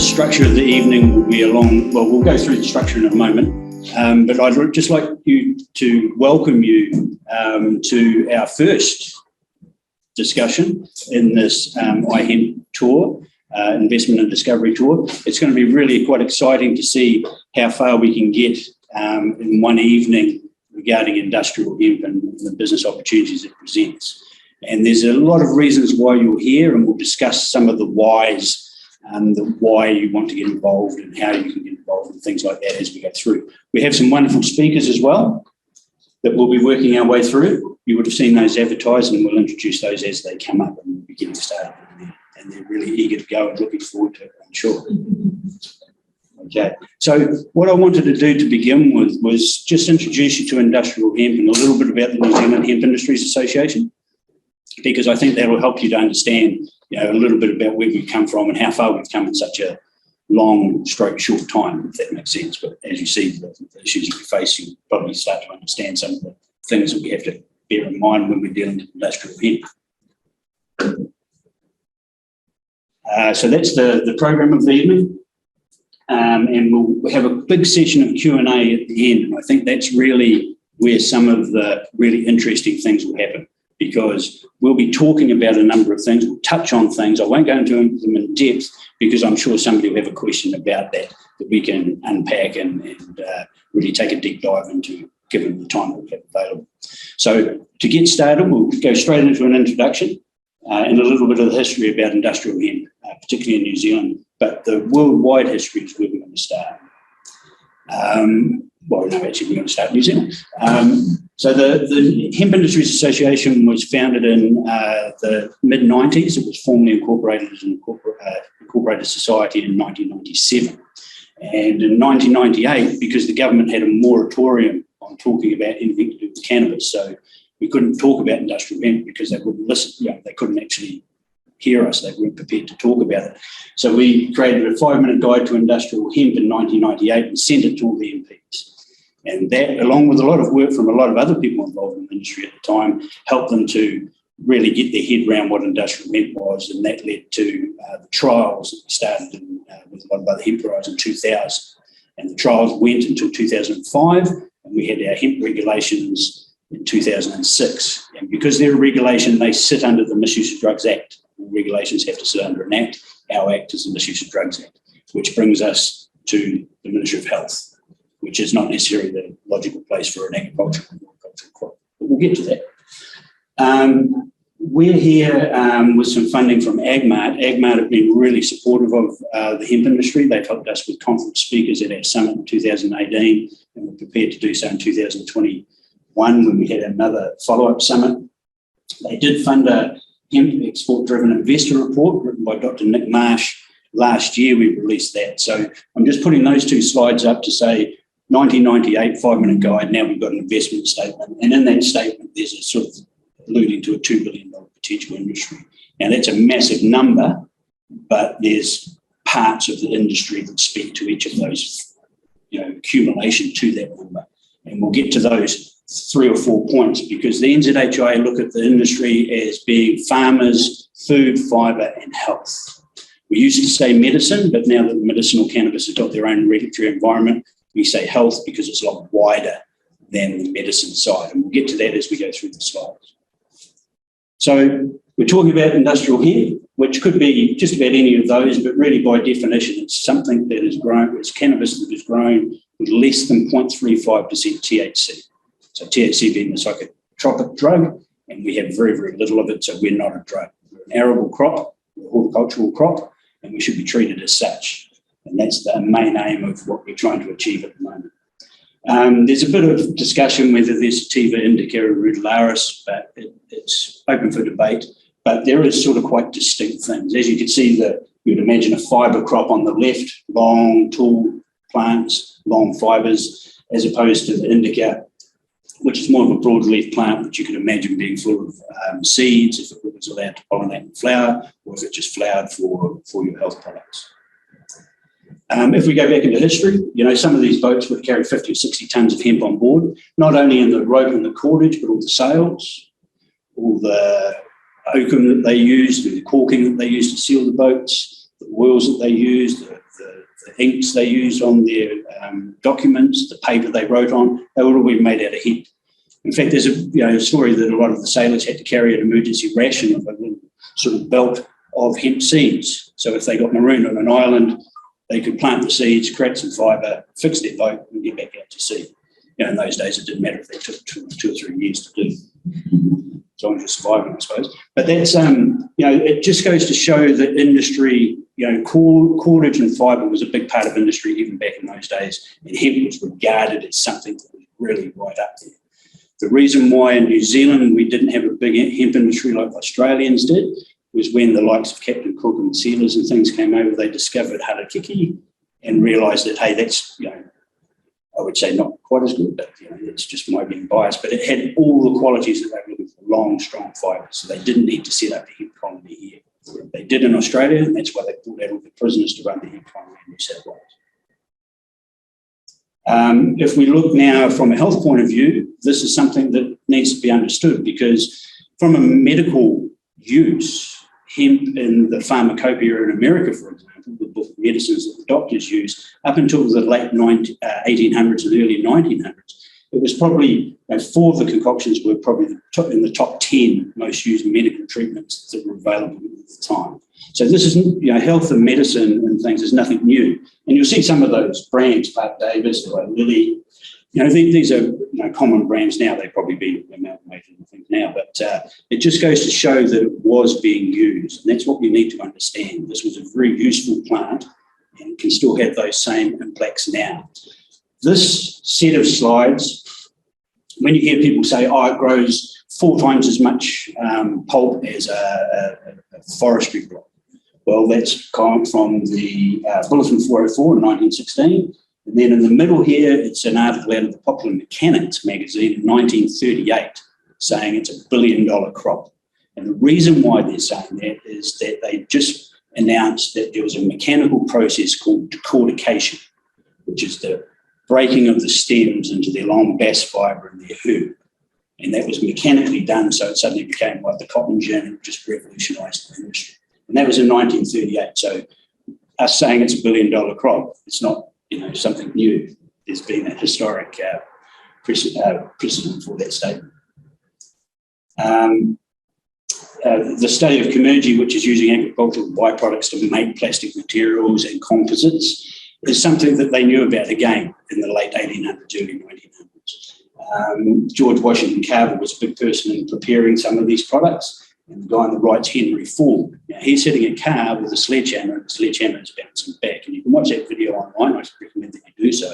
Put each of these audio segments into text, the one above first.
structure of the evening will be we'll go through the structure in a moment, but I'd just like to welcome you to our first discussion in this iHemp tour, investment and discovery tour. It's going to be really quite exciting to see how far we can get in one evening regarding industrial hemp and the business opportunities it presents. And there's a lot of reasons why you're here, and we'll discuss some of the whys, the why you want to get involved and how you can get involved and things like that as we go through. We have some wonderful speakers as well that we'll be working our way through. You would have seen those advertised, and we'll introduce those as they come up, and we'll be getting started. And they're really eager to go and looking forward to it, I'm sure. Okay, so what I wanted to do to begin with was just introduce you to industrial hemp and a little bit about the New Zealand Hemp Industries Association, because I think that will help you to understand, a little bit about where we've come from and how far we've come in such a long, short time, if that makes sense. But as you see the issues that we face, you'll probably start to understand some of the things that we have to bear in mind when we're dealing with industrial hemp. So that's the program of the evening. And we'll have a big session of Q&A at the end. And I think that's really where some of the really interesting things will happen, because we'll be talking about a number of things. We'll touch on things. I won't go into them in depth because I'm sure somebody will have a question about that we can unpack and really take a deep dive into, given the time that we have available. So to get started, we'll go straight into an introduction and a little bit of the history about industrial hemp, particularly in New Zealand, but the worldwide history is where we're going to start. We're going to start in New Zealand. So the Hemp Industries Association was founded in the mid-90s. It was formally incorporated as an incorporated society in 1997. And in 1998, because the government had a moratorium on talking about anything to do with cannabis, so we couldn't talk about industrial hemp because they wouldn't listen. They couldn't actually hear us. They weren't prepared to talk about it. So we created a 5-minute guide to industrial hemp in 1998 and sent it to all the MPs. And that, along with a lot of work from a lot of other people involved in the industry at the time, helped them to really get their head around what industrial hemp was. And that led to the trials that we started with a lot of other hemp growers in 2000. And the trials went until 2005, and we had our hemp regulations in 2006. And because they're a regulation, they sit under the Misuse of Drugs Act. Regulations have to sit under an act. Our act is the Misuse of Drugs Act, which brings us to the Ministry of Health, which is not necessarily the logical place for an agricultural crop. But we'll get to that. We're here with some funding from AgMart. AgMart have been really supportive of the hemp industry. They've helped us with conference speakers at our summit in 2018, and we're prepared to do so in 2021 when we had another follow-up summit. They did fund a hemp export-driven investor report written by Dr. Nick Marsh. Last year we released that. So I'm just putting those two slides up to say 1998 5-minute guide. Now we've got an investment statement, and in that statement there's a sort of alluding to a $2 billion potential industry. Now that's a massive number, but there's parts of the industry that speak to each of those, accumulation to that number, and we'll get to those 3 or 4 points, because the NZHIA look at the industry as being farmers, food, fibre and health. We used to say medicine, but now that medicinal cannabis has got their own regulatory environment, we say health because it's a lot wider than the medicine side, and we'll get to that as we go through the slides. So we're talking about industrial hemp, which could be just about any of those, but really by definition it's something that is grown, it's cannabis that is grown with less than 0.35% THC. So THC being the psychotropic drug, and we have very, very little of it, so we're not a drug. We're an arable crop, we're a horticultural crop, and we should be treated as such. And that's the main aim of what we're trying to achieve at the moment. There's a bit of discussion whether there's sativa, indica, or rudularis, but it's open for debate. But there is sort of quite distinct things. As you can see, you'd imagine a fibre crop on the left, long, tall plants, long fibres, as opposed to the indica, which is more of a broadleaf plant, which you could imagine being full of seeds, if it was allowed to pollinate and flower, or if it just flowered for your health products. If we go back into history, some of these boats would carry 50 or 60 tonnes of hemp on board, not only in the rope and the cordage, but all the sails, all the oakum that they used, the corking that they used to seal the boats, oils that they used, the inks they used on their documents, the paper they wrote on, they would all be made out of hemp. In fact, there's a story that a lot of the sailors had to carry an emergency ration of a little sort of belt of hemp seeds. So if they got marooned on an island, they could plant the seeds, create some fibre, fix their boat, and get back out to sea. In those days, it didn't matter if they took 2 or 3 years to do, as long as you're surviving, I suppose. But that's, it just goes to show that industry, cordage and fibre was a big part of industry even back in those days, and hemp was regarded as something that was really right up there. The reason why in New Zealand we didn't have a big hemp industry like Australians did was when the likes of Captain Cook and sealers and things came over, they discovered harakiki and realised that, hey, that's, I would say not quite as good, but it's just my being biased, but it had all the qualities that they were looking for, long, strong fibres, so they didn't need to set up a hemp colony here. They did in Australia, and that's why they brought out all the prisoners to run the hemp colony in New South Wales. If we look now from a health point of view, this is something that needs to be understood, because from a medical use, hemp in the pharmacopoeia in America, for example, the book of medicines that the doctors used, up until the late 1800s and early 1900s, it was probably, 4 of the concoctions were probably in the top 10 most used medical treatments that were available at the time. So this is, health and medicine and things is nothing new. And you'll see some of those brands, Park Davis or Lilly, these are common brands now. They've probably been amalgamated and things now, but it just goes to show that it was being used. And that's what we need to understand. This was a very useful plant and can still have those same impacts now. This set of slides, when you hear people say, it grows 4 times as much pulp as a forestry block. Well, that's come from the Bulletin 404 in 1916. And then in the middle here, it's an article out of the Popular Mechanics magazine in 1938 saying it's $1 billion crop. And the reason why they're saying that is that they just announced that there was a mechanical process called decortication, which is the breaking of the stems into their long bast fibre and their herb. And that was mechanically done, so it suddenly became like the cotton gin and just revolutionised the industry. And that was in 1938. So us saying it's $1 billion crop, it's not something new. There's been a historic precedent for that statement. The study of Komerji, which is using agricultural byproducts to make plastic materials and composites, is something that they knew about again in the late 1800s, early 1900s. George Washington Carver was a big person in preparing some of these products. And the guy on the right's Henry Ford. Now, he's sitting in a car with a sledgehammer, and the sledgehammer is bouncing back. And you can watch that video online. I recommend that you do so.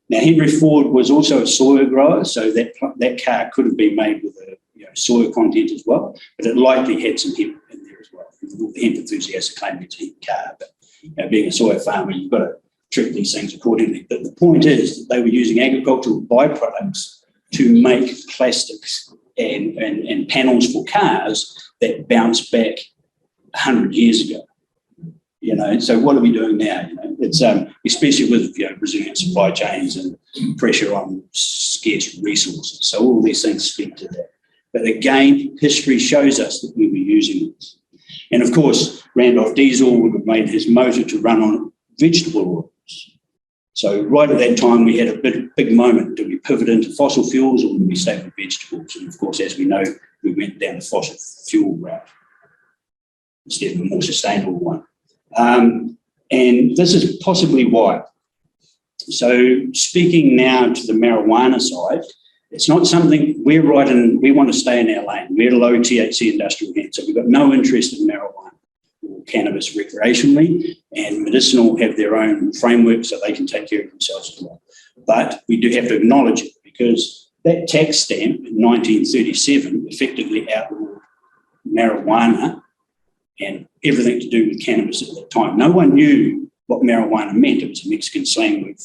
Now, Henry Ford was also a soya grower, so that car could have been made with a soya content as well, but it likely had some hemp in there as well. The hemp enthusiasts are claiming it's a hemp car, but being a soya farmer, you've got to treat these things accordingly. But the point is that they were using agricultural byproducts to make plastics and panels for cars that bounced back 100 years ago. So what are we doing now? It's especially with resilient supply chains and pressure on scarce resources. So all these things speak to that. But again, history shows us that we were using this. And of course, Randolph Diesel would have made his motor to run on vegetable oils. So right at that time, we had a big moment. Do we pivot into fossil fuels or do we stay with vegetables? And of course, as we know, we went down the fossil fuel route instead of a more sustainable one. And this is possibly why. So speaking now to the marijuana side, it's not something we want to stay in our lane. We're low THC industrial hand, so we've got no interest in marijuana or cannabis recreationally, and medicinal have their own framework so they can take care of themselves as well. But we do have to acknowledge it because that tax stamp in 1937 effectively outlawed marijuana and everything to do with cannabis at that time. No one knew what marijuana meant. It was a Mexican slang word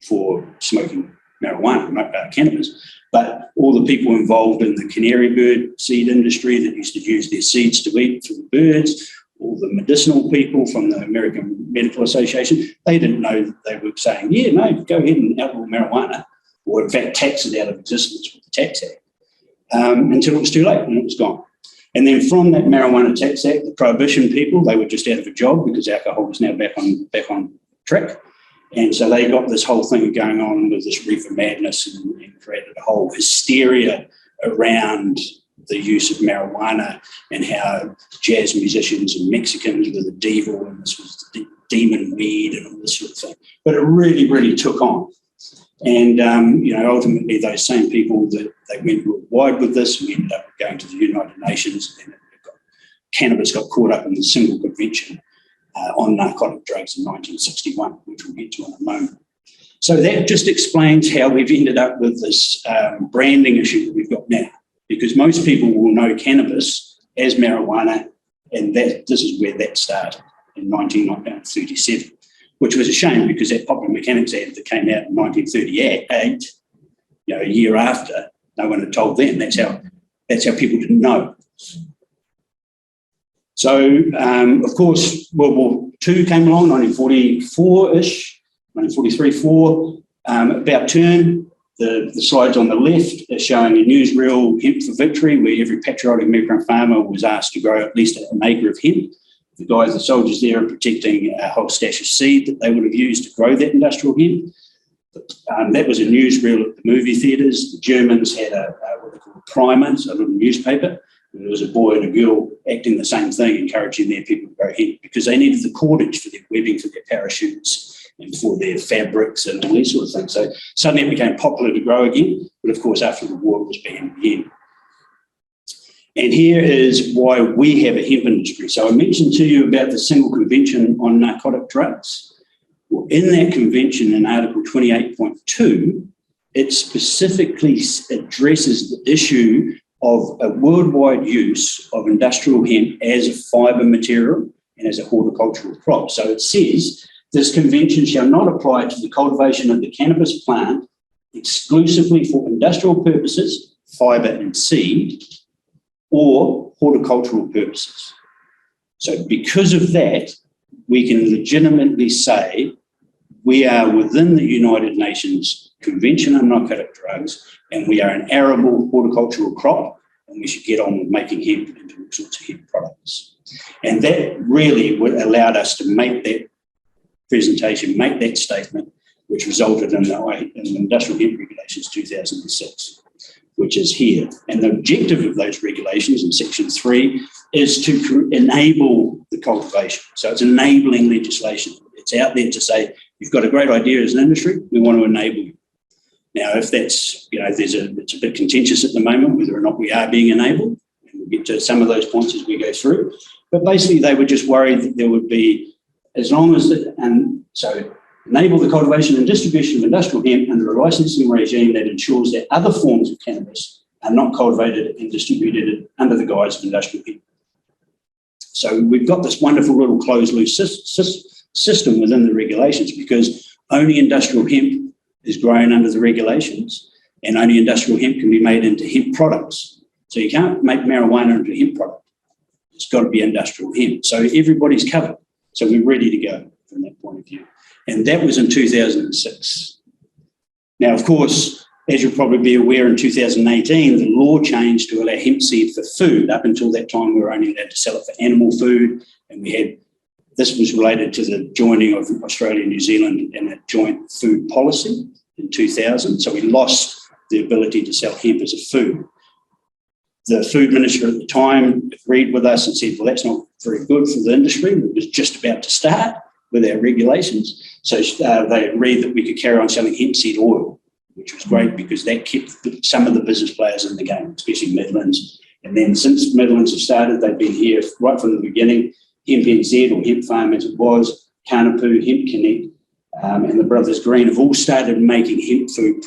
for smoking marijuana, cannabis. But all the people involved in the canary bird seed industry that used to use their seeds to eat through birds, all the medicinal people from the American Medical Association, they didn't know. They were saying, yeah, no, go ahead and outlaw marijuana, or in fact tax it out of existence with the Tax Act, until it was too late and it was gone. And then from that Marijuana Tax Act, the Prohibition people, they were just out of a job because alcohol was now back on track. And so they got this whole thing going on with this reefer madness and created a whole hysteria around the use of marijuana and how jazz musicians and Mexicans were the devil and this was the demon weed and all this sort of thing. But it really, really took on. And, ultimately those same people that they went worldwide with this, we ended up going to the United Nations, and cannabis got caught up in the single convention on narcotic drugs in 1961, which we'll get to in a moment. So that just explains how we've ended up with this branding issue that we've got now, because most people will know cannabis as marijuana, and this is where that started in 1937. Which was a shame because that Popular Mechanics Act that came out in 1938, a year after, no one had told them. That's how people didn't know. So, of course, World War II came along, 1944-ish, 1943-4, about turn. The slides on the left are showing a newsreel, Hemp for Victory, where every patriotic migrant farmer was asked to grow at least an acre of hemp. The guys, the soldiers there, are protecting a whole stash of seed that they would have used to grow that industrial hemp. That was a newsreel at the movie theatres. The Germans had what they call a primer, so a little newspaper. There was a boy and a girl acting the same thing, encouraging their people to grow hemp because they needed the cordage for their webbing, for their parachutes and for their fabrics and all these sort of things. So suddenly it became popular to grow again. But of course, after the war, it was banned again. And here is why we have a hemp industry. So I mentioned to you about the single convention on narcotic drugs. Well, in that convention, in Article 28.2, it specifically addresses the issue of a worldwide use of industrial hemp as a fibre material and as a horticultural crop. So it says, this convention shall not apply to the cultivation of the cannabis plant exclusively for industrial purposes, fibre and seed, or horticultural purposes. So because of that, we can legitimately say we are within the United Nations Convention on Narcotic Drugs, and we are an arable horticultural crop, and we should get on with making hemp into all sorts of hemp products. And that really allowed us to make that presentation, make that statement, which resulted in the Industrial Hemp Regulations 2006. Which is here. And the objective of those regulations in Section 3 is to enable the cultivation. So it's enabling legislation. It's out there to say, you've got a great idea as an industry, we want to enable you. Now, if that's, it's a bit contentious at the moment whether or not we are being enabled, and we'll get to some of those points as we go through. But basically, they were just worried that there would be, as long as, enable the cultivation and distribution of industrial hemp under a licensing regime that ensures that other forms of cannabis are not cultivated and distributed under the guise of industrial hemp. So we've got this wonderful little closed loop system within the regulations because only industrial hemp is grown under the regulations and only industrial hemp can be made into hemp products. So you can't make marijuana into a hemp product. It's got to be industrial hemp. So everybody's covered. So we're ready to go from that point of view. And that was in 2006. Now, of course, as you'll probably be aware, in 2018, the law changed to allow hemp seed for food. Up until that time, we were only allowed to sell it for animal food. And this was related to the joining of Australia and New Zealand in a joint food policy in 2000. So we lost the ability to sell hemp as a food. The food minister at the time agreed with us and said, well, that's not very good for the industry. It was just about to start with our regulations. So they agreed that we could carry on selling hemp seed oil, which was great because that kept some of the business players in the game, especially Midlands. And then since Midlands have started, they've been here right from the beginning. Hemp NZ or Hemp Farm as it was, Carnapoo, Hemp Connect, and the Brothers Green have all started making hemp food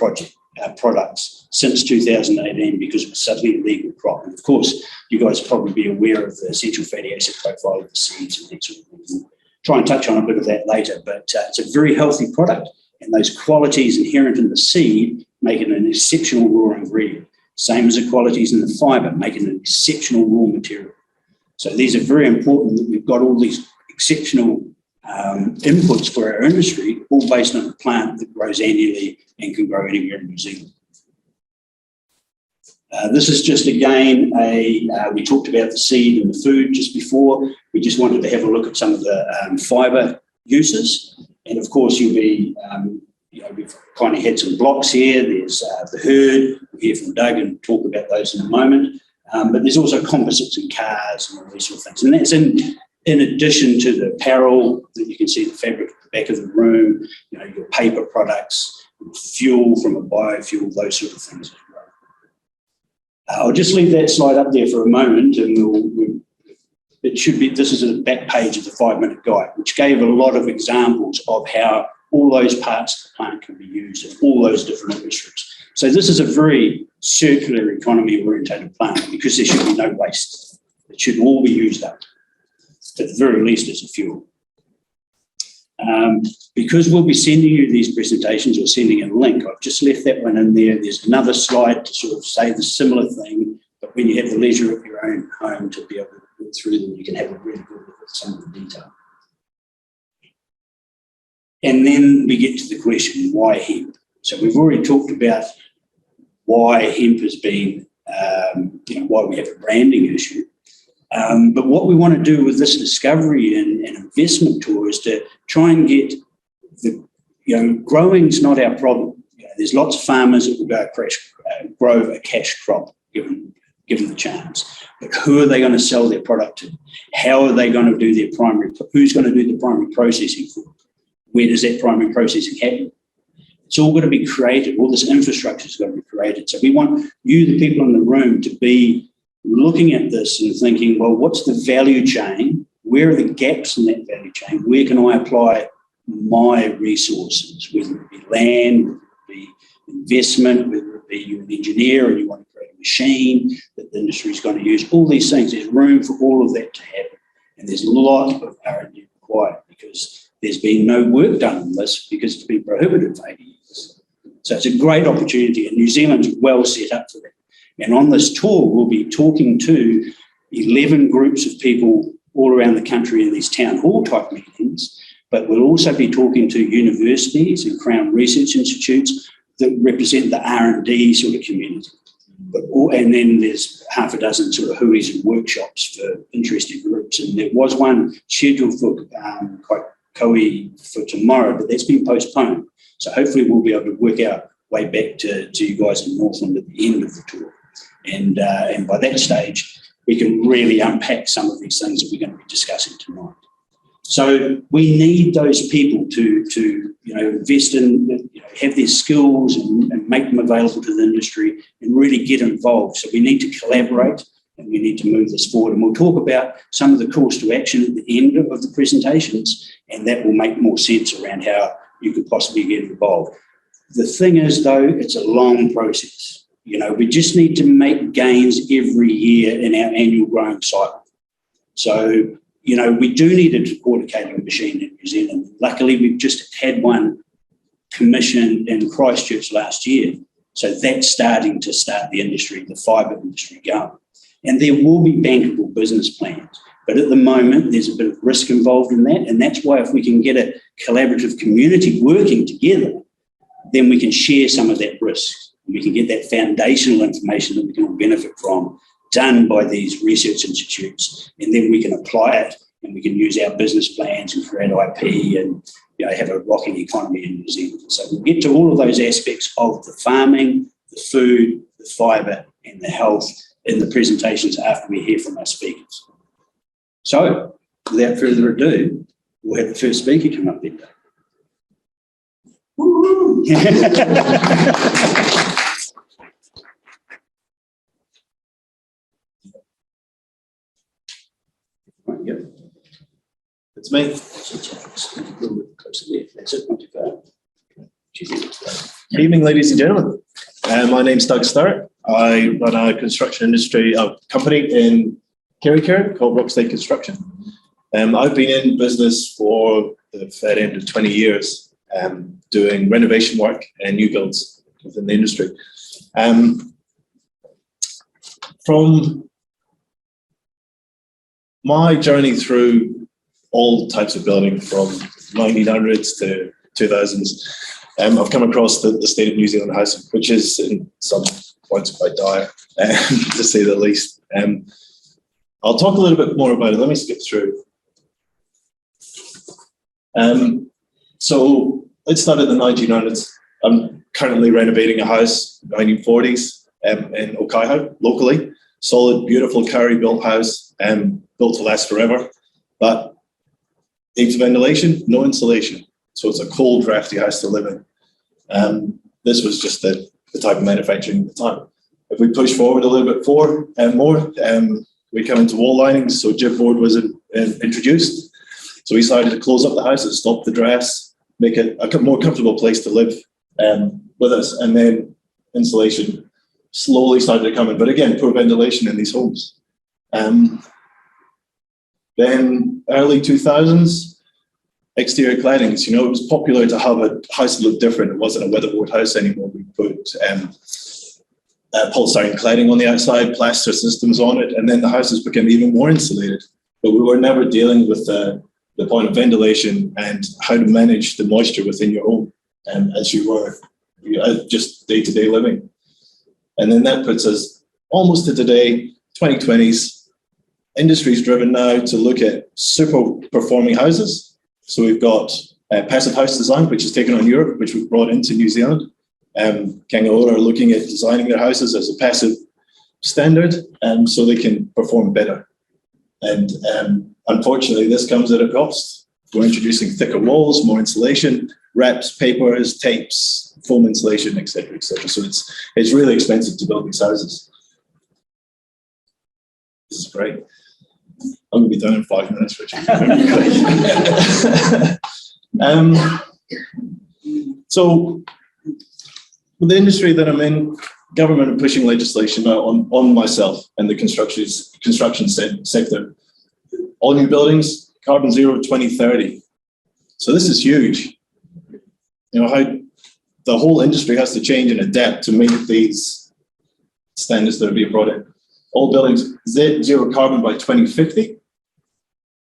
products since 2018 because it was suddenly a legal crop. And of course, you guys will probably be aware of the essential fatty acid profile of the seeds and that sort of thing. Try and touch on a bit of that later, but it's a very healthy product, and those qualities inherent in the seed make it an exceptional raw ingredient. Same as the qualities in the fibre, make it an exceptional raw material. So these are very important that we've got all these exceptional inputs for our industry, all based on a plant that grows annually and can grow anywhere in New Zealand. This is just, again, we talked about the seed and the food just before. We just wanted to have a look at some of the fibre uses. And of course, you'll be, we've kind of had some blocks here. There's the herd. We'll hear from Doug and talk about those in a moment. But there's also composites and cars and all these sort of things. And that's in addition to the apparel that you can see, the fabric at the back of the room, your paper products, fuel from a biofuel, those sort of things as well. I'll just leave that slide up there for a moment, and it should be, this is the back page of the 5-minute guide, which gave a lot of examples of how all those parts of the plant can be used in all those different industries. So this is a very circular economy orientated plant because there should be no waste. It should all be used up, at the very least as a fuel. Because we'll be sending you these presentations or sending a link, I've just left that one in there. There's another slide to sort of say the similar thing, but when you have the leisure of your own home to be able to go through them, you can have a really good look at some of the detail. And then we get to the question, why hemp? So we've already talked about why hemp has been, why we have a branding issue. But what we want to do with this discovery and investment tour is to try and get growing's not our problem. There's lots of farmers that will go grow a cash crop given the chance. But who are they going to sell their product to? How are they going to do their who's going to do the primary processing for them? Where does that primary processing happen? It's all got to be created. All this infrastructure has got to be created. So we want you, the people in the room, to be looking at this and thinking, well, what's the value chain? Where are the gaps in that value chain? Where can I apply my resources, whether it be land, whether it be investment, whether it be you're an engineer and you want to create a machine that the industry is going to use, all these things. There's room for all of that to happen. And there's a lot of R&D required because there's been no work done on this because it's been prohibited for 80 years. So it's a great opportunity, and New Zealand's well set up for that. And on this tour, we'll be talking to 11 groups of people all around the country in these town hall type meetings, but we'll also be talking to universities and Crown Research Institutes that represent the R&D sort of community. And then there's half a dozen sort of hui's and workshops for interested groups. And there was one scheduled for for tomorrow, but that's been postponed. So hopefully we'll be able to work our way back to you guys in Northland at the end of the tour. And by that stage, we can really unpack some of these things that we're going to be discussing tonight. So we need those people to invest in, have their skills and make them available to the industry and really get involved. So we need to collaborate and we need to move this forward. And we'll talk about some of the calls to action at the end of the presentations, and that will make more sense around how you could possibly get involved. The thing is, though, it's a long process. We just need to make gains every year in our annual growing cycle. So, we do need a horticultural machine in New Zealand. Luckily, we've just had one commissioned in Christchurch last year. So that's starting to start the industry, the fibre industry going. And there will be bankable business plans. But at the moment, there's a bit of risk involved in that. And that's why if we can get a collaborative community working together, then we can share some of that risk. We can get that foundational information that we can all benefit from done by these research institutes. And then we can apply it and we can use our business plans and create IP and have a rocking economy in New Zealand. So we'll get to all of those aspects of the farming, the food, the fibre and the health in the presentations after we hear from our speakers. So, without further ado, we'll have the first speaker come up there. Woo! It's me. That's it, not too far. Good evening, ladies and gentlemen. My name's Doug Sturrock. I run a construction industry company in Kerikeri called Rockstead Construction. I've been in business for the fair end of 20 years, doing renovation work and new builds within the industry. From my journey through all types of building from 1900s to 2000s, I've come across the state of New Zealand housing, which is in some points quite dire, to say the least. I'll talk a little bit more about it. Let me skip through. So let's start at the 1900s. I'm currently renovating a house, 1940s, in Okaiho, locally. Solid, beautiful Kāori-built house, built to last forever. But needs ventilation, no insulation. So it's a cold, drafty house to live in. This was just the type of manufacturing at the time. If we push forward a little bit more, we come into wall linings. So gyp board was introduced. So we decided to close up the house and stop the drafts, make it a more comfortable place to live with us. And then insulation slowly started to come in. But again, poor ventilation in these homes. Then early 2000s, exterior claddings. You know, it was popular to have a house that looked different. It wasn't a weatherboard house anymore. We put polystyrene cladding on the outside, plaster systems on it, and then the houses became even more insulated. But we were never dealing with the point of ventilation and how to manage the moisture within your home as you were just day-to-day living. And then that puts us almost to today, 2020s. Industry's driven now to look at super performing houses. So we've got passive house design, which is taken on Europe, which we've brought into New Zealand. Ngawha are looking at designing their houses as a passive standard, so they can perform better. And unfortunately, this comes at a cost. We're introducing thicker walls, more insulation, wraps, papers, tapes, foam insulation, etc., etc. So it's really expensive to build these houses. This is great. I'm going to be done in 5 minutes, Richard. So, with the industry that I'm in, government are pushing legislation now on myself and the construction sector. All new buildings, carbon zero 2030. So this is huge. You know, how the whole industry has to change and adapt to meet these standards that are being brought in. All buildings zero carbon by 2050.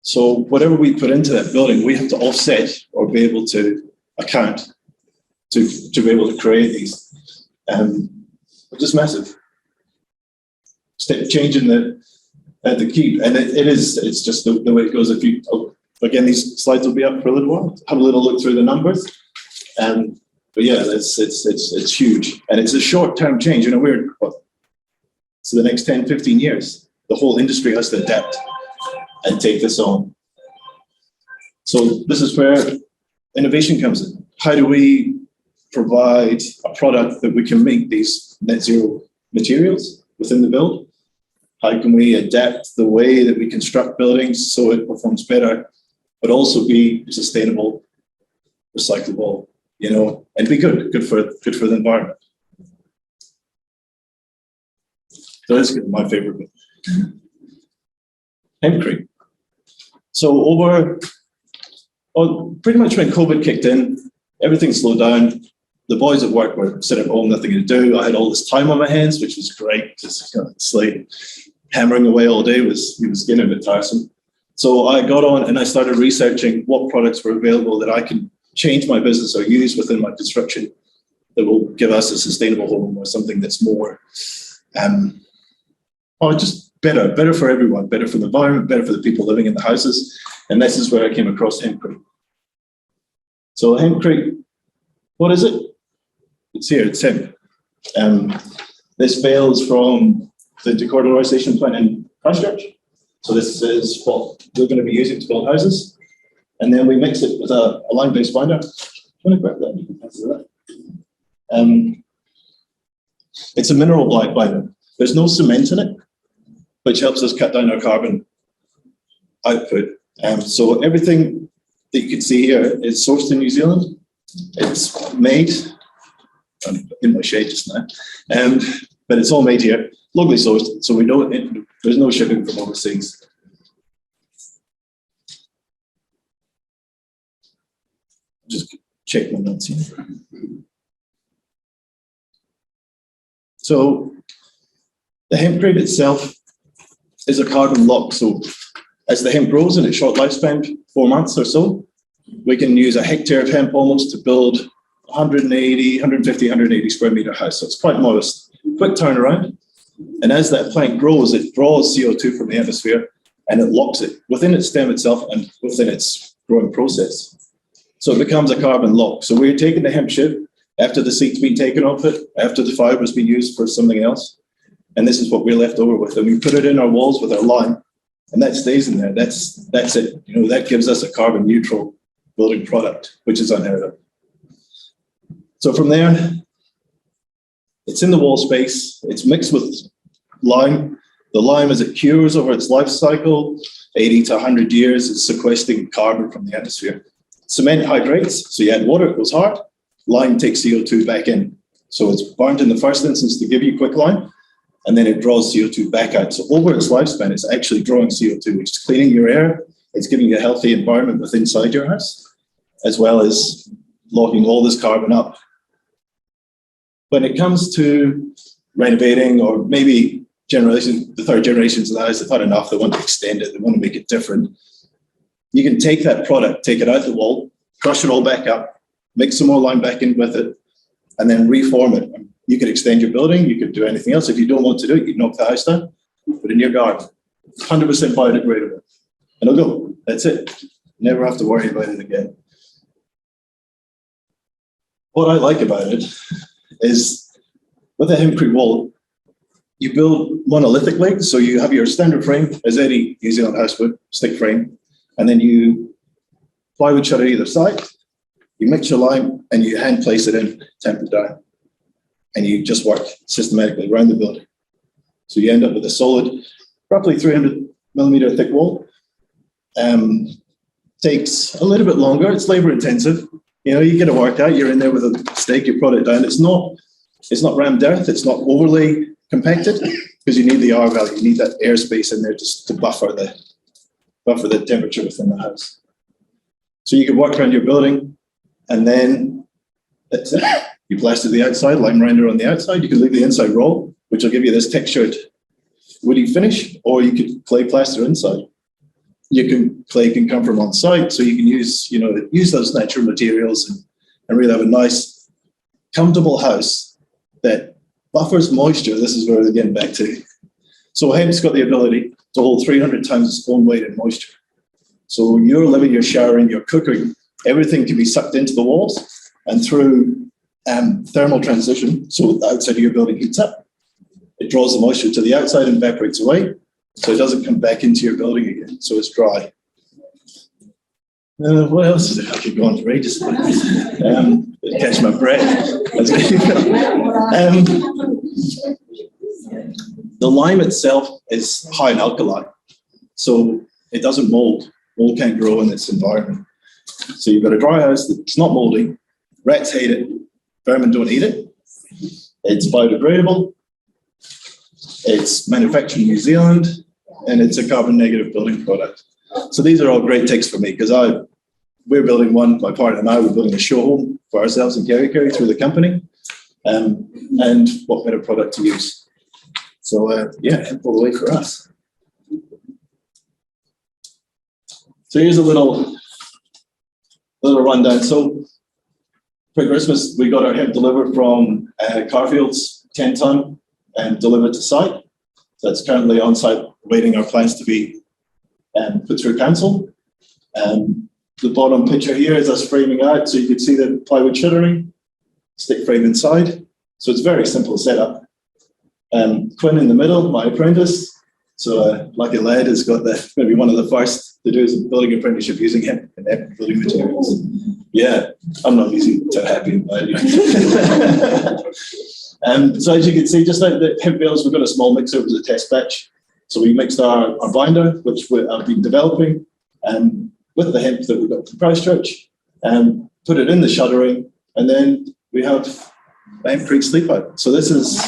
So whatever we put into that building, we have to offset or be able to account to be able to create these. Just massive. Changing the key, and it's just the way it goes. If you again, these slides will be up for a little while. Have a little look through the numbers, but yeah, it's huge, and it's a short-term change. You know, so the next 10, 15 years, the whole industry has to adapt and take this on. So this is where innovation comes in. How do we provide a product that we can make these net zero materials within the build? How can we adapt the way that we construct buildings so it performs better, but also be sustainable, recyclable, you know, and be good for the environment. So that's my favorite bit. Hempcrete. So pretty much when COVID kicked in, everything slowed down. The boys at work were sitting at home, nothing to do. I had all this time on my hands, which was great. Just it's like hammering away all day was getting a bit tiresome. So I got on and I started researching what products were available that I can change my business or use within my construction that will give us a sustainable home or something that's more, just better for everyone, better for the environment, better for the people living in the houses. And this is where I came across hempcrete. So hempcrete, what is it? It's here, it's hemp. This bale is from the decarbonisation plant in Christchurch. So this is what we're going to be using to build houses. And then we mix it with a lime-based binder. Do you want to grab that? You can pass it that. It's a mineral binder. There's no cement in it, which helps us cut down our carbon output. So everything that you can see here is sourced in New Zealand. It's made, I'm in my shade just now, but it's all made here, locally sourced, so there's no shipping from overseas. Just check my notes here. So the hempcrete itself is a carbon lock. So as the hemp grows in its short lifespan, 4 months or so, we can use a hectare of hemp almost to build 150, 180 square meter house. So it's quite modest. quick turnaround. And as that plant grows, it draws CO2 from the atmosphere and it locks it within its stem itself and within its growing process. So it becomes a carbon lock. So we're taking the hemp shoot after the seed's been taken off it, after the fiber's been used for something else. And this is what we're left over with. And we put it in our walls with our lime, and that stays in there. That's it. You know, that gives us a carbon neutral building product, which is unheard of. So from there, it's in the wall space. It's mixed with lime. The lime, as it cures over its life cycle, 80 to 100 years, is sequestering carbon from the atmosphere. Cement hydrates, so you add water, it goes hard. Lime takes CO2 back in. So it's burnt in the first instance to give you quicklime, and then it draws CO2 back out. So over its lifespan, it's actually drawing CO2, which is cleaning your air. It's giving you a healthy environment within inside your house, as well as locking all this carbon up. When it comes to renovating, or maybe the third generations of the house, they've had enough, they want to extend it, they want to make it different. You can take that product, take it out the wall, crush it all back up, mix some more lime back in with it, and then reform it. You could extend your building, you could do anything else. If you don't want to do it, you knock the house down, put it in your garden. 100% biodegradable. And it'll go. That's it. Never have to worry about it again. What I like about it is with a hempcrete wall, you build monolithically. So you have your standard frame, as any New Zealand house would, stick frame, and then you plywood shutter either side, you mix your lime, and you hand place it in, temper down, and you just work systematically around the building. So you end up with a solid, roughly 300 millimeter thick wall. Takes a little bit longer. It's labor intensive. You know, you get it worked out. You're in there with a stake. You put it down. It's not rammed earth. It's not overly compacted because you need the R value. You need that airspace in there just to buffer the temperature within the house. So you can work around your building, and then that's it. You plaster the outside, lime render on the outside. You can leave the inside raw, which will give you this textured woody finish, or you could clay plaster inside. Clay can come from on site, so you can use those natural materials and really have a nice, comfortable house that buffers moisture. This is where we're getting back to. So hemp's got the ability to hold 300 times its own weight in moisture. So you're living, you're showering, you're cooking, everything can be sucked into the walls, and through thermal transition, so the outside of your building heats up, it draws the moisture to the outside and evaporates away, so it doesn't come back into your building again, so it's dry. What else is it? I could go on for ages. Catch my breath. The lime itself is high in alkali, so it doesn't mold. Mold can't grow in its environment. So you've got a dry house that's not moldy. Rats hate it. Vermin don't eat it. It's biodegradable. It's manufactured in New Zealand, and it's a carbon negative building product. So these are all great ticks for me because we're building one, my partner and I, we're building a show home for ourselves in Whangārei through the company. And what better product to use? So hemp all the way for us. So here's a little rundown. So for Christmas, we got our hemp delivered from Carfield's 10 ton and delivered to site. So it's currently on site waiting our plans to be put through council. The bottom picture here is us framing out, so you can see the plywood shuttering, stick frame inside. So it's very simple setup. Quinn in the middle, my apprentice. So lucky lad has got maybe one of the first to do his building apprenticeship using hemp and hemp building materials. Yeah, I'm not easy to happy about it. So as you can see, just like the hemp bales, we've got a small mixer. It was a test batch. So we mixed our binder, which I've been developing, with the hemp that we got from Christchurch, and put it in the shuttering, and then we have hempcrete sleep out. So this is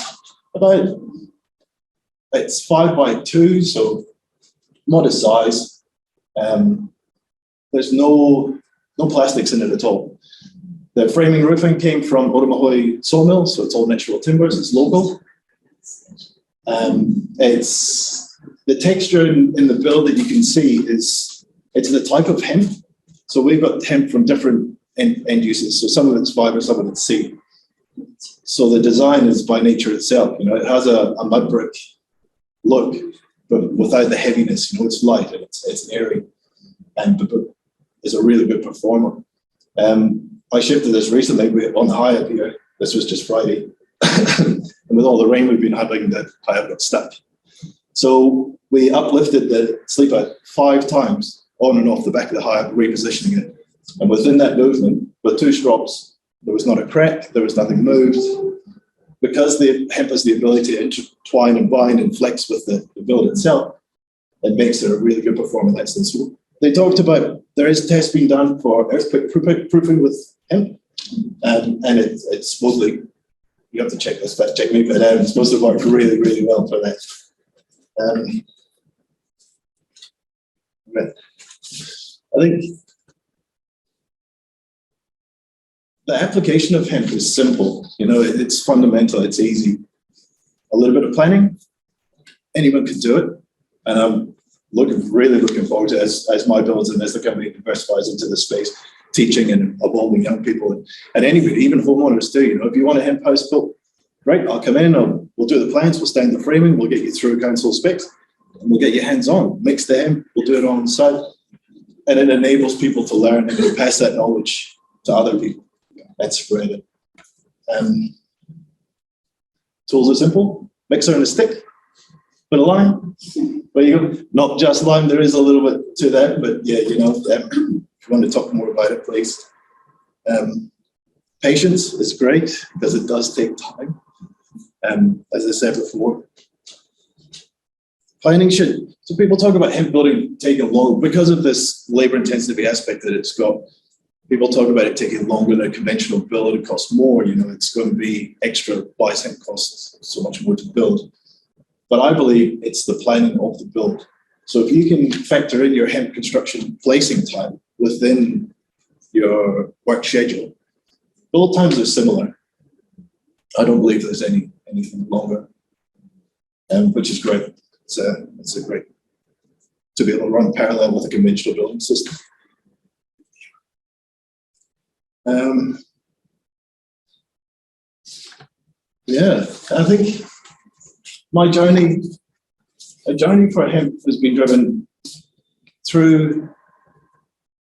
it's 5 by 2, so modest size. There's no plastics in it at all. The framing roofing came from Otamahoi sawmill, so it's all natural timbers, it's local. It's the texture in the build that you can see it's the type of hemp. So we've got hemp from different end uses. So some of it's fiber, some of it's seed. So the design is by nature itself. It has a mud brick look, but without the heaviness. It's light and it's airy, and it's a really good performer. I shifted this recently on the HIA here. This was just Friday, and with all the rain we've been having, the HIA got stuck. So we uplifted the sleeper 5 times on and off the back of the HIA, repositioning it. And within that movement, with 2 strops, there was not a crack, there was nothing moved. Because the hemp has the ability to intertwine and bind and flex with the build itself, it makes it a really good performer. That's the tool. They talked about there is tests being done for earthquake proofing with hemp, and it's supposedly, you have to check this, but check me, but it's supposed to work really, really well for that. I think the application of hemp is simple. It's fundamental, it's easy. A little bit of planning, anyone can do it. And I'm really looking forward to, as my builds and as the company diversifies into the space, teaching and evolving young people and anybody, even homeowners too. If you want a hemp house built, great, I'll come in, we'll do the plans, we'll stand the framing, we'll get you through council specs, and we'll get you hands-on, mix the hemp, we'll do it on site. And it enables people to learn and pass that knowledge to other people and spread it. Tools are simple, mixer and a stick, bit of lime, there you go. Not just lime, there is a little bit to that, but yeah, if you want to talk more about it, please. Patience is great because it does take time. As I said before, planning so people talk about hemp building taking long because of this labor intensity aspect that it's got. People talk about it taking longer than a conventional build. It costs more, it's going to be extra hemp costs so much more to build. But I believe it's the planning of the build. So if you can factor in your hemp construction placing time within your work schedule, build times are similar. I don't believe there's anything longer, which is great. It's a great to be able to run parallel with a conventional building system. Yeah, I think my journey for hemp has been driven through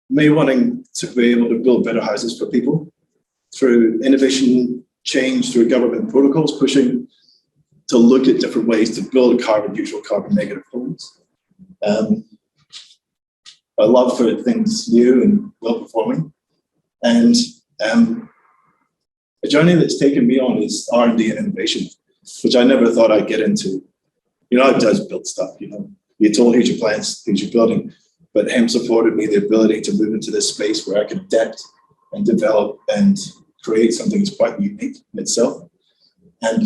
me wanting to be able to build better houses for people, through innovation, change, through government protocols pushing to look at different ways to build carbon neutral, carbon negative homes. I love for things new and well performing, and a journey that's taken me on is R&D and innovation, which I never thought I'd get into. I just built stuff. You're told here's your plans, here's your building, but hemp afforded me the ability to move into this space where I can adapt and develop and create something that's quite unique in itself, and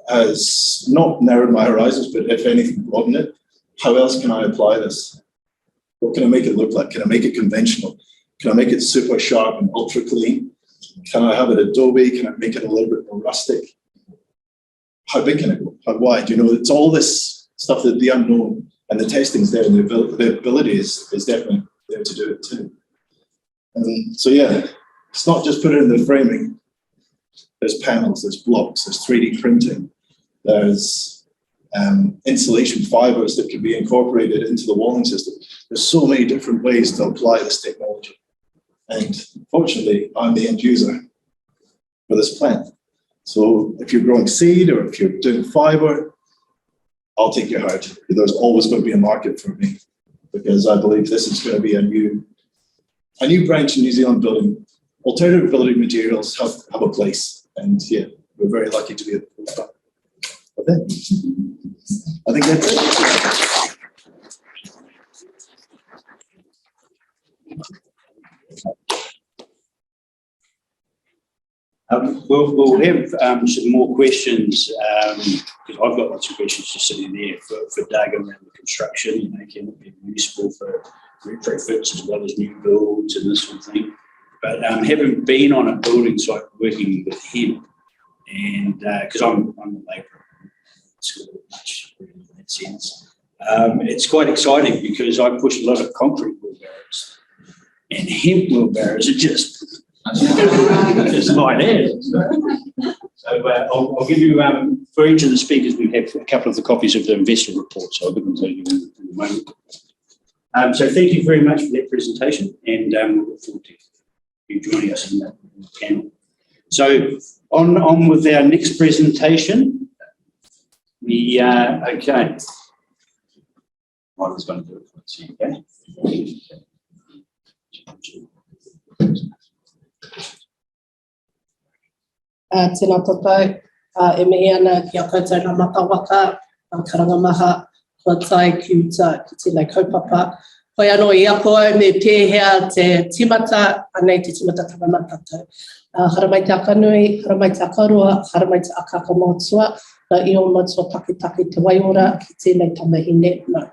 has not narrowed my horizons, but if anything, broadened it. How else can I apply this? What can I make it look like? Can I make it conventional? Can I make it super sharp and ultra clean? Can I have it Adobe? Can I make it a little bit more rustic? How big can it go? How wide? It's all this stuff that the unknown, and the testing's there, and the ability is definitely there to do it too. So yeah, it's not just put it in the framing. There's panels, there's blocks, there's 3D printing, there's insulation fibers that can be incorporated into the walling system. There's so many different ways to apply this technology. And fortunately, I'm the end user for this plant. So if you're growing seed or if you're doing fiber, I'll take your heart. There's always going to be a market for me, because I believe this is going to be a new branch in New Zealand building. Alternative building materials have a place, and yeah, we're very lucky to be at the top of it. I think that's it. We'll have some more questions, because I've got lots of questions just sitting there for Doug around the construction. Can it be useful for retrofits as well as new builds and this sort of thing? But having been on a building site working with hemp, and because I'm a labourer, it's not much in that sense, it's quite exciting because I push a lot of concrete wheelbarrows, and hemp wheelbarrows are just like that. So I'll give you, for each of the speakers, we have a couple of the copies of the investor report, so I'll give them to you in a moment. So thank you very much for that presentation, and we look forward to you joining us in the panel. So on with our next presentation. Okay. I was going to do it. Let's see, okay. Tēnā tātou, e mihi ana ki a koutou ngā matawaka, karanga maha, kua tai ki uta ki tēnei kaupapa. Hoi anō I ako me pēhea te timata, anei te timata tawamata tātou. Haramai te Akaakanui, haramai te Akarua, haramai te Akaakanui, na I o matua take te waiora ki tēnei tamahine. No.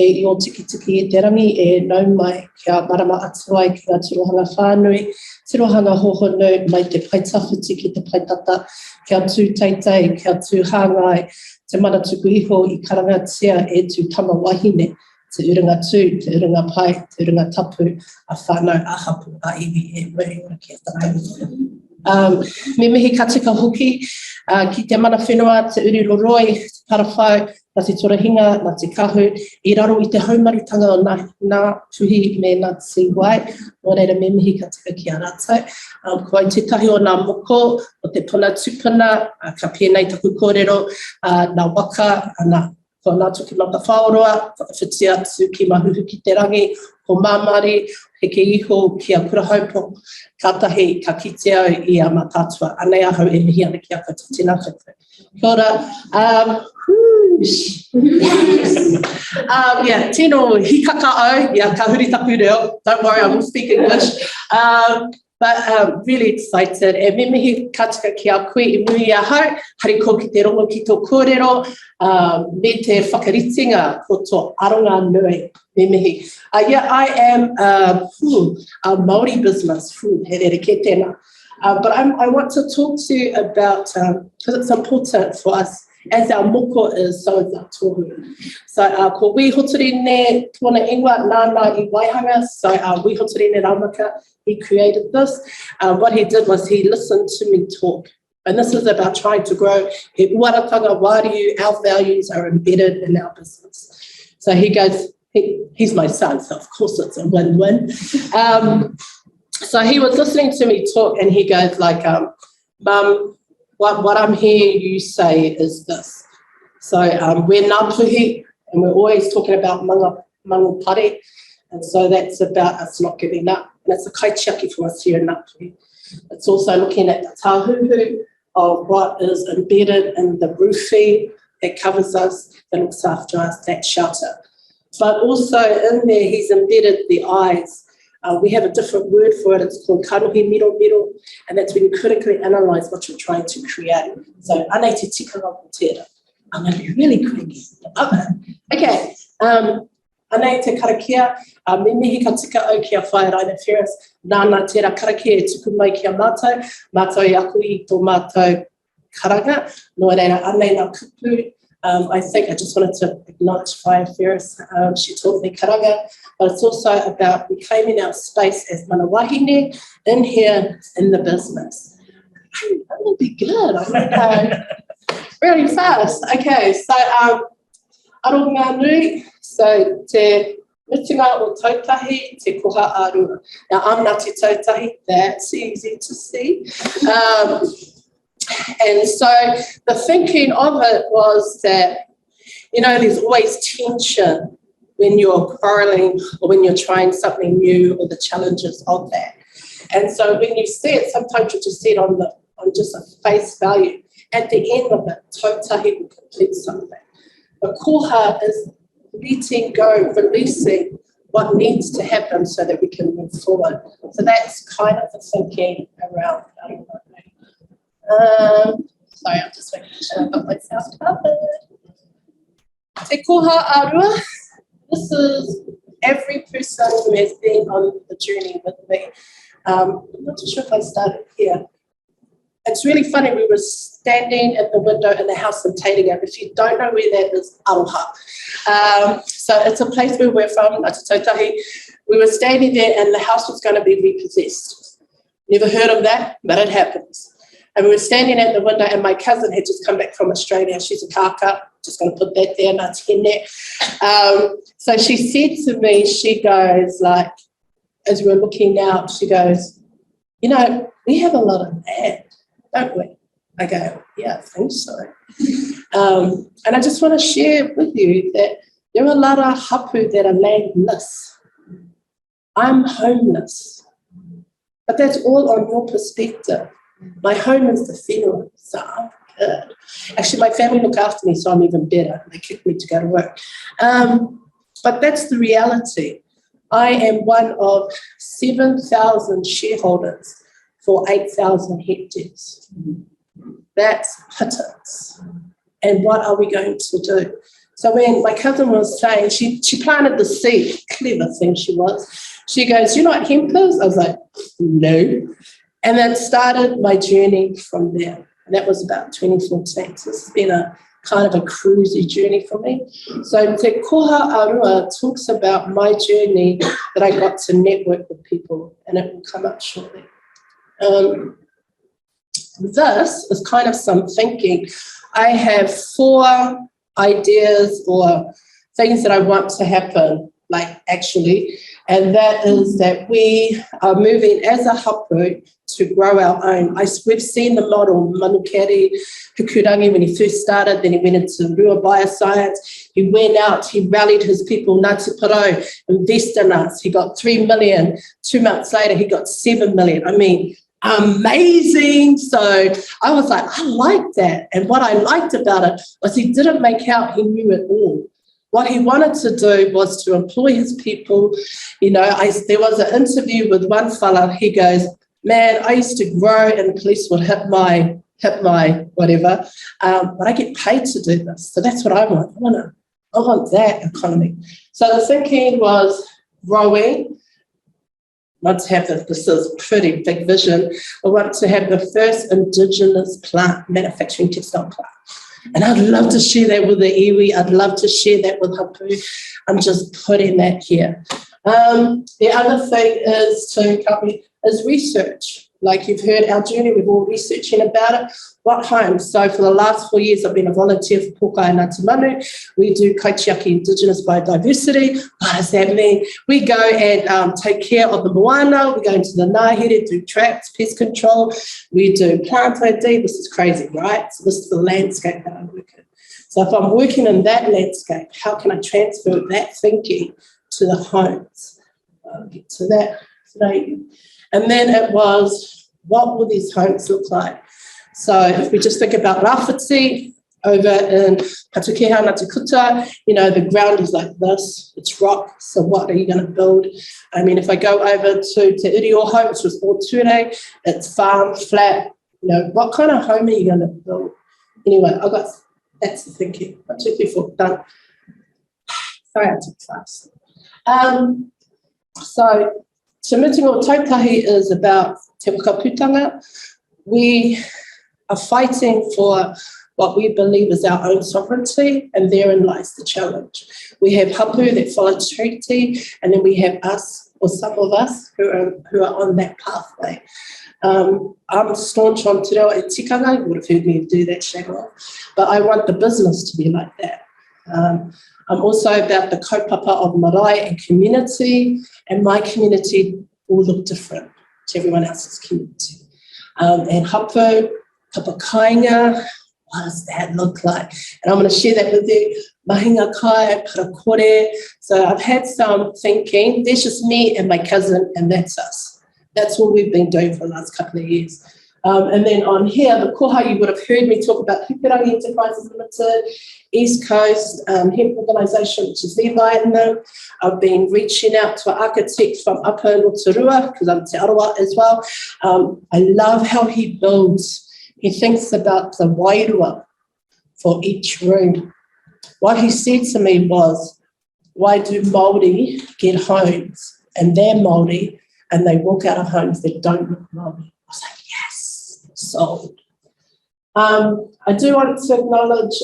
E I o tiki e te rangi e nau mai kia marama atu ai ki ngā tirohanga whānui, tirohanga hohonu mai te paitawhiti ki te paitata, kia tū teitei, kia tū hāngai, te mana tuku iho I karangatia e tū tama wahine, te urunga tū, te urunga pai, te urunga tapu, a whānau, a hapu, a iwi e wei ora kia tārai. Me mihi ka tika hoki, ki te mana whenua, te uri loroi, te parawhau, nā te torahinga, nā te kahu, I raro I te haumarutanga o nā tuhi me nā tiwai, nō reira me mihi ka tika ki a rātou. Ko ai te tahi o nā moko, o te puna tupuna, ka pēnei taku kōrero, nā waka, ko nā tuki mata whaoroa, whakawhiti atu ki mahuhu ki te rangi, ko Māori, heke iho ki a kurahaupo, kātahi ka kite au I a mātātua, anei ahau e mihi ana ki a koutou tēnā koutou. Kia ora, yeah, tino hikaka au, yeah, ka huri tapu reo. Don't worry, I will speak English. But really excited. E me mihi ka tika ki a koe I mui a hau, hari ko ki te rongo ki tō kōrero, me te whakaritinga ko tō aronga nui, me mihi. Yeah, I am a Maori business, he rere ke tēnā. But I want to talk to you about, because it's important for us, as our moko is, so is our tohu. So, ko wi hotorine tōna ingoa nāna I waihanga, so wi hotorine Ramaka, he created this. What he did was he listened to me talk. And this is about trying to grow he uaratanga wāriju, our values are embedded in our business. So he goes, he's my son, so of course it's a win-win. So he was listening to me talk and he goes like, Mum, what I'm hearing you say is this. So we're Ngāpuhi and we're always talking about mango pare. And so that's about us not giving up. And it's a kaitiaki for us here in Ngāpuhi. It's also looking at the tāhuhu of what is embedded in the roofing that covers us, that looks after us, that shelter. But also in there, he's embedded the eyes. We have a different word for it. It's called kanuhi miro, and that's when you critically analyse what you're trying to create. So, anei te tika rau tērā. I'm going to be really quick. Okay. Anei te karakia, me mihi ka tika au ki a whae Raina Ferris, nāna tērā karakia e tuku mai ki a mātou I aku I tō mātou karanga, no reira anei nā kupu. I think I just wanted to acknowledge Whae Ferris. She taught me karanga, but it's also about reclaiming our space as mana wahine in here in the business. I'm going to be good. I'm going to go really fast. Okay, so aronga nui, so te mitinga o tautahi, te koha arua. Now I'm not te tautahi, that's easy to see. And so the thinking of it was that, you know, there's always tension when you're quarrelling or when you're trying something new or the challenges of that. And so when you see it, sometimes you just see it on just a face value. At the end of it, tautahi will complete something. But koha is letting go, releasing what needs to happen so that we can move forward. So that's kind of the thinking around sorry, I'm just making sure I've got myself covered. Te koha arua. This is every person who has been on the journey with me. I'm not too sure if I started here. It's really funny, we were standing at the window in the house in Tahere. If you don't know where that is, Aroha. So it's a place where we're from, Ngāti. We were standing there and the house was going to be repossessed. Never heard of that, but it happens. And we were standing at the window, and my cousin had just come back from Australia. She's a kaka, just going to put that there, not in there. So she said to me, she goes, like, as we were looking out, she goes, you know, we have a lot of land, don't we? I go, yeah, I think so. And I just want to share with you that there are a lot of hapu that are landless. I'm homeless. But that's all on your perspective. My home is the funeral, so I'm good. Actually, my family look after me, so I'm even better. They kick me to go to work. But that's the reality. I am one of 7,000 shareholders for 8,000 hectares. That's pittance. And what are we going to do? So when my cousin was saying, she planted the seed, clever thing she was. She goes, you know what hemp is? I was like, no. And that started my journey from there. And that was about 2014. So this has been a kind of a cruisy journey for me. So Te Koha Arua talks about my journey that I got to network with people, and it will come up shortly. This is kind of some thinking. I have 4 ideas or things that I want to happen, like actually, and that is that we are moving as a hapu to grow our own. We've seen the model, Manukere Hukurangi, when he first started, then he went into Rua Bioscience. He went out, he rallied his people, Ngāti Porou, invest in us. He got 3 million. 2 months later, he got 7 million. I mean, amazing. So I was like, I like that. And what I liked about it was he didn't make out he knew it all. What he wanted to do was to employ his people. You know, there was an interview with one fella. He goes, man, I used to grow and the police would hit my whatever, but I get paid to do this. So that's what I want. I want that economy. So the thinking was growing. I want to have this is a pretty big vision. I want to have the first Indigenous plant, manufacturing textile plant. And I'd love to share that with the iwi. I'd love to share that with hapu. I'm just putting that here. The other thing is research. Like you've heard our journey, we're all researching about it. What homes? So for the last 4 years, I've been a volunteer for Pokai and Ngāti Manu. We do kaitiaki Indigenous biodiversity. What does that mean? We go and take care of the moana. We go into the Ngairo, do traps, pest control. We do plant ID. This is crazy, right? So this is the landscape that I work in. So if I'm working in that landscape, how can I transfer that thinking to the homes? I'll get to that today. And then it was, what will these homes look like? So if we just think about Rāwhiti, over in Patukeha, Ngāti Kuta, you know, the ground is like this, it's rock, so what are you going to build? I mean, if I go over to Te Irioho, which was Ture, it's farm, flat, you know, what kind of home are you going to build? Anyway, that's the thinking. I took you for done. Sorry, I took fast. So, Te Mutunga o Tautahi is about te whakaputanga. We are fighting for what we believe is our own sovereignty, and therein lies the challenge. We have hapu that follow treaty, and then we have us, or some of us, who are on that pathway. I'm staunch on te reo e tikanga. You would have heard me do that, shame on. But I want the business to be like that. I'm also about the kaupapa of marae and community, and my community will look different to everyone else's community. And hapu, kapakainga, what does that look like? And I'm going to share that with you. Mahinga kai, parakore. So I've had some thinking. There's just me and my cousin, and that's us. That's what we've been doing for the last couple of years. And then on here, the koha, you would have heard me talk about Hukurangi Enterprises Limited, East Coast Hemp Organisation, which is Levi in them. I've been reaching out to an architect from Upper Rotorua, because I'm Te Arawa as well. I love how he builds. He thinks about the wairua for each room. What he said to me was, why do Māori get homes and they're Māori and they walk out of homes that don't look Māori? I was like, yes, sold. I do want to acknowledge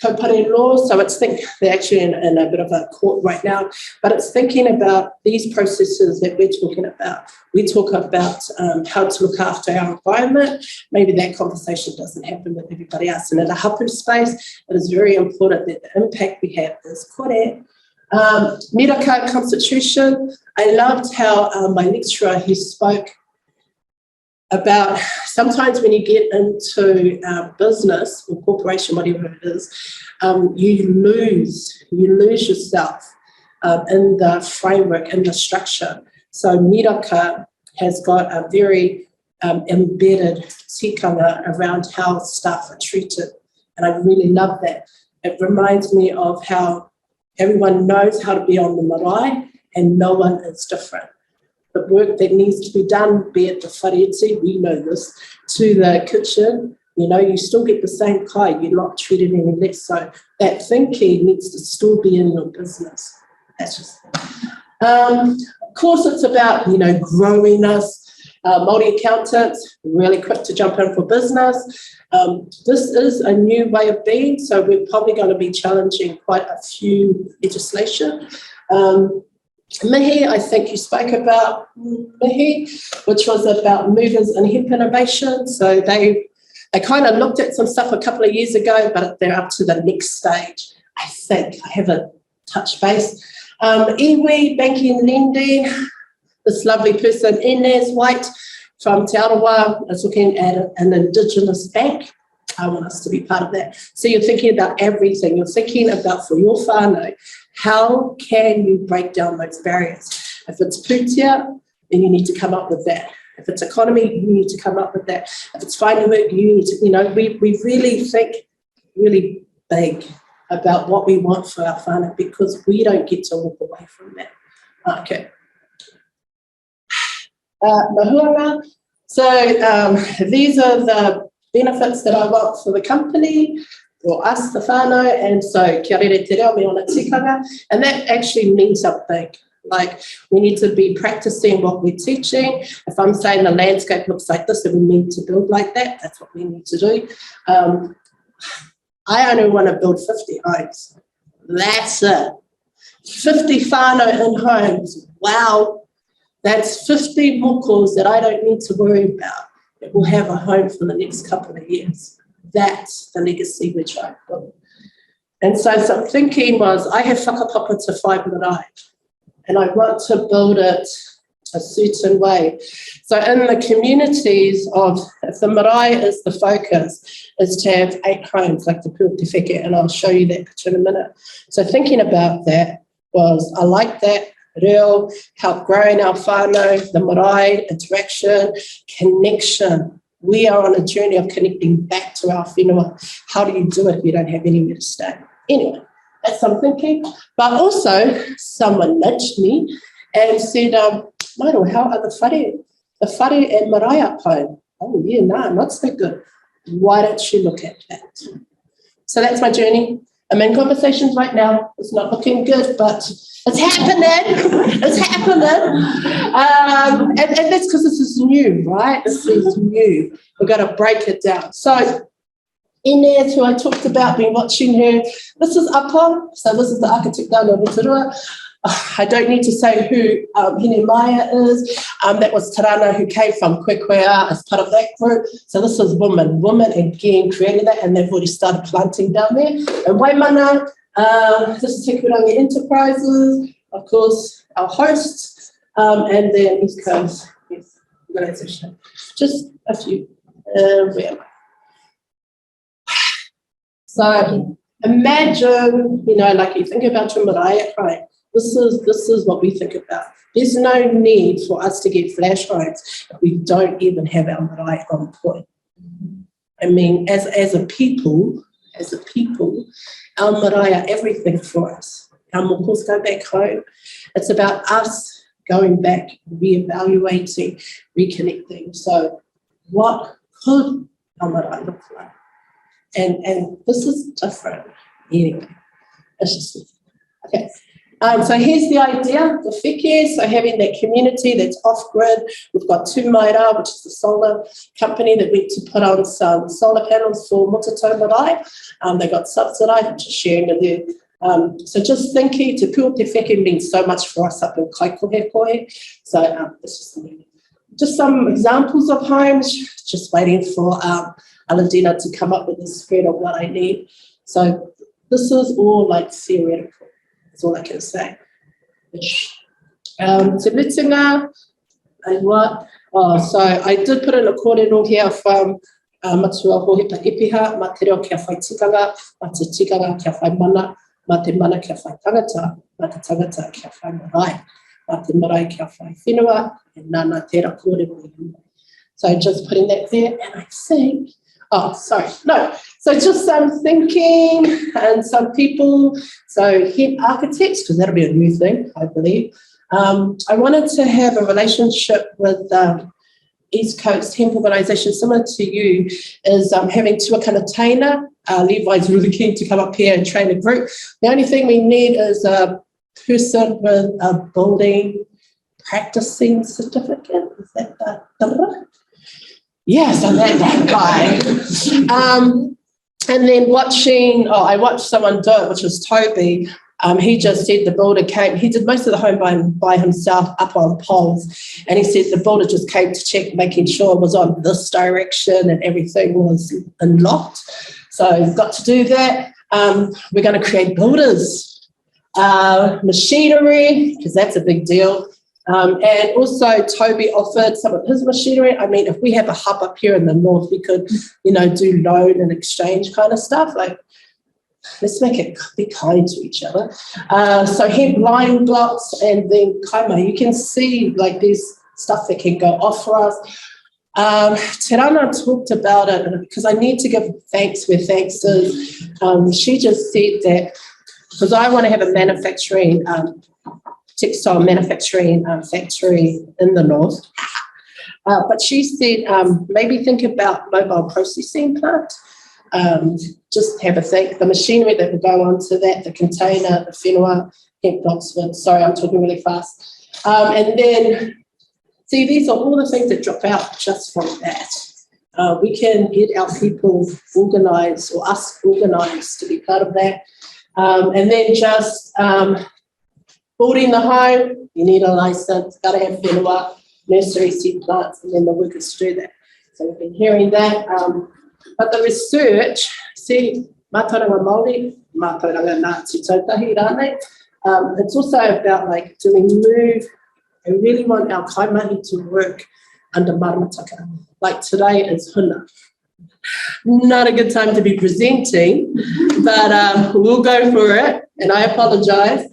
kaupare law, so it's they're actually in a bit of a court right now, but it's thinking about these processes that we're talking about. We talk about how to look after our environment. Maybe that conversation doesn't happen with everybody else. And in a hapu space, it is very important that the impact we have is kore. Miraka Constitution, I loved how my lecturer, he spoke about sometimes when you get into business or corporation, whatever it is, you lose yourself in the framework, in the structure. So Miraka has got a very embedded tikanga around how staff are treated. And I really love that. It reminds me of how everyone knows how to be on the marae and no one is different. The work that needs to be done, be it the whareiti, we know this, to the kitchen, you still get the same kai, you're not treated any less. So that thinking needs to still be in your business. That's just of course, it's about, growing us. Māori accountants, really quick to jump in for business. This is a new way of being, so we're probably going to be challenging quite a few legislation. Mihi, I think you spoke about Mihi, which was about movers in hemp innovation. So they kind of looked at some stuff a couple of years ago, but they're up to the next stage, I think. I haven't touched base. Iwi, banking and lending, this lovely person, Inez White from Te Arawa, is looking at an Indigenous bank. I want us to be part of that. So you're thinking about everything. You're thinking about, for your whānau, how can you break down those barriers? If it's pūtea, then you need to come up with that. If it's economy, you need to come up with that. If it's finding work, you need to, we really think really big about what we want for our whānau because we don't get to walk away from that. Okay. Mahuanga. So these are the benefits that I want for the company, or us, the whānau, and so kia rere te reo me ona tikanga, and that actually means something. Like we need to be practicing what we're teaching. If I'm saying the landscape looks like this and we need to build like that, that's what we need to do. I only want to build 50 homes. That's it. 50 whānau in homes. Wow. That's 50 mokos that I don't need to worry about. It will have a home for the next couple of years. That's the legacy we're trying to build. And so some thinking was, I have whakapapa to 5 marae, and I want to build it a certain way. So in the communities of, if the marae is the focus, is to have 8 homes, like the Pū Te Wheke, and I'll show you that picture in a minute. So thinking about that was, I like that, reo, help growing our whānau, the marae, interaction, connection. We are on a journey of connecting back to our whenua. How do you do it if you don't have anywhere to stay? Anyway, that's some thinking. But also, someone nudged me and said, Mairo, how are the whare? The whare at marae up home. Oh, yeah, not so good. Why don't you look at that? So that's my journey. I'm in conversations right now. It's not looking good, but it's happening. It's happening. And that's because this is new, right? This is new. We've got to break it down. So Inez, who I talked about, been watching her. This is Apa. So this is the architect down in Rotorua. I don't need to say who Hinemaya is. That was Tarana, who came from Kwekwea as part of that group. So this is women again creating that, and they've already started planting down there. And Waimana, this is Te Kurangi Enterprises, of course, our hosts, and then East Coast organisation. Just a few. Where am I? So imagine, like you think about your marae, right? This is what we think about. There's no need for us to get flash homes if we don't even have our marae on point. I mean, as a people, our marae are everything for us. Our mokos go back home. It's about us going back, reevaluating, reconnecting. So what could our marae look like? And this is different. Anyway, it's just, okay. So here's the idea, the whike, so having that community that's off-grid. We've got Tūmaira, which is the solar company that went to put on some solar panels for Mototau Marae. They got subsidised, just sharing with you. So just thinking, Te Pū o Te Whike means so much for us up in Kaikohe. So this is just some examples of homes, just waiting for Aladina to come up with the spread of what I need. So this is all like theoretical. That's all I can say. Te Mutunga, and what? Oh, so I did put in a kōrero here from Matua Hohepa Ipiha, ma te reo kia whai tikanga, ma te tikanga kia whai mana, ma te mana kia whai tangata, ma te tangata kia whai marae, ma te marae kia whai whenua, and nana tērā kōrero. So just putting that there, and I think, oh, sorry, no. So just thinking, and some people, so Hemp architects, because that'll be a new thing, I believe. I wanted to have a relationship with East Coast Hemp organisation, similar to you, is having tuakana taina. Levi's really keen to come up here and train a group. The only thing we need is a person with a building practicing certificate. Is that the... Yeah, so that guy. And then watching, I watched someone do it, which was Toby. He just said the builder came, he did most of the home by himself up on poles. And he said the builder just came to check, making sure it was on this direction and everything was unlocked. So we've got to do that. We're going to create builders, machinery, because that's a big deal. And also Toby offered some of his machinery. I mean, if we have a hub up here in the north, we could, do loan and exchange kind of stuff. Like, let's make it be kind to each other. So hemp line blocks and then kaima. You can see like there's stuff that can go off for us. Te Rana talked about it because I need to give thanks where thanks is. She just said that because I want to have a manufacturing textile manufacturing factory in the north. But she said maybe think about mobile processing plant. Just have a think. The machinery that will go onto that, the container, the whenua, hemp blocks. Sorry, I'm talking really fast. And then, see, these are all the things that drop out just from that. We can get our people organised or us organised to be part of that. And then just building the home, you need a license, got to have whenua, nursery, seed plants, and then the workers to do that. So we've been hearing that. But the research, see, mātauranga Māori, mātauranga Ngāti Tautahi rānei, it's also about like, do we move, I really want our kaimahi to work under maramataka. Like today is huna. Not a good time to be presenting, but we'll go for it, and I apologise.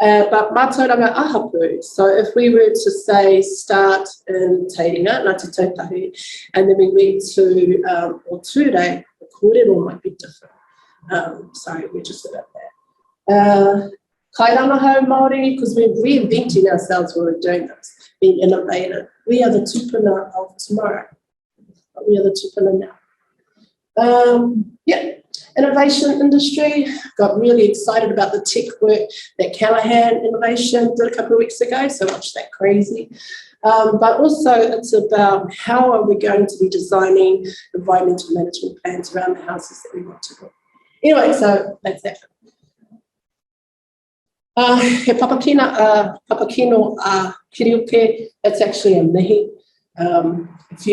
But mātauranga ahapu. So if we were to say start in Taringa, Ngāti Tautahi, and then we went to Oture, the kōrero might be different. Sorry, we're just about that. Kairangahau Māori, because we're reinventing ourselves when we're doing this, being innovative. We are the tupuna of tomorrow. We are the tupuna now. Innovation industry. Got really excited about the tech work that Callahan Innovation did a couple of weeks ago, so watch that crazy. But also it's about how are we going to be designing environmental management plans around the houses that we want to build. Anyway, so that's that. He papakino kirioke, that's actually a mihi. If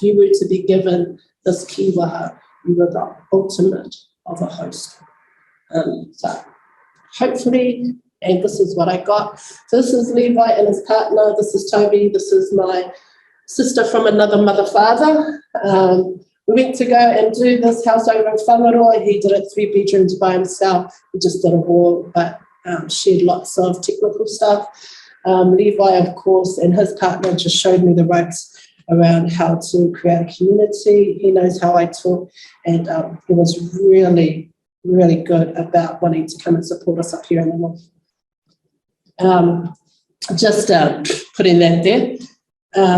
you were to be given this kiwaha, you were the ultimate of a host. So hopefully, and this is what I got. So this is Levi and his partner. This is Toby. This is my sister from another mother-father. We went to go and do this house over in Whangārei. He did it 3 bedrooms by himself. He just did a wall, but shared lots of technical stuff. Levi, of course, and his partner just showed me the ropes around how to create a community. He knows how I talk, and he was really, really good about wanting to come and support us up here in the north. Just putting that there.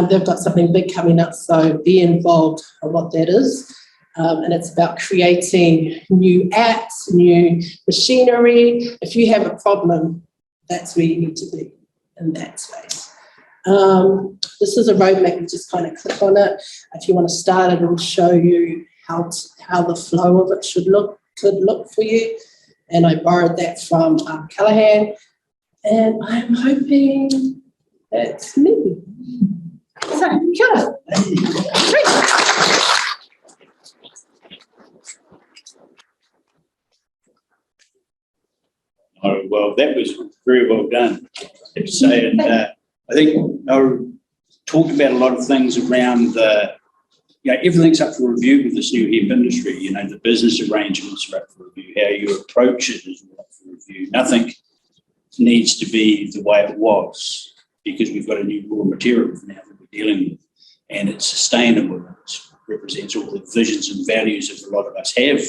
They've got something big coming up, so be involved on what that is. and it's about creating new apps, new machinery. If you have a problem, that's where you need to be, in that space. This is a roadmap. You just kind of click on it. If you want to start it, it'll show you how the flow of it could look for you. And I borrowed that from Callahan, and I'm hoping that's me. So, kia ora. Oh, well, that was very well done, I have to say. And I think I talked about a lot of things around everything's up for review with this new hemp industry. You know, the business arrangements are up for review. How you approach it is up for review. Nothing needs to be the way it was because we've got a new raw material now that we're dealing with, and it's sustainable. It represents all the visions and values that a lot of us have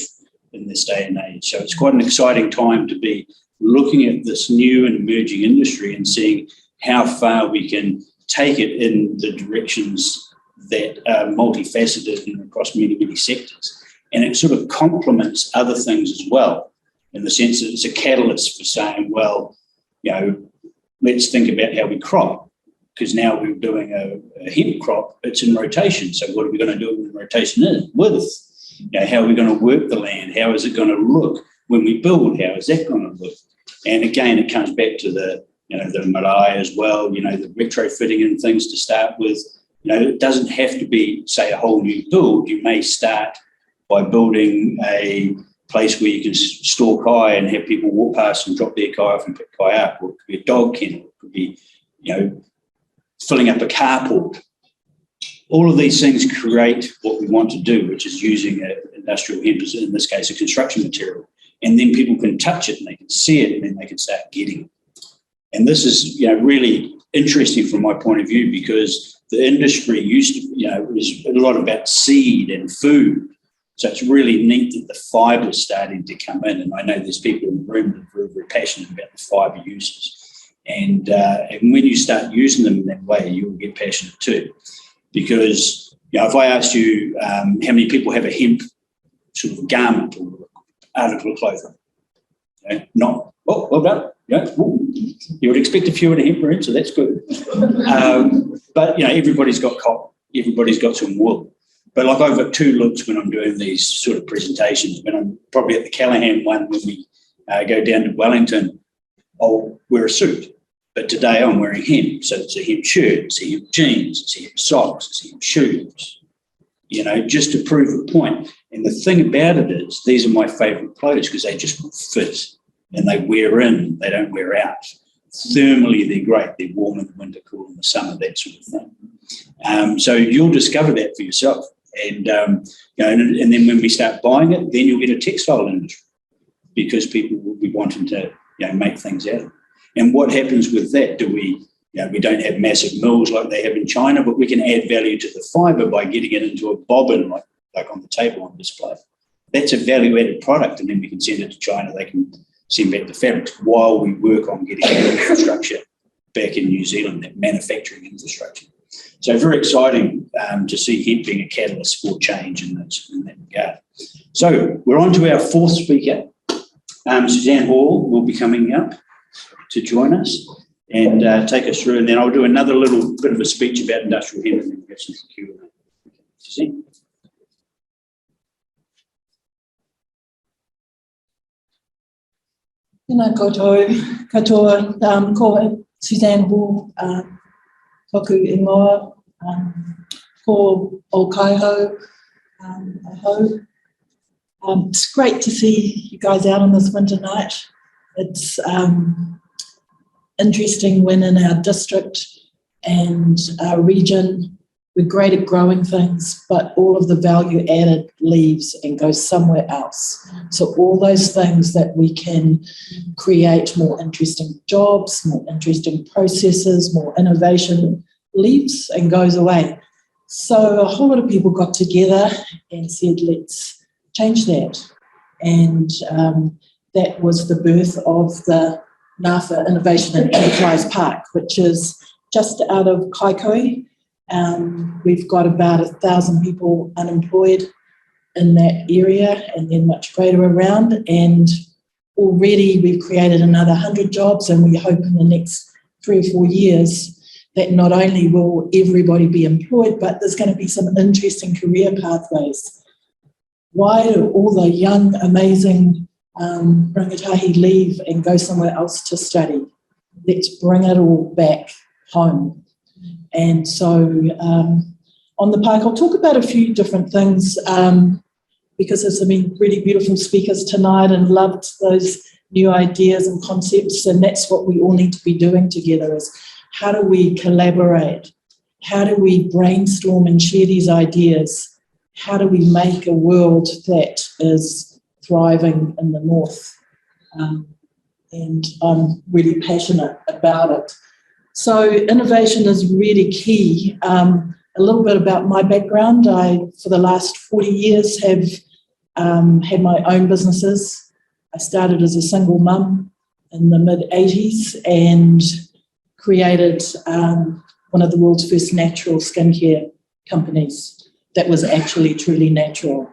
in this day and age. So it's quite an exciting time to be looking at this new and emerging industry and seeing how far we can take it in the directions that are multifaceted and across many, many sectors. And it sort of complements other things as well, in the sense that it's a catalyst for saying, well, you know, let's think about how we crop, because now we're doing a hemp crop, it's in rotation. So what are we going to do when the rotation is with? You know, how are we going to work the land? How is it going to look when we build? How is that going to look? And again, it comes back to the marae as well, you know, the retrofitting and things to start with. You know, it doesn't have to be, say, a whole new build. You may start by building a place where you can store kai and have people walk past and drop their kai off and pick kai up. Or it could be a dog kennel. It could be, you know, filling up a carport. All of these things create what we want to do, which is using industrial hemp, in this case, a construction material. And then people can touch it and they can see it and then they can start getting it. And this is, you know, really interesting from my point of view, because the industry used to, you know, was a lot about seed and food. So it's really neat that the fibre is starting to come in. And I know there's people in the room that are very, very passionate about the fibre uses. And when you start using them in that way, you'll get passionate too. Because, you know, if I asked you how many people have a hemp sort of garment or article of clothing, you know, not, oh, well done. You know, you would expect a few in a hemp room, so that's good. But, you know, everybody's got cotton, everybody's got some wool. But like I've got two looks when I'm doing these sort of presentations. When I'm probably at the Callahan one, when we go down to Wellington, I'll wear a suit. But today I'm wearing hemp. So it's a hemp shirt, it's a hemp jeans, it's a hemp socks, it's a hemp shoes, you know, just to prove a point. And the thing about it is these are my favourite clothes because they just fit and they wear in, they don't wear out. Thermally, they're great. They're warm in the winter, cool in the summer, that sort of thing. So you'll discover that for yourself. And, you know, and then when we start buying it, then you'll get a textile industry because people will be wanting to, you know, make things out of it. And what happens with that? We don't have massive mills like they have in China, but we can add value to the fibre by getting it into a bobbin like on the table on display. That's a value-added product, and then we can send it to China. They can send back the fabrics while we work on getting that infrastructure back in New Zealand, that manufacturing infrastructure. So very exciting to see hemp being a catalyst for change in that regard. So we're on to our fourth speaker. Suzanne Hall will be coming up to join us and take us through, and then I'll do another little bit of a speech about industrial hemp and then we'll get some Q&A. Suzanne? Tēnā koutou, katoa, ko Suzanne Hall, toku ingoa, ko o Kaiho, aho. It's great to see you guys out on this winter night. It's interesting when in our district and our region, we're great at growing things, but all of the value added leaves and goes somewhere else. So all those things that we can create more interesting jobs, more interesting processes, more innovation leaves and goes away. So a whole lot of people got together and said, let's change that. And that was the birth of the NAFA Innovation and Enterprise Park, which is just out of Kaikoui. We've got about 1,000 people unemployed. in that area and then much greater around. And already we've created another 100 jobs, and we hope in the next 3 or 4 years that not only will everybody be employed, but there's going to be some interesting career pathways. Why do all the young, amazing rangatahi leave and go somewhere else to study? Let's bring it all back home. And so on the park, I'll talk about a few different things because there's been really beautiful speakers tonight and loved those new ideas and concepts, and that's what we all need to be doing together is how do we collaborate? How do we brainstorm and share these ideas? How do we make a world that is thriving in the north? And I'm really passionate about it. So innovation is really key. A little bit about my background. I, for the last 40 years, have had my own businesses. I started as a single mum in the mid-80s and created one of the world's first natural skincare companies that was actually truly natural.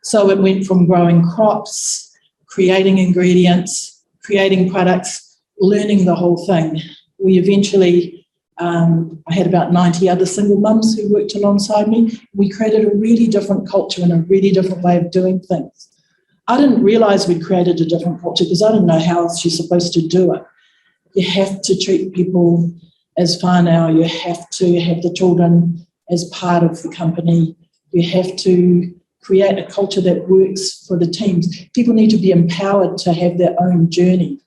So it went from growing crops, creating ingredients, creating products, learning the whole thing. We eventually, I had about 90 other single mums who worked alongside me. We created a really different culture and a really different way of doing things. I didn't realise we'd created a different culture because I didn't know how else you're supposed to do it. You have to treat people as whānau. You have to have the children as part of the company. You have to create a culture that works for the teams. People need to be empowered to have their own journey.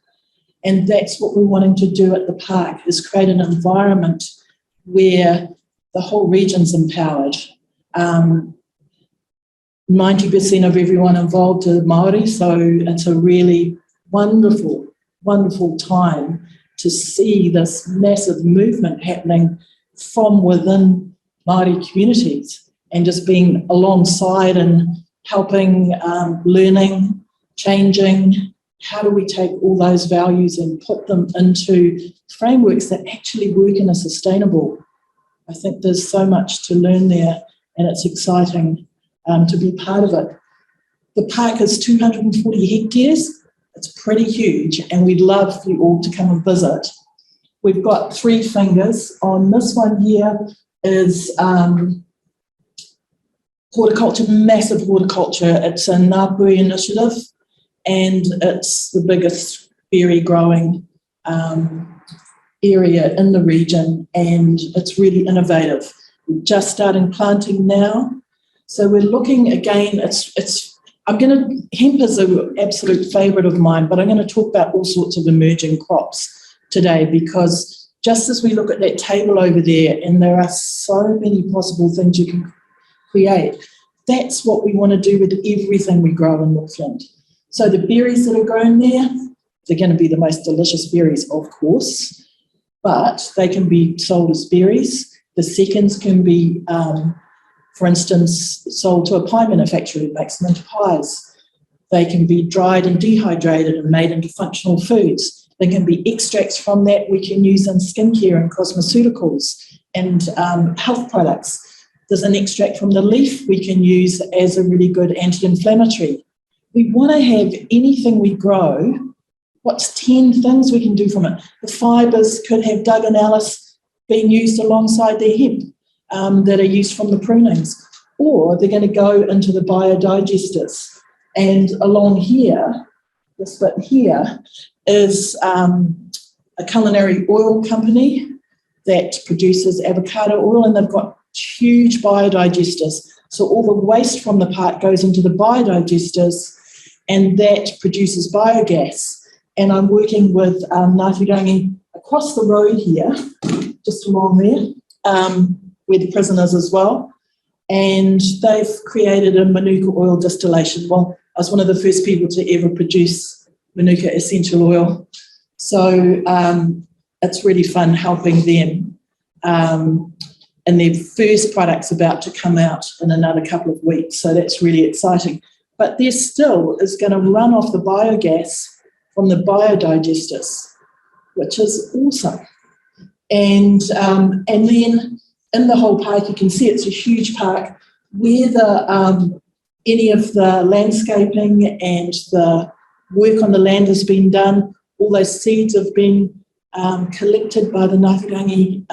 And that's what we're wanting to do at the park, is create an environment where the whole region's empowered. 90% of everyone involved are Maori, so it's a really wonderful, wonderful time to see this massive movement happening from within Māori communities and just being alongside and helping, learning, changing. How do we take all those values and put them into frameworks that actually work and are sustainable? I think there's so much to learn there, and it's exciting to be part of it. The park is 240 hectares. It's pretty huge, and we'd love for you all to come and visit. We've got 3 fingers. On this one here is horticulture, massive horticulture. It's a Tapui initiative, and it's the biggest berry growing area in the region, and it's really innovative. We're just starting planting now. So we're looking again, hemp is an absolute favourite of mine, but I'm going to talk about all sorts of emerging crops today, because just as we look at that table over there, and there are so many possible things you can create, that's what we want to do with everything we grow in Northland. So the berries that are grown there, they're going to be the most delicious berries, of course, but they can be sold as berries. The seconds can be, for instance, sold to a pie manufacturer who makes mince pies. They can be dried and dehydrated and made into functional foods. There can be extracts from that we can use in skincare and cosmeceuticals and health products. There's an extract from the leaf we can use as a really good anti-inflammatory. We want to have anything we grow. What's 10 things we can do from it? The fibres could have Doug and Alice being used alongside their hemp that are used from the prunings, or they're going to go into the biodigesters. And along here, this bit here, is a culinary oil company that produces avocado oil, and they've got huge biodigesters. So all the waste from the park goes into the biodigesters, and that produces biogas. And I'm working with Ngāti across the road here, just along there, where the prison is as well. And they've created a manuka oil distillation. Well, I was one of the first people to ever produce manuka essential oil. So it's really fun helping them. And their first product's about to come out in another couple of weeks. So that's really exciting. But there still is going to run off the biogas from the biodigesters, which is awesome. And then in the whole park, you can see it's a huge park where the any of the landscaping and the work on the land has been done. All those seeds have been collected by the Ngāwha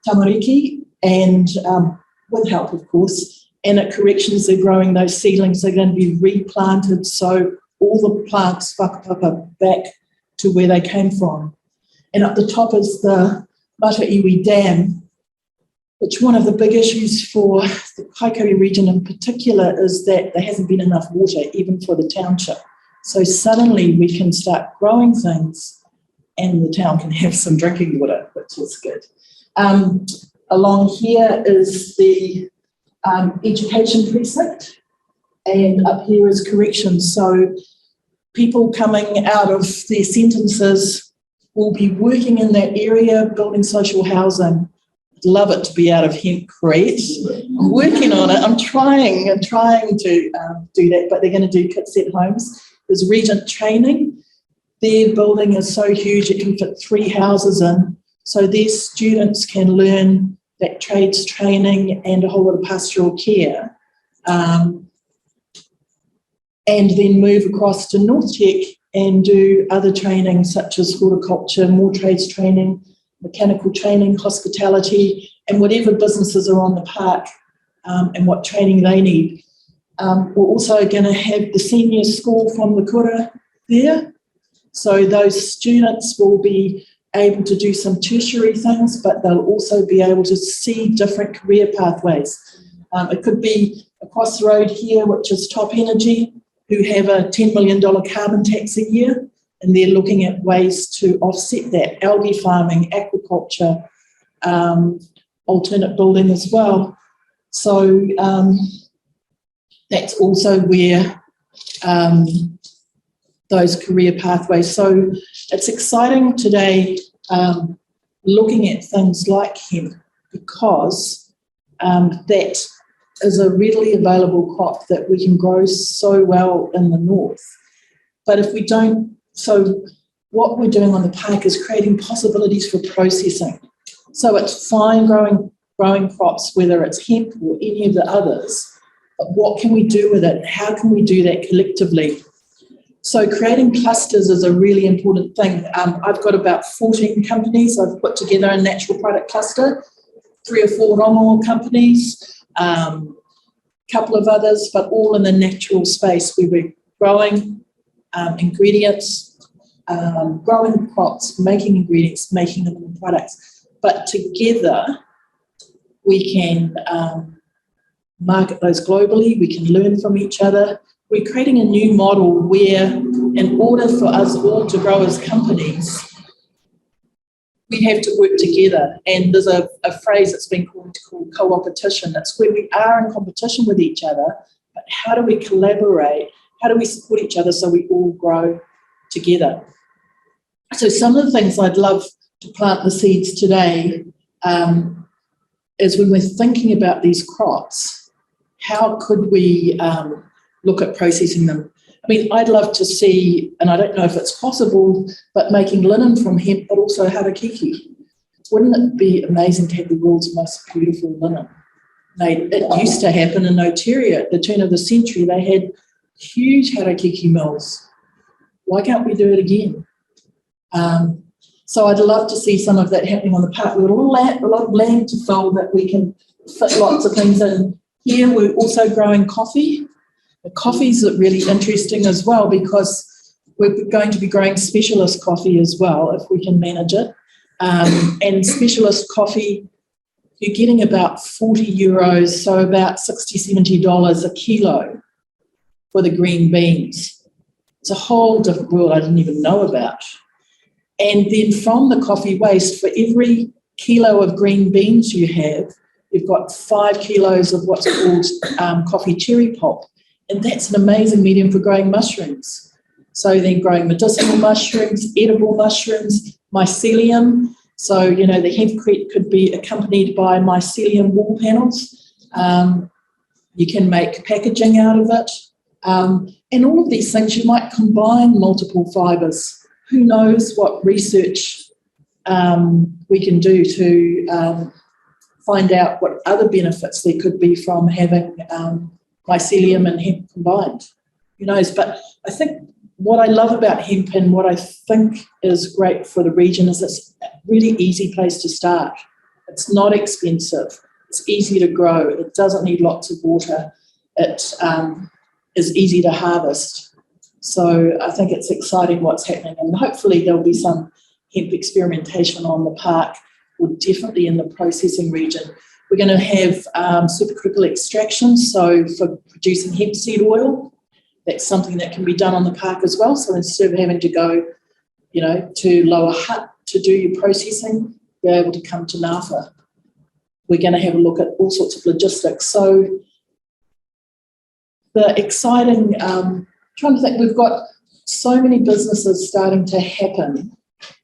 tamariki and with help, of course. And at corrections, they're growing those seedlings. They're going to be replanted, so all the plants whakapapa back to where they came from. And up the top is the Māori Dam, which one of the big issues for the Kaikoura region in particular is that there hasn't been enough water, even for the township. So suddenly we can start growing things and the town can have some drinking water, which is good. Along here is the education precinct, and up here is corrections. So people coming out of their sentences will be working in that area, building social housing. I'd love it to be out of hemp crate. I'm working on it. I'm trying to do that, but they're going to do kit-set homes. There's Regent training. Their building is so huge it can fit 3 houses in. So their students can learn that trades training and a whole lot of pastoral care. And then move across to North Tech and do other training such as horticulture, more trades training, mechanical training, hospitality, and whatever businesses are on the park and what training they need. We're also going to have the senior school from the kura there. So those students will be able to do some tertiary things, but they'll also be able to see different career pathways. It could be across the road here, which is Top Energy, who have a $10 million carbon tax a year, and they're looking at ways to offset that. Algae farming, aquaculture, alternate building as well. So that's also where those career pathways. So it's exciting today looking at things like hemp because that is a readily available crop that we can grow so well in the north. But if we don't, so what we're doing on the park is creating possibilities for processing. So it's fine growing crops, whether it's hemp or any of the others, but what can we do with it? How can we do that collectively? So creating clusters is a really important thing. I've got about 14 companies I've put together a natural product cluster, 3 or 4 rongo companies, couple of others, but all in the natural space where we're growing ingredients, growing crops, making ingredients, making them into products. But together we can market those globally, we can learn from each other. We're creating a new model where in order for us all to grow as companies, we have to work together. And there's a phrase that's been called co-opetition. It's where we are in competition with each other, but how do we collaborate? How do we support each other so we all grow together? So some of the things I'd love to plant the seeds today is when we're thinking about these crops, how could we look at processing them? I mean, I'd love to see, and I don't know if it's possible, but making linen from hemp, but also harakeke. Wouldn't it be amazing to have the world's most beautiful linen made? It used to happen in Oteria at the turn of the century. They had huge harakeke mills. Why can't we do it again? So I'd love to see some of that happening on the park. We've got a lot of land to fill that we can fit lots of things in. Here we're also growing coffee. The coffees are really interesting as well because we're going to be growing specialist coffee as well if we can manage it. And specialist coffee, you're getting about 40 euros, so about $60, $70 a kilo for the green beans. It's a whole different world I didn't even know about. And then from the coffee waste, for every kilo of green beans you have, you've got 5 kilos of what's called coffee cherry pulp. And that's an amazing medium for growing mushrooms. So then growing medicinal mushrooms, edible mushrooms, mycelium. So, you know, the hempcrete could be accompanied by mycelium wall panels. You can make packaging out of it. And all of these things, you might combine multiple fibres. Who knows what research we can do to find out what other benefits there could be from having mycelium and hemp combined. Who knows? But I think what I love about hemp and what I think is great for the region is it's a really easy place to start. It's not expensive. It's easy to grow. It doesn't need lots of water. It is easy to harvest. So I think it's exciting what's happening, and hopefully there'll be some hemp experimentation on the park, or definitely in the processing region. We're going to have supercritical extraction, so for producing hemp seed oil. That's something that can be done on the park as well. So instead of having to go, to Lower Hutt to do your processing, you're able to come to Ngawha. We're going to have a look at all sorts of logistics. So the exciting, trying to think, we've got so many businesses starting to happen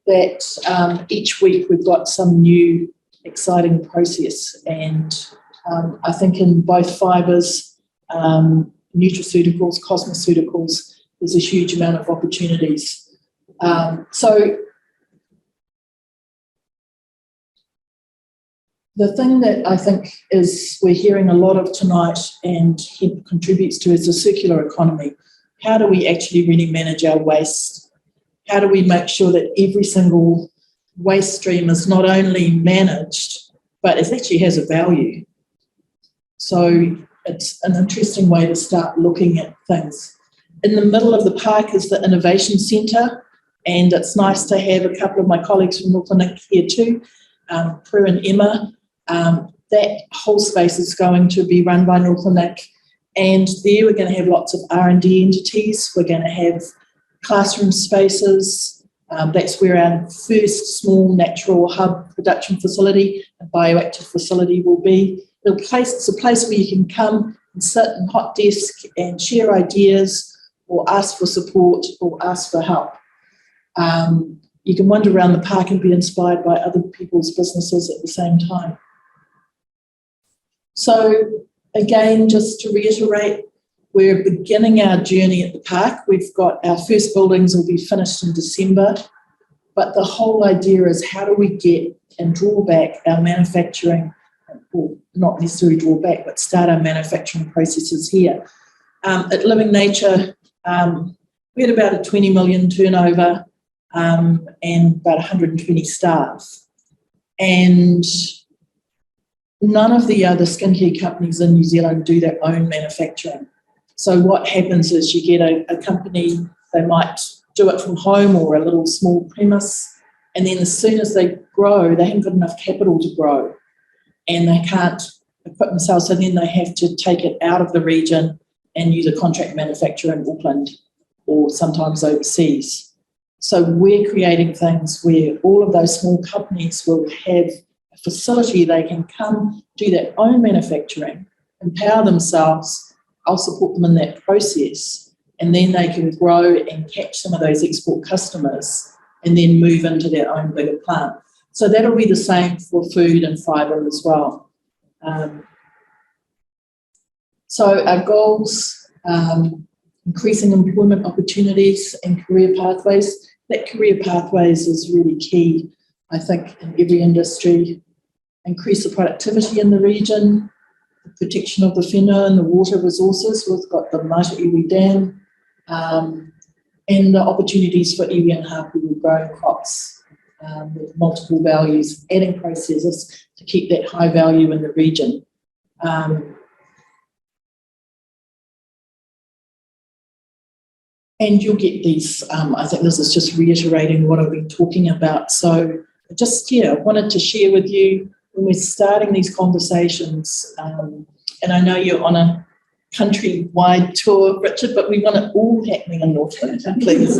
that each week we've got some new exciting process. And I think in both fibres, nutraceuticals, cosmeceuticals, there's a huge amount of opportunities. So the thing that I think is we're hearing a lot of tonight and hemp contributes to is the circular economy. How do we actually really manage our waste? How do we make sure that every single waste stream is not only managed, but it actually has a value? So it's an interesting way to start looking at things. In the middle of the park is the Innovation Centre, and it's nice to have a couple of my colleagues from Northland here too, Prue and Emma. That whole space is going to be run by Northland, and there we're going to have lots of R&D entities. We're going to have classroom spaces. That's where our first small natural hub production facility, a bioactive facility, will be. It's a place where you can come and sit and hot desk and share ideas or ask for support or ask for help. You can wander around the park and be inspired by other people's businesses at the same time. So again, just to reiterate, we're beginning our journey at the park. We've got our first buildings will be finished in December, but the whole idea is how do we get and draw back our manufacturing, or not necessarily draw back, but start our manufacturing processes here. At Living Nature, we had about a 20 million turnover and about 120 staff. And none of the other skincare companies in New Zealand do their own manufacturing. So what happens is you get a company, they might do it from home or a little small premise, and then as soon as they grow, they haven't got enough capital to grow and they can't equip themselves, so then they have to take it out of the region and use a contract manufacturer in Auckland or sometimes overseas. So we're creating things where all of those small companies will have a facility they can come do their own manufacturing, empower themselves. I'll support them in that process, and then they can grow and catch some of those export customers and then move into their own bigger plant. So that'll be the same for food and fibre as well. So our goals, increasing employment opportunities and career pathways. That career pathways is really key, I think, in every industry. Increase the productivity in the region, the protection of the whenua and the water resources. We've got the Māori Dam, and the opportunities for iwi and hapu with growing crops with multiple values, adding processes to keep that high value in the region. And you'll get these, I think this is just reiterating what I've been talking about. So just, wanted to share with you when we're starting these conversations, and I know you're on a country-wide tour, Richard, but we want it all happening in Northland, please.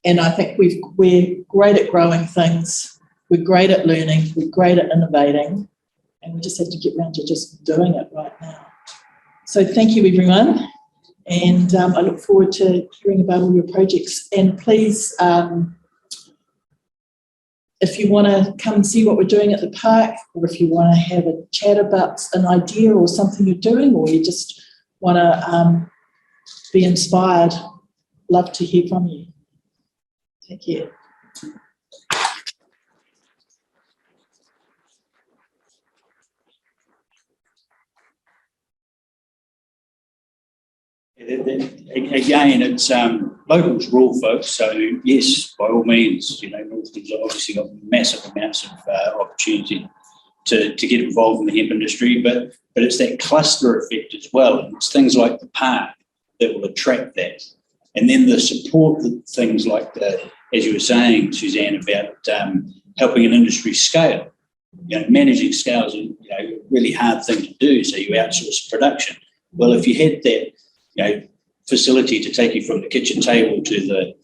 And I think we're great at growing things, we're great at learning, we're great at innovating, and we just have to get around to just doing it right now. So thank you, everyone, and I look forward to hearing about all your projects. And please, if you want to come and see what we're doing at the park, or if you want to have a chat about an idea or something you're doing, or you just want to be inspired, love to hear from you. Take care. Again, it's locals rule, folks. So yes, by all means, Northland's obviously got massive amounts of opportunity to get involved in the hemp industry, but it's that cluster effect as well. And it's things like the park that will attract that. And then the support that things like as you were saying, Suzanne, about helping an industry scale. Managing scale is a really hard thing to do, so you outsource production. Well, if you had that facility to take you from the kitchen table to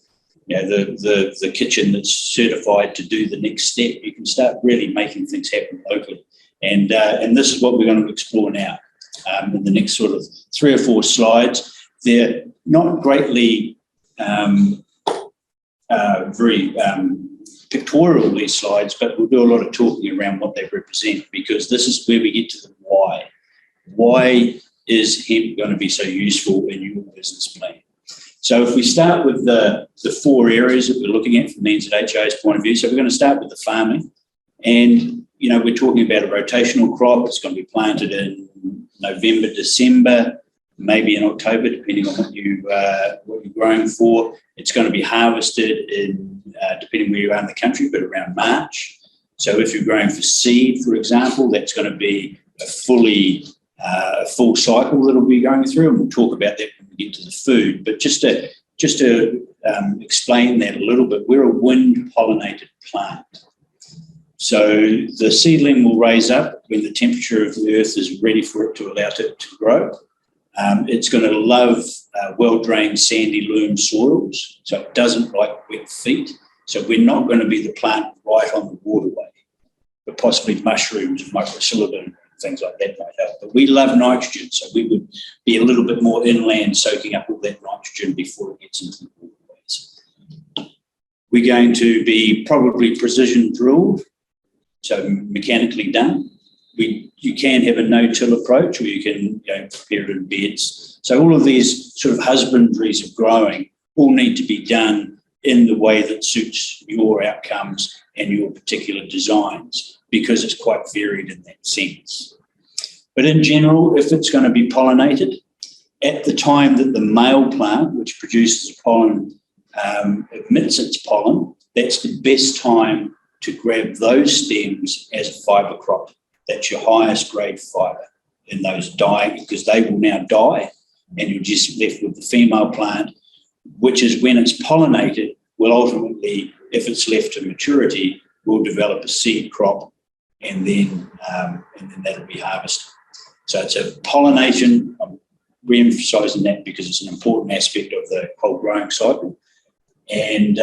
the kitchen that's certified to do the next step, you can start really making things happen locally. And this is what we're going to explore now in the next sort of 3 or 4 slides. They're not greatly very pictorial, these slides, but we'll do a lot of talking around what they represent, because this is where we get to the why. Why is hemp going to be so useful in your business plan? So if we start with the 4 areas that we're looking at from the NZHIA's point of view, so we're going to start with the farming. And, we're talking about a rotational crop. It's going to be planted in November, December, maybe in October, depending on what you're growing for. It's going to be harvested in, depending where you are in the country, but around March. So if you're growing for seed, for example, that's going to be a full cycle that will be going through, and we'll talk about that when we get to the food. But just to explain that a little bit, we're a wind-pollinated plant. So the seedling will raise up when the temperature of the earth is ready for it to allow it to grow. It's going to love well-drained sandy loam soils, so it doesn't like wet feet. So we're not going to be the plant right on the waterway, but possibly mushrooms and microsilibin, things like that might help. But we love nitrogen, so we would be a little bit more inland, soaking up all that nitrogen before it gets into the waterways. We're going to be probably precision drilled, so mechanically done. You can have a no-till approach, or you can prepare it in beds. So all of these sort of husbandries of growing all need to be done in the way that suits your outcomes and your particular designs, because it's quite varied in that sense. But in general, if it's going to be pollinated, at the time that the male plant, which produces pollen, emits its pollen, that's the best time to grab those stems as a fibre crop. That's your highest grade fibre in those dying, because they will now die, and you're just left with the female plant, which is, when it's pollinated, will ultimately, if it's left to maturity, will develop a seed crop, and then that'll be harvested. So it's a pollination. I'm re-emphasising that because it's an important aspect of the whole growing cycle. And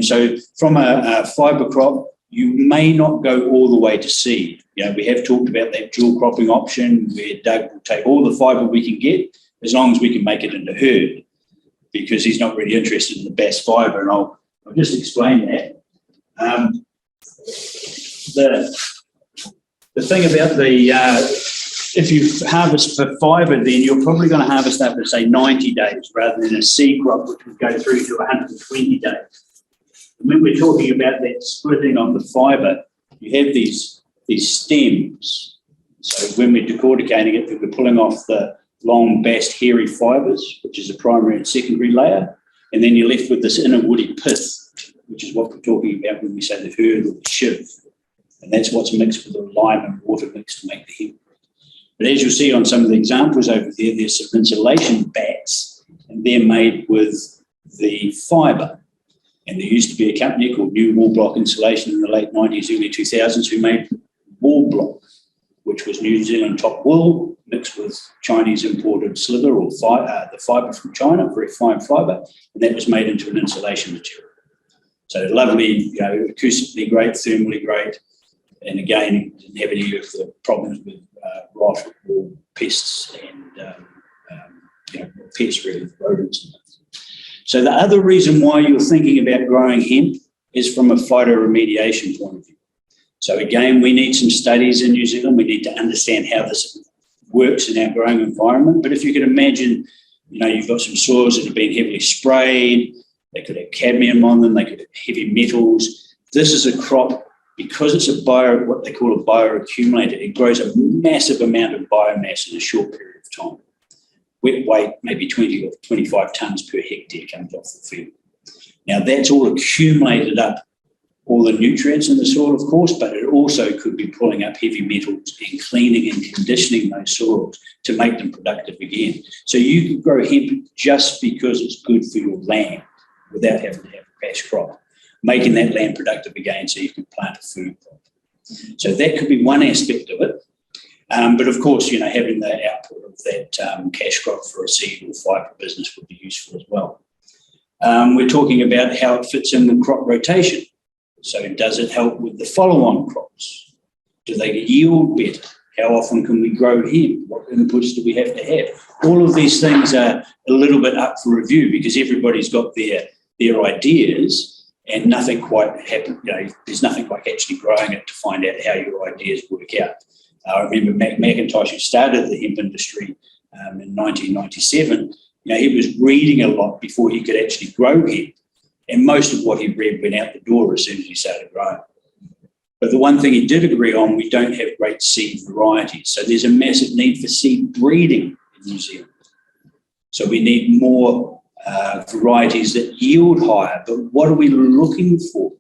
so from a fibre crop, you may not go all the way to seed. We have talked about that dual cropping option, where Doug will take all the fibre we can get, as long as we can make it into herd, because he's not really interested in the best fibre, and I'll just explain that. The thing about if you harvest for fibre, then you're probably going to harvest after, say, 90 days, rather than a seed crop, which would go through to 120 days. When we're talking about that splitting of the fibre, you have these stems. So when we're decorticating it, we're pulling off the long, bast, hairy fibres, which is a primary and secondary layer, and then you're left with this inner woody pith, which is what we're talking about when we say the herd or the shiv. And that's what's mixed with the lime and water mix to make the hemp. But as you'll see on some of the examples over there, there's some insulation bats, and they're made with the fibre. And there used to be a company called New Wool Block Insulation in the late 90s, early 2000s, who made wool block, which was New Zealand top wool mixed with Chinese imported sliver, or the fibre from China, very fine fibre, and that was made into an insulation material. So lovely, acoustically great, thermally great, and again, didn't have any of the problems with rot or pests and pests, really, rodents and things. So the other reason why you're thinking about growing hemp is from a phytoremediation point of view. So again, we need some studies in New Zealand. We need to understand how this works in our growing environment. But if you can imagine, you've got some soils that have been heavily sprayed, they could have cadmium on them, they could have heavy metals. This is a crop, because it's what they call a bioaccumulator, it grows a massive amount of biomass in a short period of time. wet weight, maybe 20 or 25 tonnes per hectare comes off the field. Now, that's all accumulated up, all the nutrients in the soil, of course, but it also could be pulling up heavy metals and cleaning and conditioning those soils to make them productive again. So you could grow hemp just because it's good for your land without having to have a cash crop, making that land productive again so you can plant a food crop. So that could be one aspect of it. But of course, having the output of that cash crop for a seed or fibre business would be useful as well. We're talking about how it fits in with crop rotation. So does it help with the follow-on crops? Do they yield better? How often can we grow hemp? What inputs do we have to have? All of these things are a little bit up for review because everybody's got their ideas and nothing quite happened. There's nothing like actually growing it to find out how your ideas work out. I remember McIntosh, who started the hemp industry in 1997, he was reading a lot before he could actually grow hemp. And most of what he read went out the door as soon as he started growing. But the one thing he did agree on, we don't have great seed varieties. So there's a massive need for seed breeding in New Zealand. So we need more varieties that yield higher. But what are we looking for?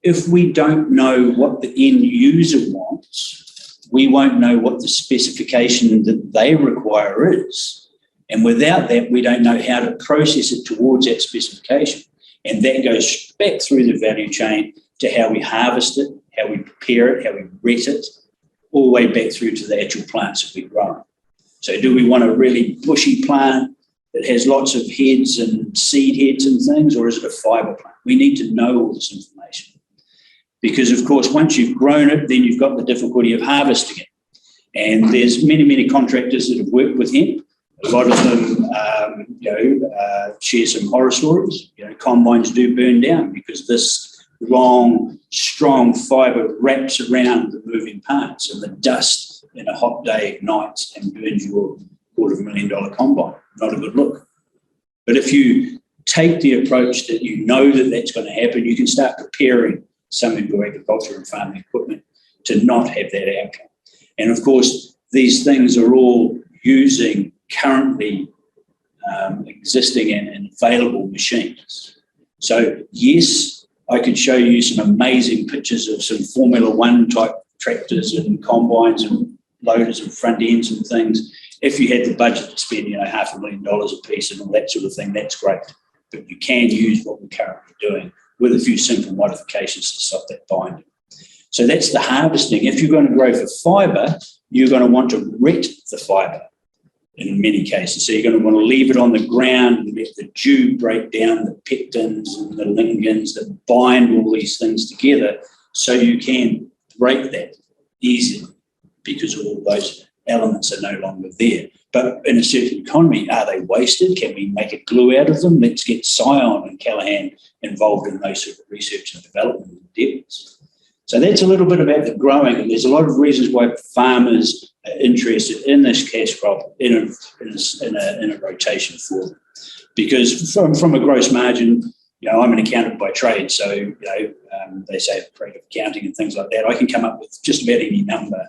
If we don't know what the end user wants, we won't know what the specification that they require is. And without that, we don't know how to process it towards that specification. And that goes back through the value chain to how we harvest it, how we prepare it, how we wet it, all the way back through to the actual plants that we grow. So do we want a really bushy plant that has lots of heads and seed heads and things, or is it a fibre plant? We need to know all this information. Because, of course, once you've grown it, then you've got the difficulty of harvesting it. And there's many, many contractors that have worked with hemp. A lot of them, share some horror stories. Combines do burn down because this long, strong fibre wraps around the moving parts, and the dust in a hot day ignites and burns your $250,000 combine. Not a good look. But if you take the approach that you know that that's going to happen, you can start preparing some of your agriculture and farming equipment to not have that outcome. And of course, these things are all using currently existing and available machines. So yes, I could show you some amazing pictures of some Formula One type tractors and combines and loaders and front ends and things. If you had the budget to spend, $500,000 a piece and all that sort of thing, that's great. But you can use what we're currently doing with a few simple modifications to stop that binding. So that's the harvesting. If you're going to grow for fibre, you're going to want to wet the fibre in many cases. So you're going to want to leave it on the ground and let the dew break down the pectins and the lignins that bind all these things together so you can break that easily because all those elements are no longer there. But in a circular economy, are they wasted? Can we make a glue out of them? Let's get Scion and Callaghan involved in those sort of research and development endeavours. So that's a little bit about the growing, and there's a lot of reasons why farmers are interested in this cash crop in a rotation for them. Because from a gross margin, I'm an accountant by trade, so they say creative accounting and things like that. I can come up with just about any number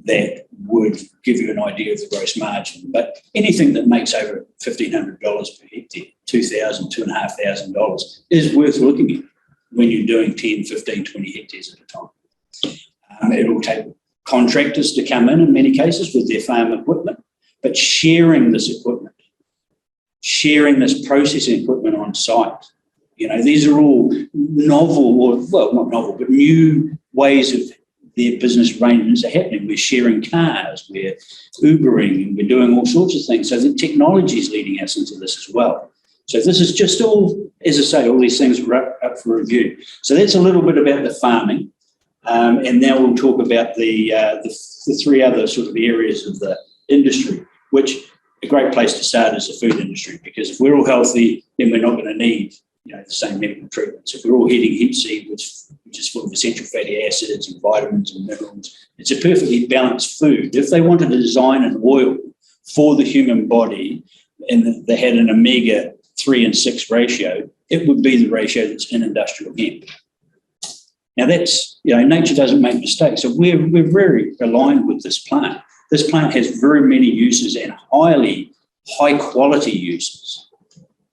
that would give you an idea of the gross margin. But anything that makes over $1,500 per hectare, $2,000, $2,500 is worth looking at when you're doing 10, 15, 20 hectares at a time. It'll take contractors to come in many cases with their farm equipment, but sharing this equipment, sharing this processing equipment on site. These are all novel, not novel, but new ways of their business arrangements are happening. We're sharing cars, we're Ubering, and we're doing all sorts of things. So the technology is leading us into this as well. So this is just all, as I say, all these things are up for review. So that's a little bit about the farming. And now we'll talk about the three other sort of areas of the industry, which a great place to start is the food industry, because if we're all healthy, then we're not going to need the same medical treatments. If we're all eating hemp seed, which is full of essential fatty acids and vitamins and minerals, it's a perfectly balanced food. If they wanted to design an oil for the human body and they had an omega 3 and 6 ratio, it would be the ratio that's in industrial hemp. Now that's, nature doesn't make mistakes. So we're very aligned with this plant. This plant has very many uses and highly high quality uses.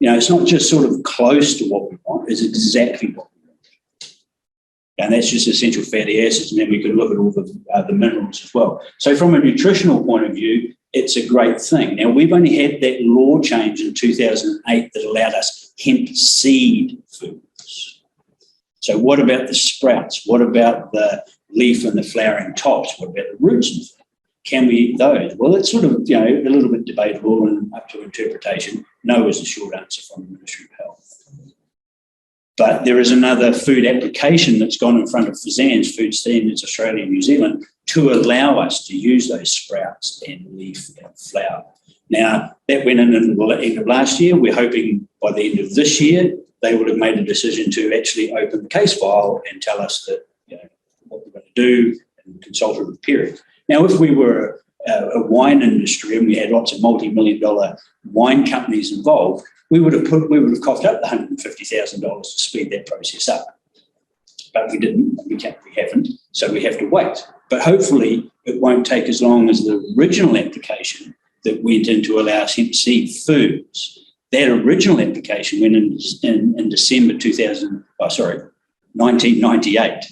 It's not just sort of close to what we want, it's exactly what we want. And that's just essential fatty acids, and then we can look at all the minerals as well. So from a nutritional point of view, it's a great thing. Now, we've only had that law change in 2008 that allowed us hemp seed foods. So what about the sprouts? What about the leaf and the flowering tops? What about the roots and stuff? Can we eat those? Well, it's sort of, a little bit debatable and up to interpretation. No is the short answer from the Ministry of Health. But there is another food application that's gone in front of Suzanne's Food Standards Australia and New Zealand to allow us to use those sprouts and leaf and flower. Now, that went in the end of last year. We're hoping by the end of this year, they will have made a decision to actually open the case file and tell us that, what we're going to do in a consultative period. Now, if we were a wine industry and we had lots of multi-million-dollar wine companies involved, we would have coughed up the $150,000 to speed that process up. But we didn't, we haven't, so we have to wait. But hopefully it won't take as long as the original application that went in to allow hemp seed foods. That original application went in December 1998.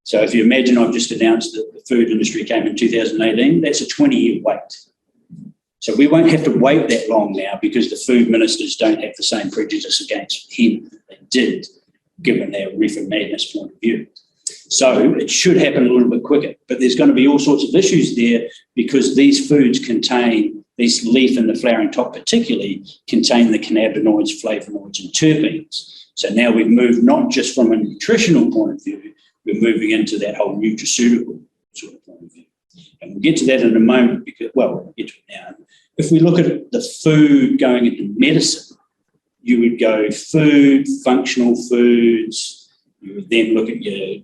So if you imagine I've just announced that the food industry came in 2018, that's a 20-year wait. So we won't have to wait that long now because the food ministers don't have the same prejudice against hemp that they did, given their reefer madness point of view. So it should happen a little bit quicker, but there's going to be all sorts of issues there because these foods contain, these leaf and the flowering top particularly, contain the cannabinoids, flavonoids and terpenes. So now we've moved not just from a nutritional point of view, we're moving into that whole nutraceutical sort of point of view. And we'll get to that in a moment because, we'll get to it now. If we look at the food going into medicine, you would go food, functional foods, you would then look at your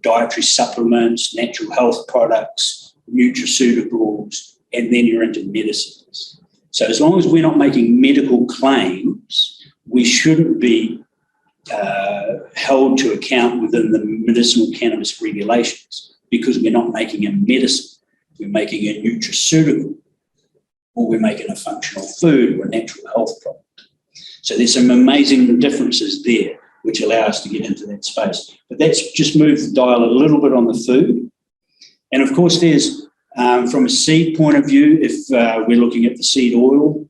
dietary supplements, natural health products, nutraceuticals, and then you're into medicines. So as long as we're not making medical claims, we shouldn't be held to account within the medicinal cannabis regulations because we're not making a medicine, we're making a nutraceutical, or we're making a functional food or a natural health product. So there's some amazing differences there which allow us to get into that space. But that's just moved the dial a little bit on the food. And of course there's, from a seed point of view, if we're looking at the seed oil,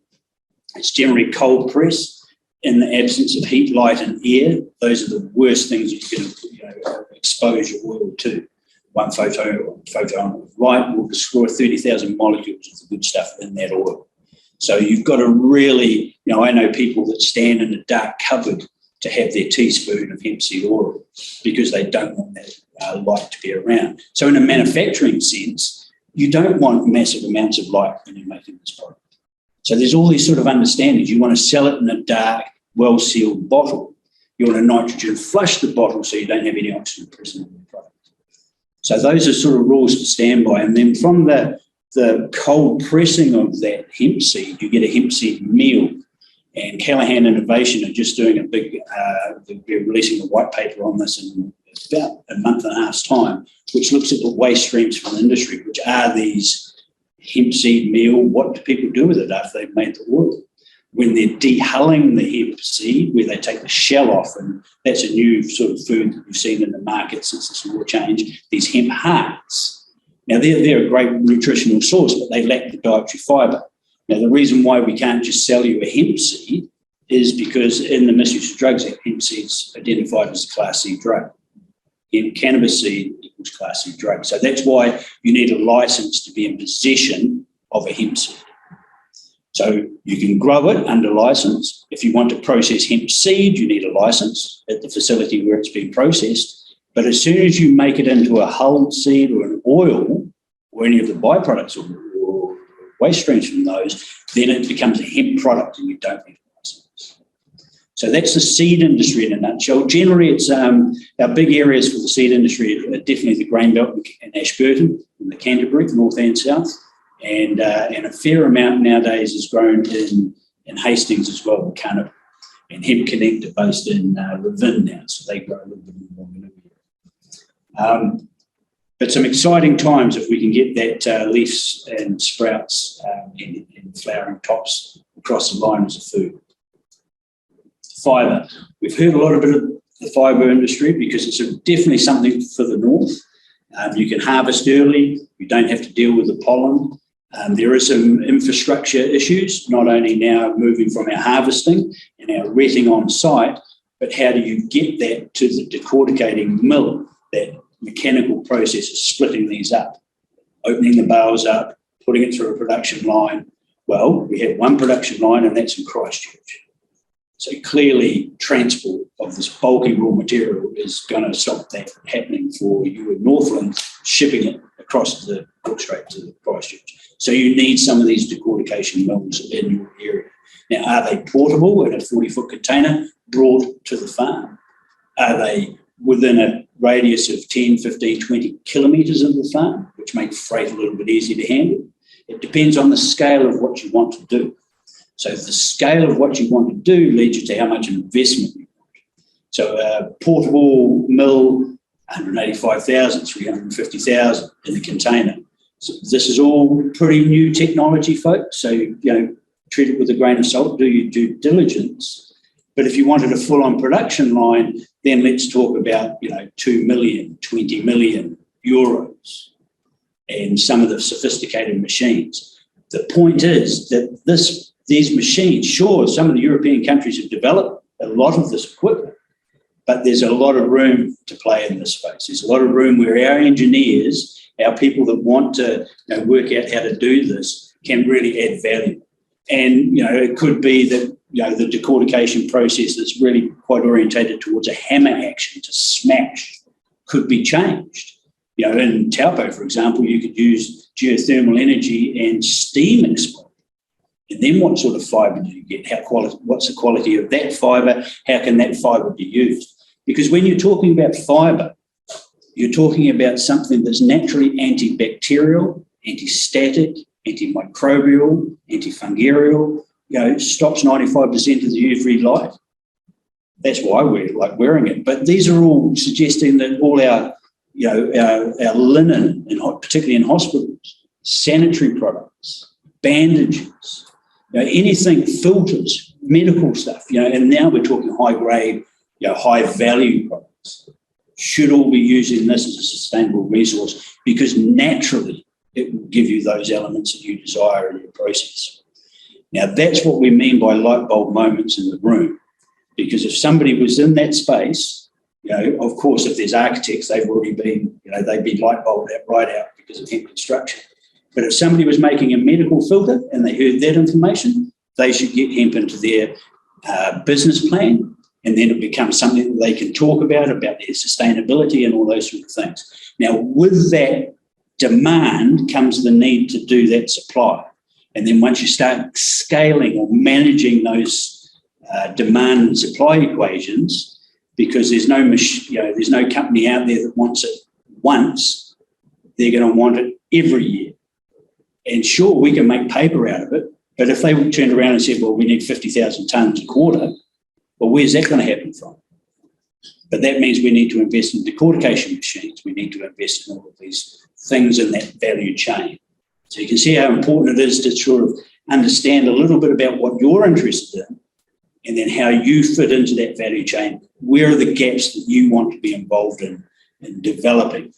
it's generally cold pressed. In the absence of heat, light and air, those are the worst things you can expose your oil to. One photo on the right will destroy 30,000 molecules of the good stuff in that oil. So you've got to really, I know people that stand in a dark cupboard to have their teaspoon of hemp seed oil because they don't want that light to be around. So in a manufacturing sense, you don't want massive amounts of light when you're making this product. So there's all these sort of understandings. You want to sell it in a dark, well-sealed bottle. You want to nitrogen flush the bottle so you don't have any oxygen present in the product. So those are sort of rules to stand by. And then from the cold pressing of that hemp seed, you get a hemp seed meal. And Callaghan Innovation are just doing a big, they're releasing a white paper on this in about a month and a half's time, which looks at the waste streams from the industry, which are these hemp seed meal. What do people do with it after they've made the oil? When they're dehulling the hemp seed, where they take the shell off, and that's a new sort of food that we've seen in the market since this law change, these hemp hearts. Now, they're a great nutritional source, but they lack the dietary fibre. Now, the reason why we can't just sell you a hemp seed is because in the misuse of drugs, hemp seed's identified as a Class C drug. Hemp cannabis seed equals Class C drug. So that's why you need a license to be in possession of a hemp seed. So you can grow it under license. If you want to process hemp seed, you need a license at the facility where it's being processed. But as soon as you make it into a hulled seed or an oil or any of the byproducts or waste streams from those, then it becomes a hemp product and you don't need a license. So that's the seed industry in a nutshell. Generally, it's our big areas for the seed industry are definitely the Grain Belt and Ashburton, and the Canterbury, north and south. And a fair amount nowadays is grown in Hastings as well, Canterbury. And Hemp Connect are based in Levin now, so they grow a little bit more than we do. But some exciting times if we can get that leaves and sprouts and flowering tops across the line as a food. Fibre. We've heard a lot about the fibre industry because it's definitely something for the north. You can harvest early. You don't have to deal with the pollen. There are some infrastructure issues, not only now moving from our harvesting and our retting on site, but how do you get that to the decorticating mill, that mechanical process of splitting these up, opening the bales up, putting it through a production line. Well, we have one production line and that's in Christchurch. So clearly transport of this bulky raw material is going to stop that happening for you in Northland, shipping it across the Cook Strait to Christchurch. So you need some of these decortication mills in your area. Now, are they portable in a 40-foot container brought to the farm? Are they within a radius of 10, 15, 20 kilometres of the farm, which makes freight a little bit easier to handle? It depends on the scale of what you want to do. So the scale of what you want to do leads you to how much investment you want. So a portable mill, 185,000, 350,000 in the container. So this is all pretty new technology, folks. So, treat it with a grain of salt, do your due diligence. But if you wanted a full-on production line, then let's talk about, 2 million, 20 million euros and some of the sophisticated machines. The point is that these machines, sure, some of the European countries have developed a lot of this equipment, but there's a lot of room to play in this space. There's a lot of room where our engineers, our people that want to work out how to do this can really add value. And, it could be that, the decortication process that's really quite orientated towards a hammer action to smash could be changed. In Taupo, for example, you could use geothermal energy and steam explode. And then what sort of fibre do you get? What's the quality of that fibre? How can that fibre be used? Because when you're talking about fibre, you're talking about something that's naturally antibacterial, anti-static, antimicrobial, antifungarial, stops 95% of the UV light. That's why we like wearing it. But these are all suggesting that all our linen, particularly in hospitals, sanitary products, bandages, anything, filters, medical stuff, and now we're talking high grade, high value products, should all be using this as a sustainable resource because naturally it will give you those elements that you desire in your process. Now, that's what we mean by light bulb moments in the room, because if somebody was in that space, of course, if there's architects, they've already been, they've been light bulbed right out because of hemp construction. But if somebody was making a medical filter and they heard that information, they should get hemp into their business plan, and then it becomes something that they can talk about their sustainability and all those sort of things. Now, with that demand comes the need to do that supply. And then once you start scaling or managing those demand and supply equations, because there's no company out there that wants it once, they're going to want it every year. And sure, we can make paper out of it, but if they turned around and said, well, we need 50,000 tonnes a quarter, well, where's that going to happen from? But that means we need to invest in decortication machines. We need to invest in all of these things in that value chain. So you can see how important it is to sort of understand a little bit about what you're interested in and then how you fit into that value chain. Where are the gaps that you want to be involved in developing?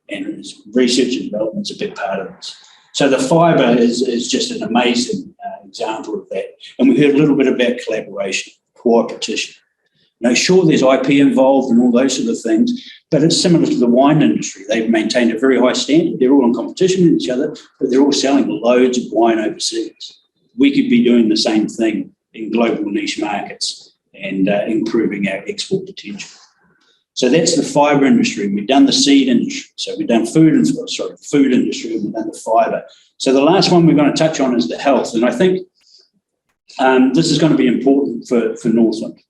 And research and development is a big part of this. So the fibre is just an amazing example of that. And we heard a little bit about collaboration, cooperation. Sure, there's IP involved and all those sort of things, but it's similar to the wine industry. They've maintained a very high standard. They're all in competition with each other, but they're all selling loads of wine overseas. We could be doing the same thing in global niche markets and improving our export potential. So that's the fibre industry. We've done the seed industry. So we've done food industry, and we've done the fibre. So the last one we're going to touch on is the health. And I think this is going to be important for Northland.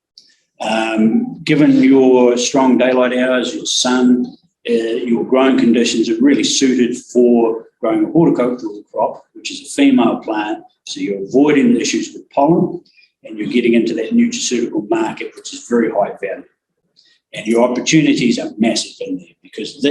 Given your strong daylight hours, your sun, your growing conditions are really suited for growing a horticultural crop, which is a female plant. So you're avoiding the issues with pollen and you're getting into that nutraceutical market, which is very high value. And your opportunities are massive in there because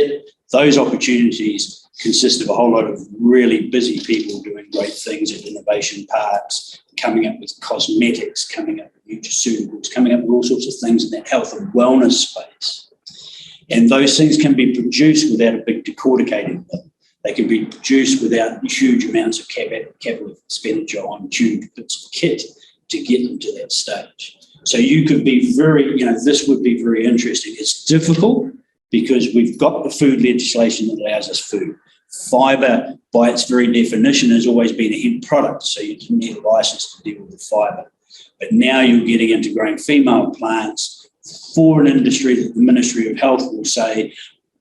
those opportunities consist of a whole lot of really busy people doing great things at innovation parks, coming up with cosmetics, coming up with nutraceuticals, coming up with all sorts of things in that health and wellness space. And those things can be produced without a big decorticating bill. They can be produced without huge amounts of capital expenditure on tuned bits of kit to get them to that stage. So you could be this would be very interesting. It's difficult because we've got the food legislation that allows us food. Fibre, by its very definition, has always been a hemp product, so you didn't need a license to deal with the fibre. But now you're getting into growing female plants for an industry that the Ministry of Health will say,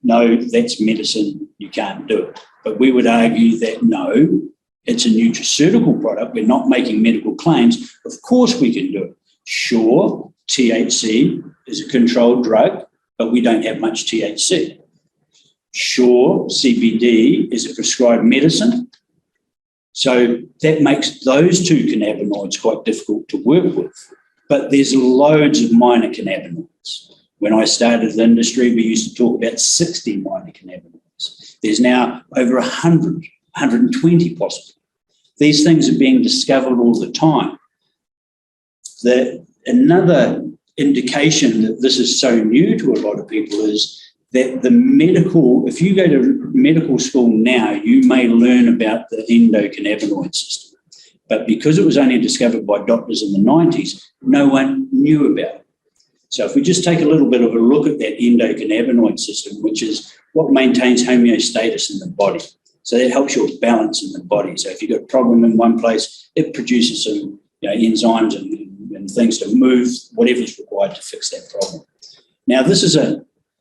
no, that's medicine, you can't do it. But we would argue that no, it's a nutraceutical product. We're not making medical claims. Of course we can do it. Sure, THC is a controlled drug, but we don't have much THC. Sure, CBD is a prescribed medicine. So that makes those two cannabinoids quite difficult to work with. But there's loads of minor cannabinoids. When I started the industry, we used to talk about 60 minor cannabinoids. There's now over 100, 120 possibly. These things are being discovered all the time. Another indication that this is so new to a lot of people is that if you go to medical school now, you may learn about the endocannabinoid system. But because it was only discovered by doctors in the 90s, no one knew about it. So if we just take a little bit of a look at that endocannabinoid system, which is what maintains homeostasis in the body. So that helps your balance in the body. So if you've got a problem in one place, it produces some enzymes and things to move whatever's required to fix that problem. Now, this is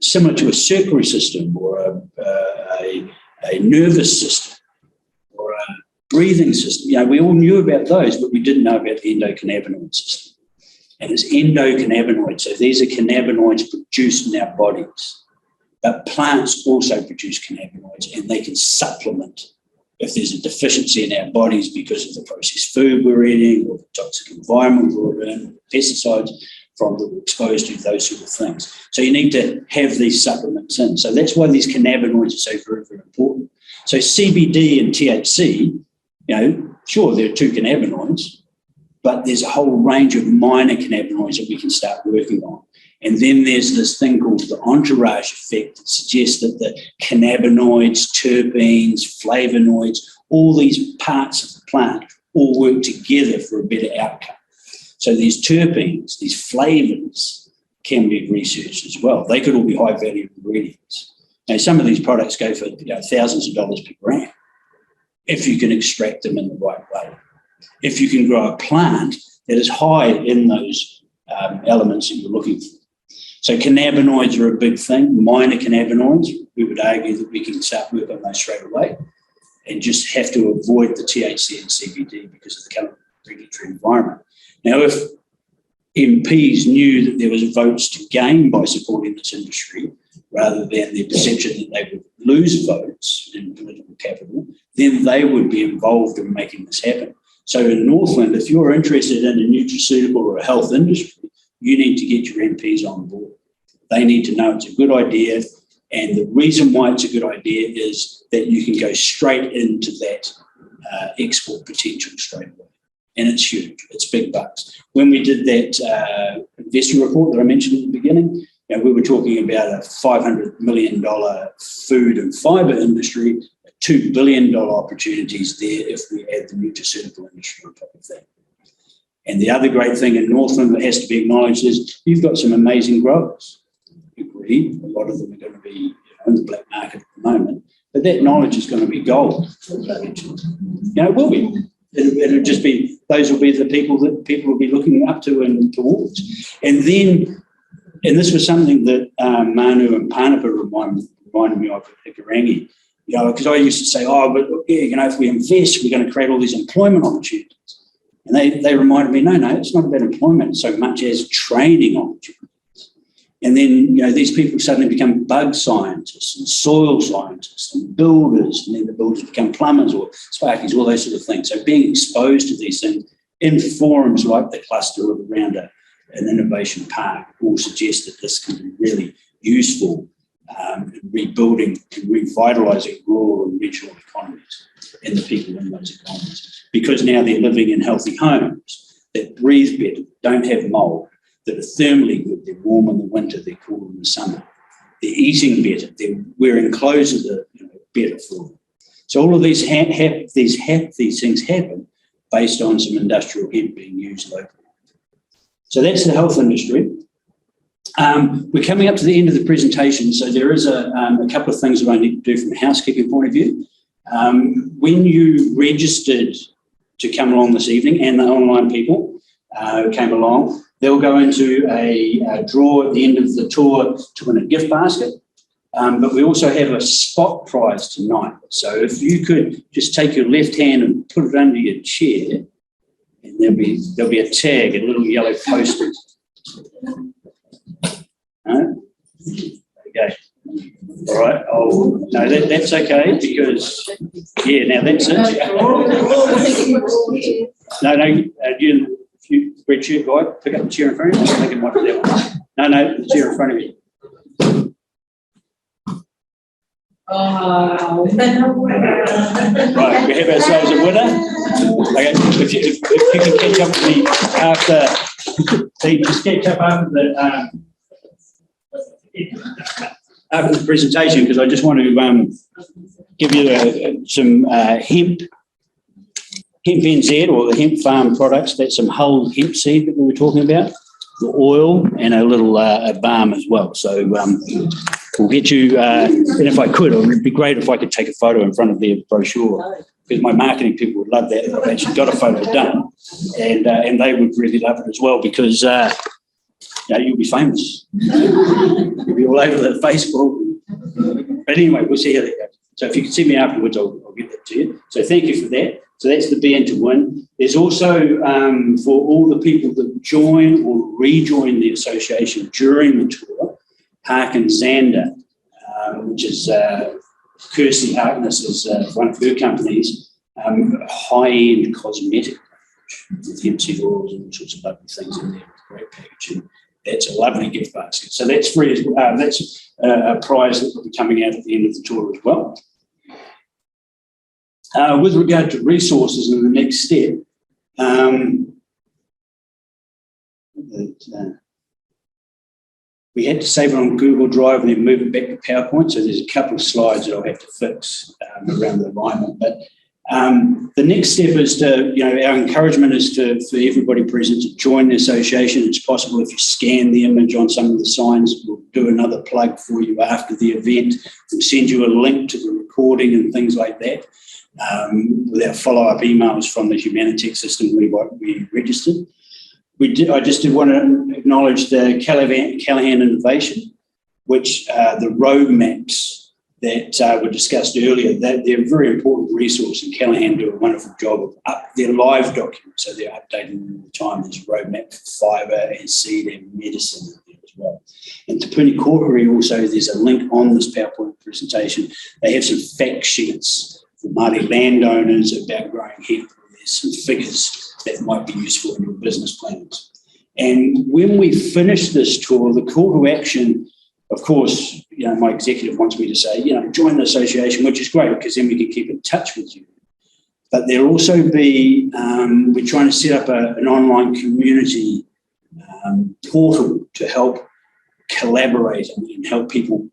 similar to a circulatory system or a nervous system or a breathing system. We all knew about those, but we didn't know about the endocannabinoid system. And it's endocannabinoids. So these are cannabinoids produced in our bodies. But plants also produce cannabinoids, and they can supplement if there's a deficiency in our bodies because of the processed food we're eating or the toxic environment we're in, pesticides from that we're exposed to, those sort of things. So you need to have these supplements in. So that's why these cannabinoids are so very, very important. So CBD and THC, sure, there are two cannabinoids, but there's a whole range of minor cannabinoids that we can start working on. And then there's this thing called the entourage effect that suggests that the cannabinoids, terpenes, flavonoids, all these parts of the plant all work together for a better outcome. So these terpenes, these flavors can be researched as well. They could all be high-value ingredients. Now, some of these products go for thousands of dollars per gram if you can extract them in the right way. If you can grow a plant that is high in those elements that you're looking for. So cannabinoids are a big thing, minor cannabinoids. We would argue that we can start work on those straight away and just have to avoid the THC and CBD because of the current regulatory environment. Now, if MPs knew that there was votes to gain by supporting this industry rather than their perception that they would lose votes in political capital, then they would be involved in making this happen. So in Northland, if you're interested in a nutraceutical or a health industry, you need to get your MPs on board. They need to know it's a good idea. And the reason why it's a good idea is that you can go straight into that export potential straight away. And it's huge. It's big bucks. When we did that investor report that I mentioned at the beginning, we were talking about a $500 million food and fibre industry, $2 billion opportunities there if we add the nutraceutical industry on top of that. And the other great thing in Northland that has to be acknowledged is you've got some amazing growers. Agreed, a lot of them are going to be in the black market at the moment, but that knowledge is going to be gold. It will be. It'll just be, those will be the people that people will be looking up to and towards. And this was something that Manu and Pānapa reminded me of at Hikurangi, because I used to say, if we invest, we're going to create all these employment opportunities. And they reminded me, no, it's not about employment so much as training opportunities. And then, these people suddenly become bug scientists and soil scientists and builders, and then the builders become plumbers or sparkies, all those sort of things. So being exposed to these things in forums like the cluster around a an innovation park all suggest that this can be really useful in rebuilding and revitalising rural and regional economies and the people in those economies. Because now they're living in healthy homes that breathe better, don't have mould, that are thermally good, they're warm in the winter, they're cool in the summer. They're eating better, they're wearing clothes that are better for them. So all of these things happen based on some industrial hemp being used locally. So that's the health industry. We're coming up to the end of the presentation, so there is a couple of things that I need to do from a housekeeping point of view. When you registered to come along this evening, and the online people who came along, they'll go into a draw at the end of the tour to win a gift basket. But we also have a spot prize tonight. So if you could just take your left hand and put it under your chair, and there'll be a tag, a little yellow post-it. No? Okay. All right. Oh, no, that's okay because, now that's it. You, red shirt guy, pick up the chair in front of you. I think it might be that one. No, the chair in front of you. Right, we have ourselves a winner. Okay, if you can catch up with me after, just catch up after the presentation, because I just want to give you some hemp NZ, or the hemp farm products. That's some whole hemp seed that we were talking about, the oil, and a little balm as well. So we'll get you, and if I could, it would be great if I could take a photo in front of their brochure, because my marketing people would love that. I've actually got a photo done, and they would really love it as well, because you'll be famous. You'll be all over the Facebook. But anyway, we'll see how that goes. So if you can see me afterwards, I'll get that to you. So thank you for that. So that's the BN to win. There's also, for all the people that join or rejoin the association during the tour, Hark and Xander, which is Kirsty Harkness is one of her companies, high-end cosmetic with hemp seed oils and all sorts of lovely things in there with great packaging. That's a lovely gift basket. So that's free as well. That's a prize that will be coming out at the end of the tour as well. With regard to resources and the next step, we had to save it on Google Drive and then move it back to PowerPoint. So there's a couple of slides that I'll have to fix around the alignment. But the next step is to, our encouragement is for everybody present to join the association. It's possible if you scan the image on some of the signs, we'll do another plug for you after the event. We'll send you a link to the recording and things like that. With our follow-up emails from the Humanitech system we registered. I just did want to acknowledge the Callaghan Innovation, which the roadmaps that were discussed earlier, they're a very important resource, and Callaghan do a wonderful job of their live documents, so they're updating all the time. There's a roadmap for fibre and seed and medicine as well. And Tapui Kotori also, there's a link on this PowerPoint presentation. They have some fact sheets for Māori landowners about growing hemp. There's some figures that might be useful in your business plans. And when we finish this tour, the call to action, of course, my executive wants me to say, join the association, which is great because then we can keep in touch with you. But there'll also be, we're trying to set up an online community portal to help collaborate and help people,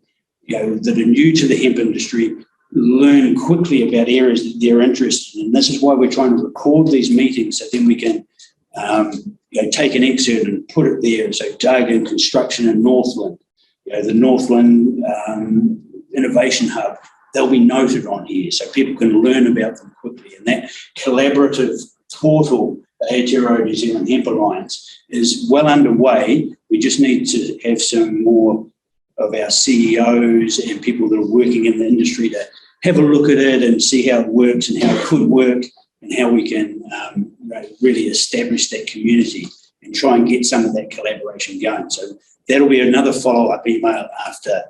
that are new to the hemp industry learn quickly about areas that they're interested in. And this is why we're trying to record these meetings, so then we can take an excerpt and put it there. So Doug in construction in Northland, the Northland Innovation Hub, they'll be noted on here so people can learn about them quickly. And that collaborative portal, the Aotearoa New Zealand Hemp Alliance, is well underway. We just need to have some more of our CEOs and people that are working in the industry to have a look at it and see how it works and how it could work and how we can really establish that community and try and get some of that collaboration going. So that'll be another follow-up email after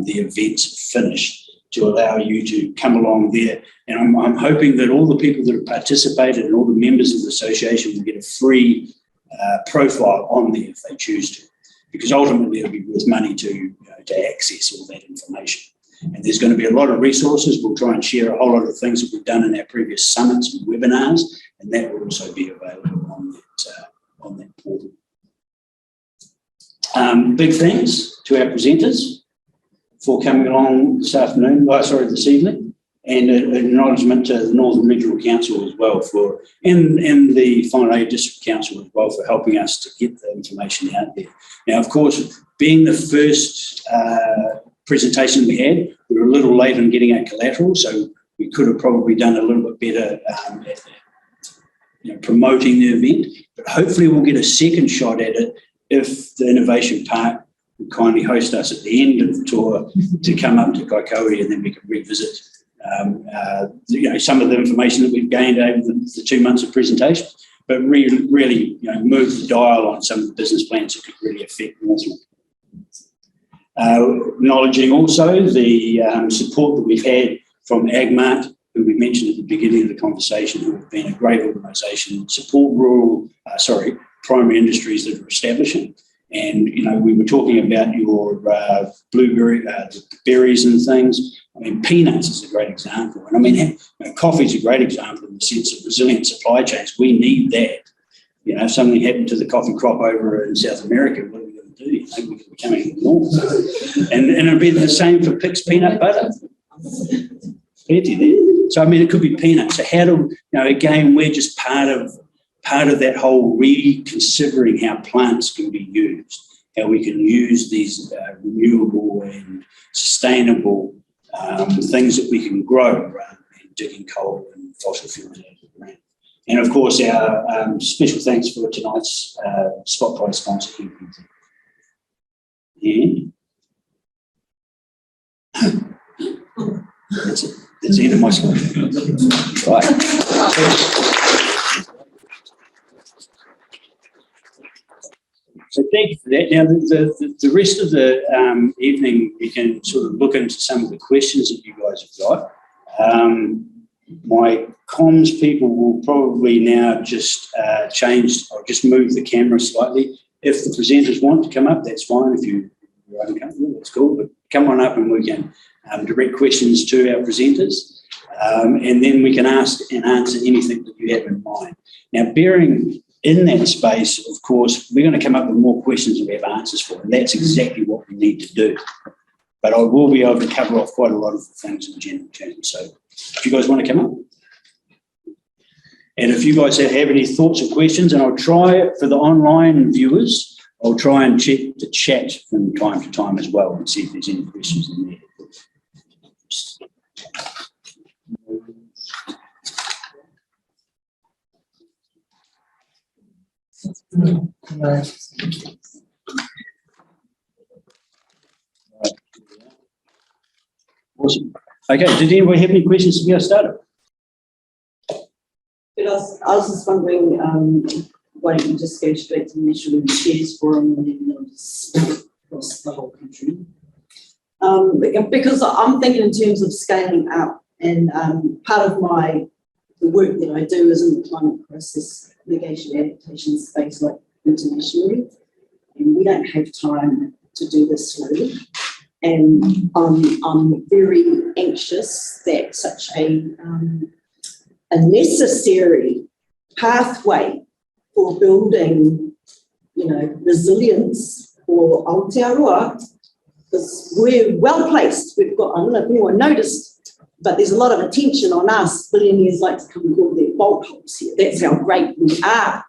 the event's finished to allow you to come along there. And I'm hoping that all the people that have participated and all the members of the association will get a free profile on there if they choose to, because ultimately it'll be worth money to access all that information. And there's going to be a lot of resources. We'll try and share a whole lot of things that we've done in our previous summits and webinars, and that will also be available on that portal. Big thanks to our presenters for coming along this evening, and an acknowledgement to the Northern Regional Council as well and the Whangārei District Council as well for helping us to get the information out there. Now, of course, being the first presentation we had, we were a little late on getting our collateral, so we could have probably done a little bit better at promoting the event, but hopefully we'll get a second shot at it if the Innovation Park will kindly host us at the end of the tour to come up to Akaakanui, and then we can revisit some of the information that we've gained over the 2 months of presentation, but really move the dial on some of the business plans that could really affect Northland. Acknowledging also the support that we've had from AgMart, who we mentioned at the beginning of the conversation, who have been a great organisation, support primary industries that are establishing. And, we were talking about your blueberry, berries and things. I mean, peanuts is a great example. And I mean, coffee is a great example in the sense of resilient supply chains. We need that. If something happened to the coffee crop over in South America, what are we going to do? We're becoming normal. And it'll be the same for Pic's peanut butter. Plenty there. So, I mean, it could be peanuts. So how do, again, we're just part of that whole reconsidering how plants can be used, how we can use these renewable and sustainable things that we can grow rather than digging coal and fossil fuels out of the ground. And of course, our special thanks for tonight's spot price sponsor, Hemp. And that's it. That's the end of my slide. Right. So thank you for that. Now, the rest of the evening, we can sort of look into some of the questions that you guys have got. My comms people will probably now just change or just move the camera slightly. If the presenters want to come up, that's fine. If you're uncomfortable, that's cool. But come on up and we can direct questions to our presenters. And then we can ask and answer anything that you have in mind. Now, bearing in that space, of course, we're going to come up with more questions than we have answers for, and that's exactly what we need to do. But I will be able to cover off quite a lot of the things in general terms. So if you guys want to come up. And if you guys have any thoughts or questions, and I'll try, for the online viewers, I'll try and check the chat from time to time as well and see if there's any questions in there. Awesome. Okay, did anybody have any questions to get started? I was just wondering, why don't you just go straight to the National Shares Forum and then they'll just across the whole country? Because I'm thinking in terms of scaling up, and part of the work that I do is in the climate crisis mitigation adaptation space, like internationally, and we don't have time to do this slowly. And I'm very anxious that such a necessary pathway for building, resilience for Aotearoa, because we're well placed. We've got, I don't know if anyone noticed, but there's a lot of attention on us. Billionaires like to come and build their bolt holes here. That's how great we are.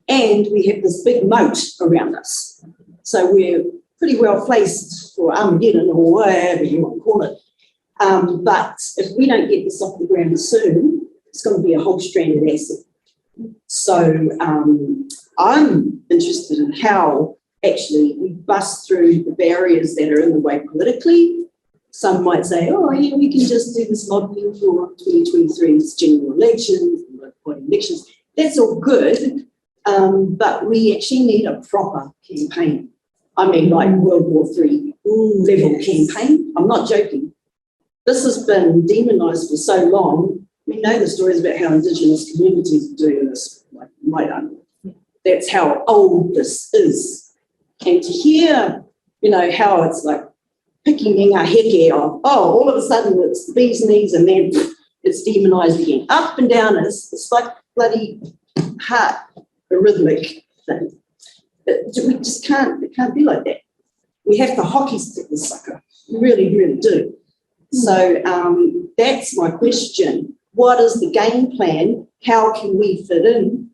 And we have this big moat around us. So we're pretty well placed for Armageddon or whatever you want to call it. But if we don't get this off the ground soon, it's going to be a whole stranded asset. So I'm interested in how actually we bust through the barriers that are in the way politically. Some might say, oh, yeah, we can just do this modelling for 2023's general elections, elections. That's all good, but we actually need a proper campaign. I mean, like World War III level campaign. I'm not joking. This has been demonised for so long. We know the stories about how Indigenous communities are doing this, like my own. That's how old this is. And to hear, how it's like picking our heke off, all of a sudden it's the bee's knees and then it's demonised again. Up and down, it's like bloody heart arrhythmic thing. We just can't, it can't be like that. We have to hockey stick this sucker. We really, really do. So that's my question. What is the game plan? How can we fit in?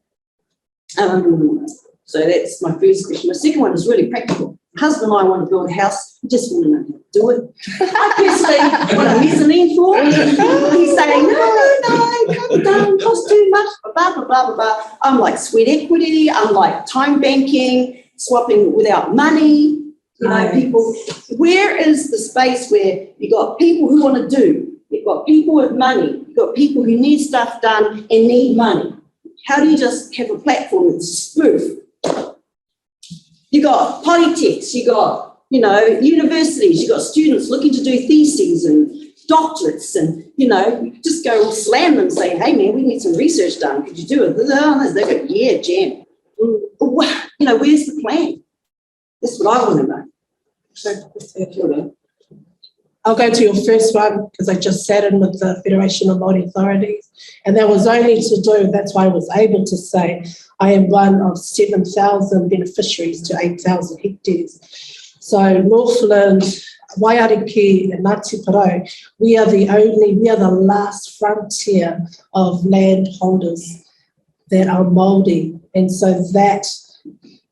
So that's my first question. My second one is really practical. My husband and I want to build a house. We just want to know how to do it. I personally want a mezzanine floor. He's saying, no, come down, costs too much, blah, blah, blah, blah, blah. I'm like sweat equity. I'm like time banking, swapping without money. People, where is the space where you've got people who want to do, you've got people with money, you've got people who need stuff done and need money. How do you just have a platform that's spoof? You got polytechs, you got, universities, you got students looking to do theses and doctorates and, you just go slam them and say, hey man, we need some research done. Could you do it? They go, yeah, jam. Where's the plan? That's what I want to know. I'll go to your first one because I just sat in with the Federation of Māori Authorities, and that was only to do, that's why I was able to say I am one of 7,000 beneficiaries to 8,000 hectares. So Northland, Whangārei and Ngāti Porou, we are the last frontier of landholders that are Māori. And so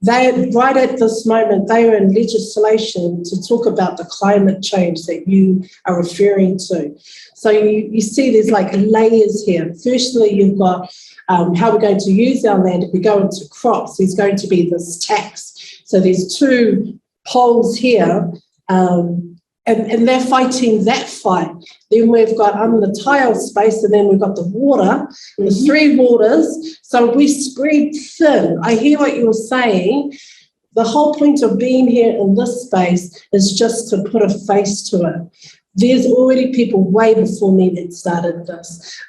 they, right at this moment, they are in legislation to talk about the climate change that you are referring to. So you see there's like layers here. Firstly, you've got how we're going to use our land. If we go into crops, there's going to be this tax. So there's two poles here, and they're fighting that fight. Then we've got the tile space, and then we've got the water, the three waters. So we spread thin. I hear what you're saying. The whole point of being here in this space is just to put a face to it. There's already people way before me that started this.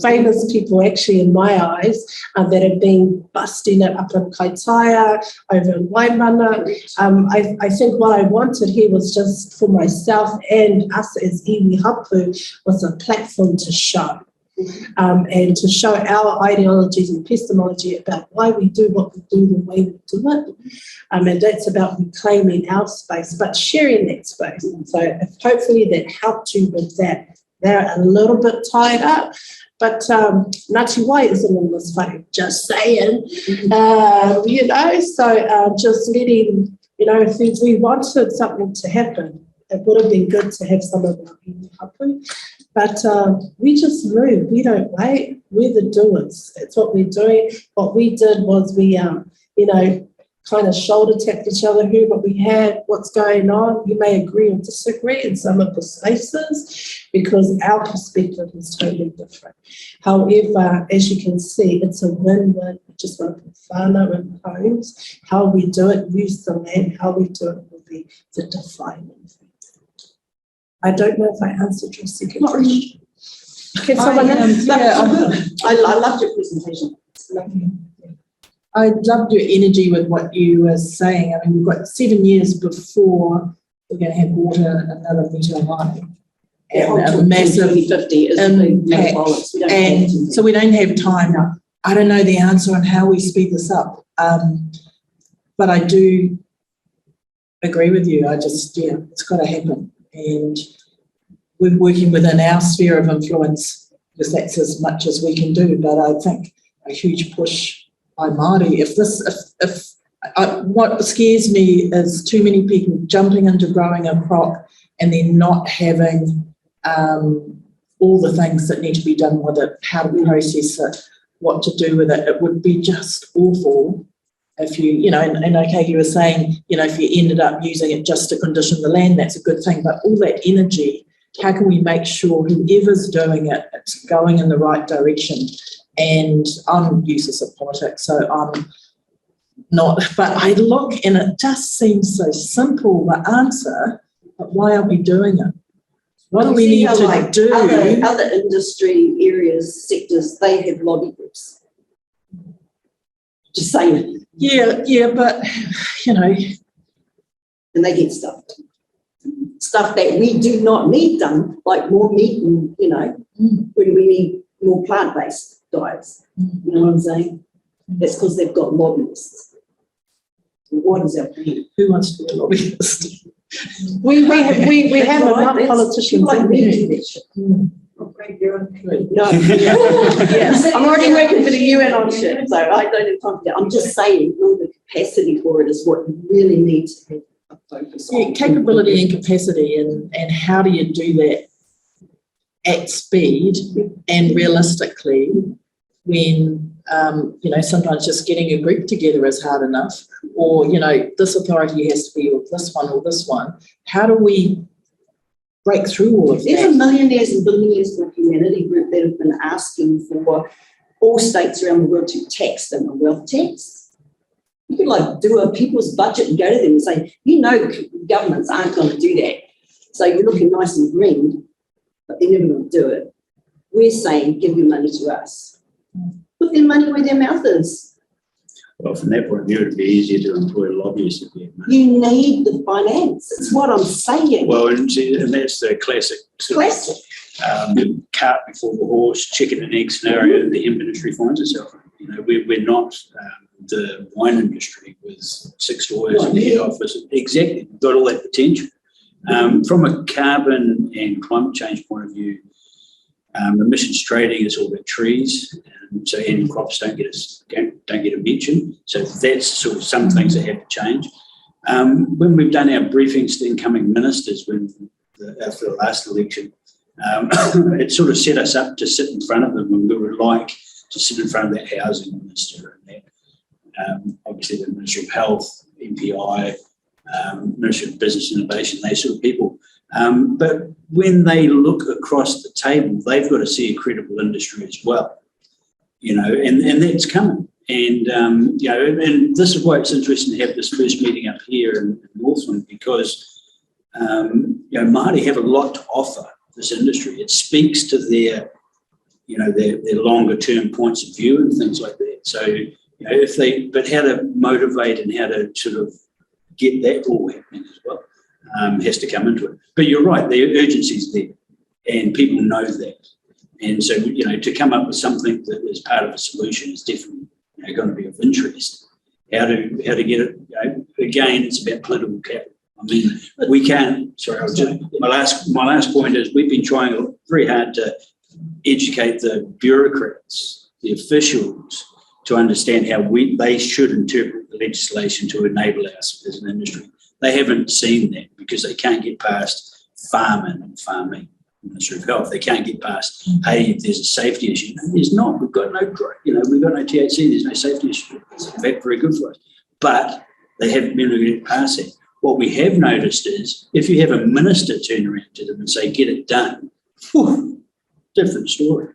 Famous people, actually, in my eyes, that have been busting it up in Kaitaia, over in Waimana. I think what I wanted here was just for myself and us as iwi hapu was a platform to show. And to show our ideologies and epistemology about why we do what we do the way we do it. And that's about reclaiming our space, but sharing that space. And so hopefully that helped you with that. They're a little bit tied up, but Ngāti Wai isn't in this fight, just saying. So just letting, if we wanted something to happen, it would have been good to have some of our iwi hapu. But we just move. We don't wait. We're the doers. That's what we're doing. What we did was we, kind of shoulder tapped each other, heard what we had, what's going on. You may agree or disagree in some of the spaces because our perspective is totally different. However, as you can see, it's a win-win. We just want to put whānau in homes. How we do it, use the land, how we do it will be the defining thing. I don't know if I answered your second question. Can someone else? I loved your presentation. I loved your energy with what you were saying. I mean, we've got 7 years before we're going to have water another metre high. And a massive 50 is impact. And so we don't have time. I don't know the answer on how we speed this up. But I do agree with you. It's got to happen. And we're working within our sphere of influence because that's as much as we can do. But I think a huge push by Māori. What scares me is too many people jumping into growing a crop and then not having all the things that need to be done with it, how to process it, what to do with it. It would be just awful if you, and okay, you were saying, if you ended up using it just to condition the land, that's a good thing. But all that energy, how can we make sure whoever's doing it, it's going in the right direction? And I'm useless at politics, so I'm not, but I look and it just seems so simple, the answer, but why aren't we doing it? What do we need to do? Other industry areas, sectors, they have lobby groups. Just saying. Yeah, but, you know, And they get stuff done. Stuff that we do not need done, like more meat and, you know, when we need more plant-based diets. You know what I'm saying? That's because they've got lobbyists. What is our plan? who wants to be a lobbyist? We have enough That's politicians like in me there. do that shit. No, Yes. I'm already working for the UN on shit, so I don't have time for that. I'm just saying, all the capacity for it is what you really need to have a focus on. Yeah, capability and capacity, and how do you do that at speed and realistically when, you know, sometimes just getting a group together is hard enough, or, you know, this authority has to be or this one. How do we break through all of There's that? a millionaires and billionaires for humanity group that have been asking for all states around the world to tax them a wealth tax. You could like do a people's budget and go to them and say, you know, governments aren't going to do that. So you're looking nice and green, but they're never going to do it. We're saying, give your money to us. Put their money where their mouth is. Well, from that point of view, it'd be easier to employ lobbyists if we had money. You need the finance. It's what I'm saying. Well, and that's the classic sort of, Classic. cart before the horse, chicken and egg scenario the hemp industry finds itself in. You know, we're not the wine industry with 6 lawyers in the head office. Exactly, we've got all that potential. From a carbon and climate change point of view, emissions trading is all about trees, and so annual crops don't get a mention. So that's sort of some things that have to change. When we've done our briefings to incoming ministers after the last election, it sort of set us up to sit in front of them, and we would like to sit in front of that housing minister and that, obviously the Ministry of Health, MPI, Ministry of Business Innovation, those sort of people. But when they look across the table, they've got to see a credible industry as well, you know, and that's coming. And, you know, and this is why it's interesting to have this first meeting up here in Northland, because, you know, Māori have a lot to offer this industry. It speaks to their, you know, their longer term points of view and things like that. So, you know, but how to motivate and how to sort of get that all happening as well. Has to come into it. But you're right, the urgency is there and people know that. And so, you know, to come up with something that is part of a solution is definitely, you know, going to be of interest. How to get it, you know, again, it's about political capital. I mean, we can't, my last point is we've been trying very hard to educate the bureaucrats, the officials, to understand how they should interpret the legislation to enable us as an industry. They haven't seen that because they can't get past farming, Ministry of Health. They can't get past, hey, if there's a safety issue. No, there's not. We've got no THC. There's no safety issue. It's in fact very good for us. But they haven't been able to get past it. What we have noticed is if you have a minister turn around to them and say, get it done, different story.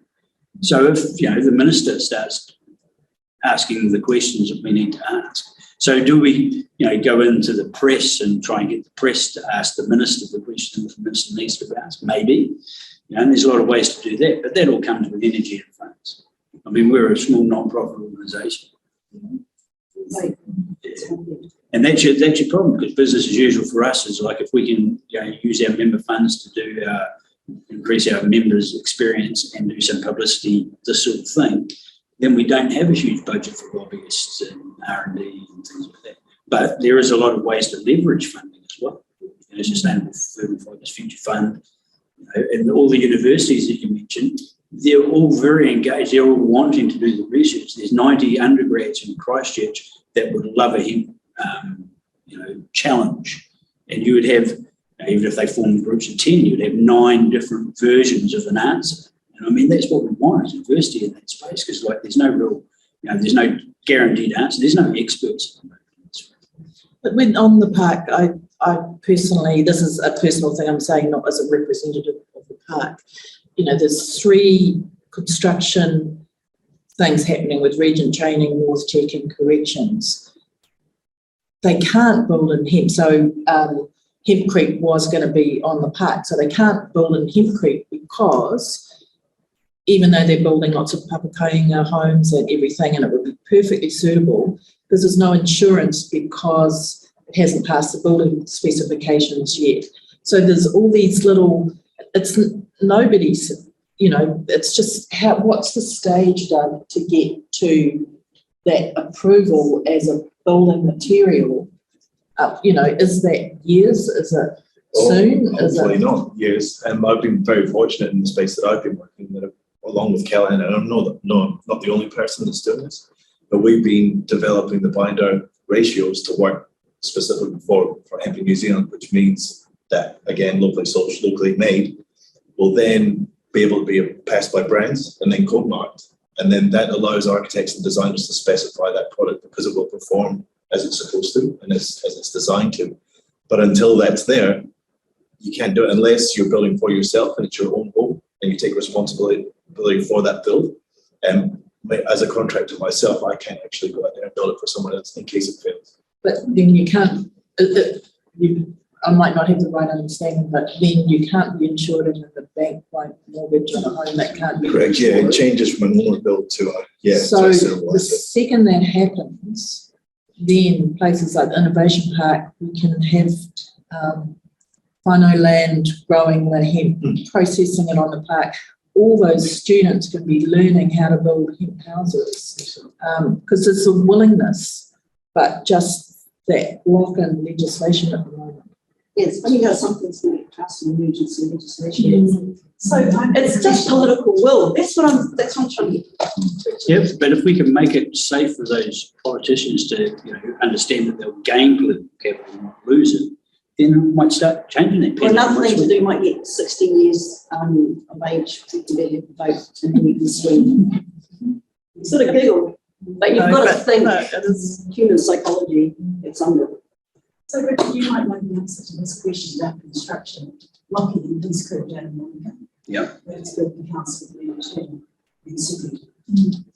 So if, you know, the minister starts asking the questions that we need to ask. So do we, you know, go into the press and try and get the press to ask the minister the questions the minister needs to ask? Maybe. You know, and there's a lot of ways to do that, but that all comes with energy and funds. I mean, we're a small non-profit organisation. And that's your problem, because business as usual for us is like if we can, you know, use our member funds to do increase our members' experience and do some publicity, this sort of thing, then we don't have a huge budget for lobbyists and R&D and things like that. But there is a lot of ways to leverage funding as well. You know, Sustainable Food and Fibres Future Fund, you know, and all the universities that you mentioned, they're all very engaged. They're all wanting to do the research. There's 90 undergrads in Christchurch that would love a hemp, you know, challenge. And you would have, you know, even if they form groups of 10, you'd have 9 different versions of an answer. And I mean, that's what we want as a university in that space, because like there's no real, you know, there's no guaranteed answer. There's no experts. But when on the park, I personally, this is a personal thing I'm saying, not as a representative of the park, you know, there's 3 construction things happening with Regent Training, North Tech and Corrections. They can't build in hemp. So Hemp Creek was going to be on the park. So they can't build in Hemp Creek because even though they're building lots of papakainga homes and everything, and it would be perfectly suitable, because there's no insurance because it hasn't passed the building specifications yet. So there's all these little, it's nobody's, you know, it's just what's the stage done to get to that approval as a building material? You know, is that years? Is it soon? Hopefully not years. I've been very fortunate in the space that I've been working in, along with Callahan, and I'm not the only person that's doing this, but we've been developing the binder ratios to work specifically for hemp in New Zealand, which means that, again, locally sourced, locally made, will then be able to be passed by brands and then code marked. And then that allows architects and designers to specify that product because it will perform as it's supposed to and as it's designed to. But until that's there, you can't do it unless you're building for yourself and it's your own home and you take responsibility for that build. As a contractor myself, I can't actually go out there and build it for someone else in case it fails. But then you can't, I might not have the right understanding, but then you can't be insured and the bank won't mortgage on a home that can't be Correct, insured. yeah, it changes from an owner build to a, So the second that happens, then places like the Innovation Park, we can have whānau land growing the hemp, processing it on the park. All those students can be learning how to build hemp houses because it's a willingness, but just that block in legislation at the moment. Yes, funny how something's going to get passed in emergency legislation. So it's just political will. That's what I'm trying to get. Yeah, but if we can make it safe for those politicians to, you know, understand that they'll gain political capital and not lose it, then we might start changing that. Well, another thing to do, you might get 16 years of age to be able to vote and then you can swing. Sort of giggle, but you've got to think human psychology. It's under. So, Richard, you might know the answer to this question about construction. Lockie in his career down in Monica. Yeah. That's built the house with the in Sydney.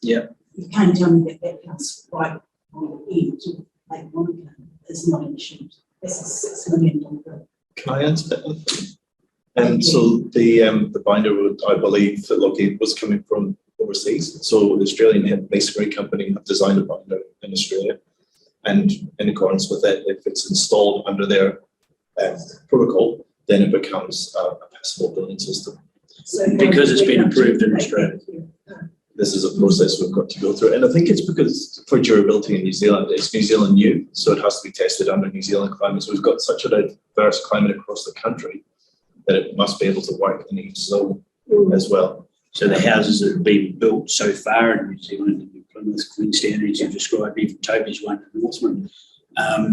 Yeah. You can't tell me that house right on the edge of Lake Monica is not insured. That's a $6 million bill. Can I answer that? And so the binder would, I believe that Lockie was coming from overseas. So the Australian Hemp Masonry Company have designed a binder in Australia. And in accordance with it, if it's installed under their protocol, then it becomes a passable building system. So Because it's been approved in Australia. This is a process we've got to go through. And I think it's because for durability in New Zealand, it's New Zealand new, so it has to be tested under New Zealand climate. So we've got such a diverse climate across the country that it must be able to work in each zone as well. So the houses that have been built so far in New Zealand, Plymouth, Queenstown, as you described, even Toby's one in Northland,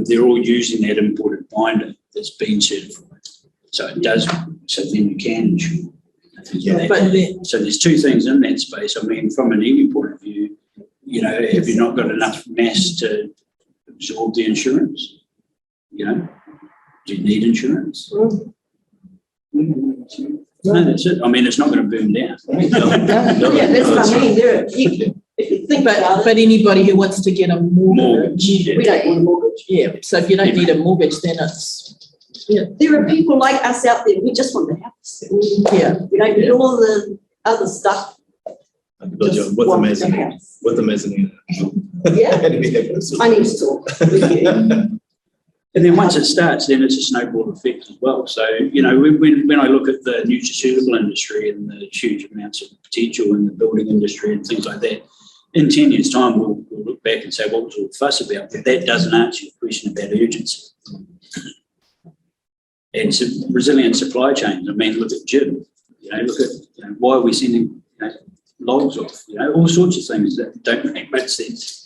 they're all using that imported binder that's been certified. So it does, so then you can insure. Yeah. So there's two things in that space. I mean, from an EV point of view, you know, have you not got enough mass to absorb the insurance? You know, do you need insurance? No, that's it. I mean, it's not going to burn down. Yeah, that's what I mean. If you think about But anybody who wants to get a mortgage, yeah. we don't want a mortgage. yeah. So if you don't need a mortgage, then it's There are people like us out there, we just want the house. yeah. We don't need all the other stuff. With Just the want mezzanine. house. With the mezzanine. Yeah, I need to talk with you. And then once it starts, then it's a snowball effect as well. So, you know, when I look at the nutraceutical industry and the huge amounts of potential in the building industry and things like that, in 10 years' time, we'll look back and say, what was all the fuss about? But that doesn't answer your question about urgency. And resilient supply chains. I mean, look at Jim. You know, look at, you know, why are we sending, you know, logs off? You know, all sorts of things that don't make much sense.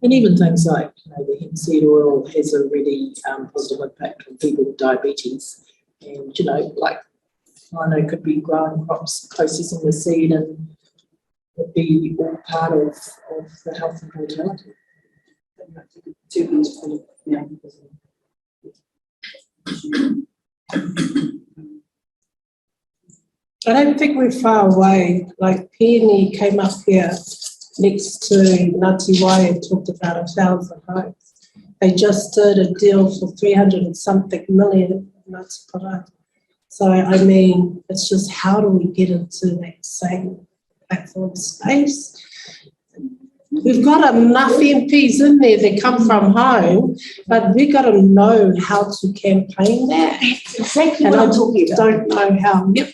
And even things like, you know, the hemp seed oil has a really positive impact on people with diabetes. And, you know, like, I know could be growing crops, processing the seed, and would be all part of the health and vitality. I don't think we're far away. Like Peony came up here next to NZHIA and talked about 1,000 homes. They just did a deal for 300 and something million. So I mean, it's just how do we get into that same platform space. We've got enough MPs in there that come from home, but we've got to know how to campaign that. That's exactly And what I I'm talking about. don't know how. Yep.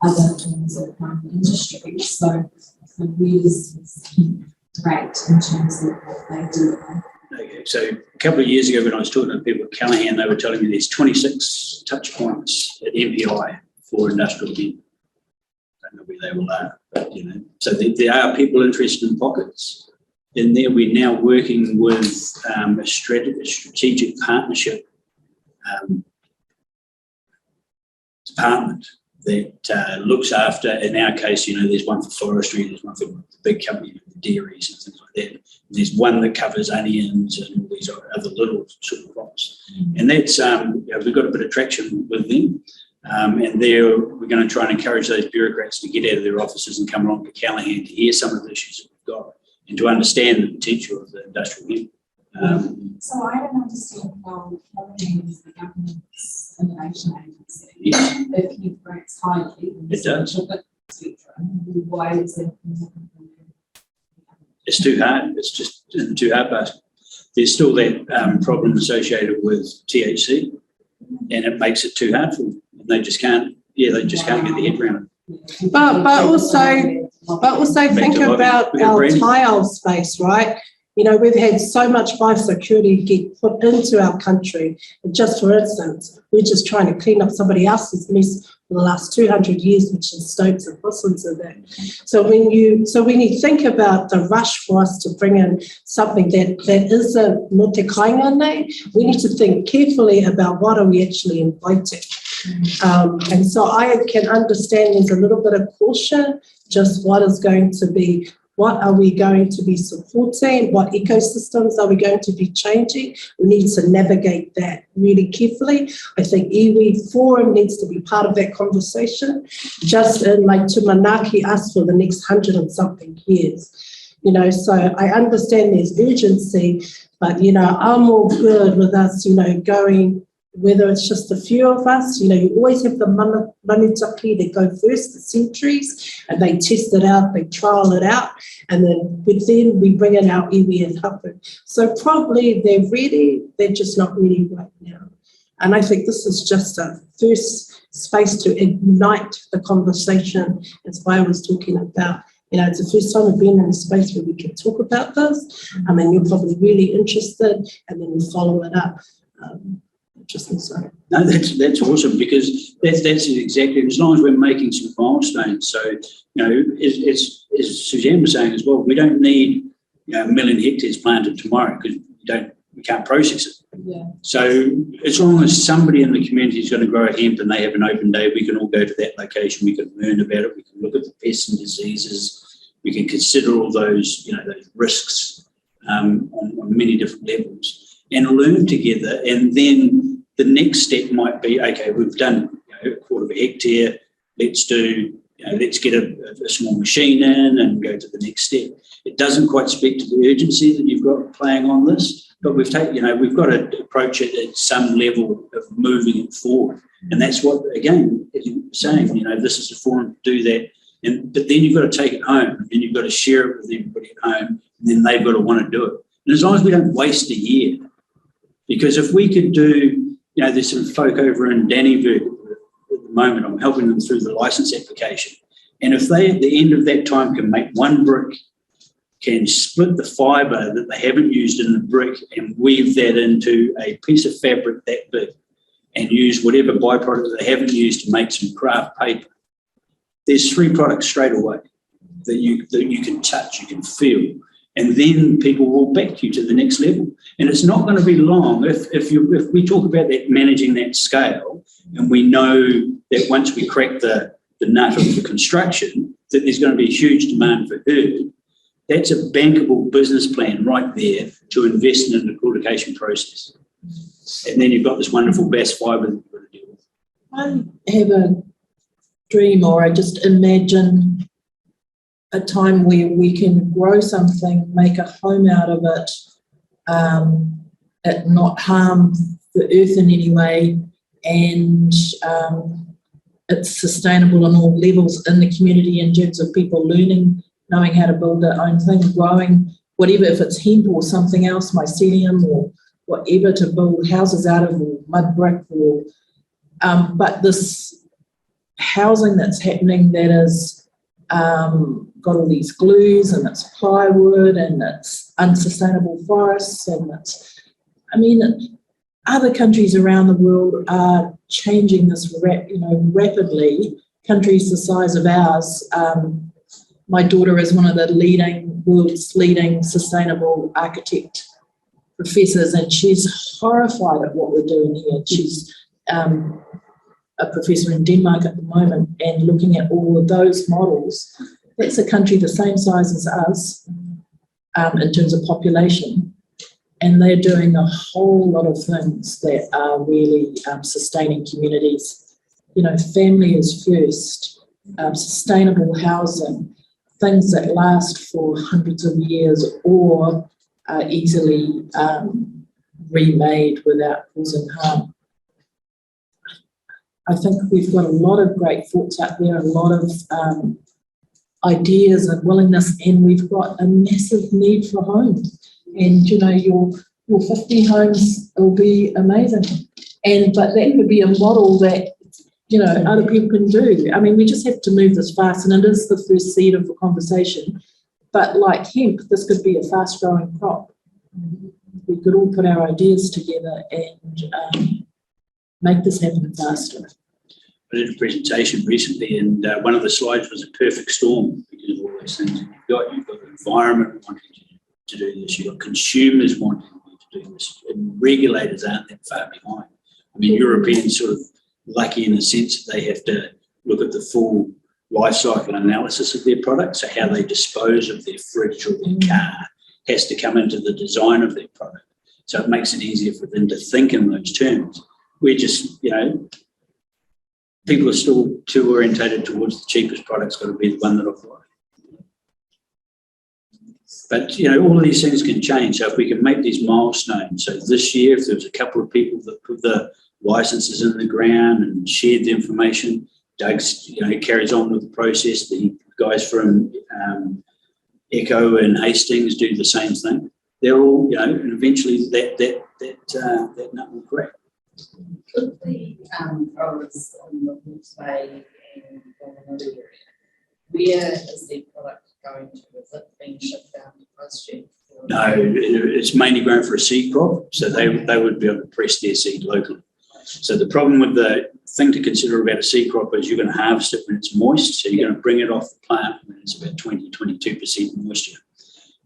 Other terms of industry. So where does this rate in terms of what they do? Okay, so a couple of years ago when I was talking to people at Callaghan, they were telling me there's 26 touch points at MPI for industrial hemp. I don't know where they all are, but so there are people interested in pockets. In there, we're now working with a strategic partnership department that looks after, in our case, there's one for forestry, there's one for the big company, dairies and things like that. There's one that covers onions and all these other little sort of crops. And that's, we've got a bit of traction with them. And there we're going to try and encourage those bureaucrats to get out of their offices and come along to Callaghan to hear some of the issues that we've got and to understand the potential of the industrial hemp. So I don't understand how Callaghan is the government's innovation agency. Yeah. If he ranks highly, It does. Why is it? It's too hard. It's just too hard. But there's still that problem associated with THC, and it makes it too hard for them. And they just can't. Yeah, they just can't get their head around it. But also think about our tile space, right? We've had so much biosecurity get put into our country. And just for instance, we're just trying to clean up somebody else's mess for the last 200 years, which is Stokes and Bussons and that. So when you think about the rush for us to bring in something that is a no te kaingane, we need to think carefully about what are we actually inviting. And so I can understand there's a little bit of caution, just what are we going to be supporting? What ecosystems are we going to be changing? We need to navigate that really carefully. I think iwi Forum needs to be part of that conversation, just in like to manaki us for the next 100 and something years. So I understand there's urgency, but, I'm all good with us, going, whether it's just a few of us, you always have the manutaki that go first, the centuries, and they test it out, they trial it out, and then we bring in our iwi and hapu. So probably they're ready, they're just not ready right now. And I think this is just a first space to ignite the conversation. That's why I was talking about, it's the first time we've been in a space where we can talk about this. And you're probably really interested, and then we follow it up. Sorry. No, that's awesome, because that's exactly, as long as we're making some milestones. So, as Suzanne was saying as well, we don't need 1 million hectares planted tomorrow because we can't process it. Yeah. So as long as somebody in the community is going to grow a hemp and they have an open day, we can all go to that location, we can learn about it, we can look at the pests and diseases, we can consider all those, those risks on many different levels and learn together. And then the next step might be, okay, we've done a quarter of a hectare, let's get a small machine in and go to the next step. It doesn't quite speak to the urgency that you've got playing on this, but we've got to approach it at some level of moving it forward. And that's what, again, as you were saying, this is a forum to do that. But then you've got to take it home, and then you've got to share it with everybody at home, and then they've got to want to do it. And as long as we don't waste a year, because if we could do, there's some folk over in Dannyburg at the moment, I'm helping them through the license application. And if they, at the end of that time, can make one brick, can split the fibre that they haven't used in the brick and weave that into a piece of fabric that big and use whatever byproduct they haven't used to make some craft paper, there's 3 products straight away that you can touch, you can feel. And then people will back you to the next level. And it's not going to be long if we talk about that, managing that scale, and we know that once we crack the nut of the construction, that there's going to be a huge demand for herd. That's a bankable business plan right there to invest in the cultivation process. And then you've got this wonderful bass fibre that you've got to deal with. I have a dream, or I just imagine a time where we can grow something, make a home out of it, not harm the earth in any way, and it's sustainable on all levels in the community in terms of people learning, knowing how to build their own thing, growing, whatever, if it's hemp or something else, mycelium or whatever, to build houses out of, or mud brick, or but this housing that's happening that is got all these glues and it's plywood and it's unsustainable forests and it's, I mean, other countries around the world are changing this rapidly. Countries the size of ours. My daughter is one of the world's leading sustainable architect professors, and she's horrified at what we're doing here. She's a professor in Denmark at the moment, and looking at all of those models. That's a country the same size as us in terms of population, and they're doing a whole lot of things that are really sustaining communities. You know, family is first, sustainable housing, things that last for hundreds of years or are easily remade without causing harm. I think we've got a lot of great thoughts out there, a lot of ideas and willingness, and we've got a massive need for homes. And you know, your 50 homes will be amazing, but that could be a model that, you know, other people can do. I mean, we just have to move this fast, and it is the first seed of the conversation. But like hemp, this could be a fast-growing crop. We could all put our ideas together and make this happen faster. I did a presentation recently, and one of the slides was a perfect storm because of all those things that you've got the environment wanting you to do this, you've got consumers wanting you to do this, and regulators aren't that far behind. I mean, Europeans sort of lucky in the sense that they have to look at the full life cycle analysis of their product, so how they dispose of their fridge or their car has to come into the design of their product. So it makes it easier for them to think in those terms. We're just, you know, people are still too orientated towards the cheapest product's got to be the one that I've got. But, you know, all of these things can change. So if we can make these milestones, so this year, if there was a couple of people that put the licenses in the ground and shared the information, Doug's, you know, carries on with the process. The guys from Echo and Hastings do the same thing. They're all, you know, and eventually that nut will crack. Could the growers on the Whangārei and Whangārei area, where is their product going to? Is it being shipped down to Christchurch? No, it's mainly grown for a seed crop, so they would be able to press their seed locally. So the problem with the thing to consider about a seed crop is you're going to harvest it when it's moist, so you're going to bring it off the plant when it's about 22% moisture.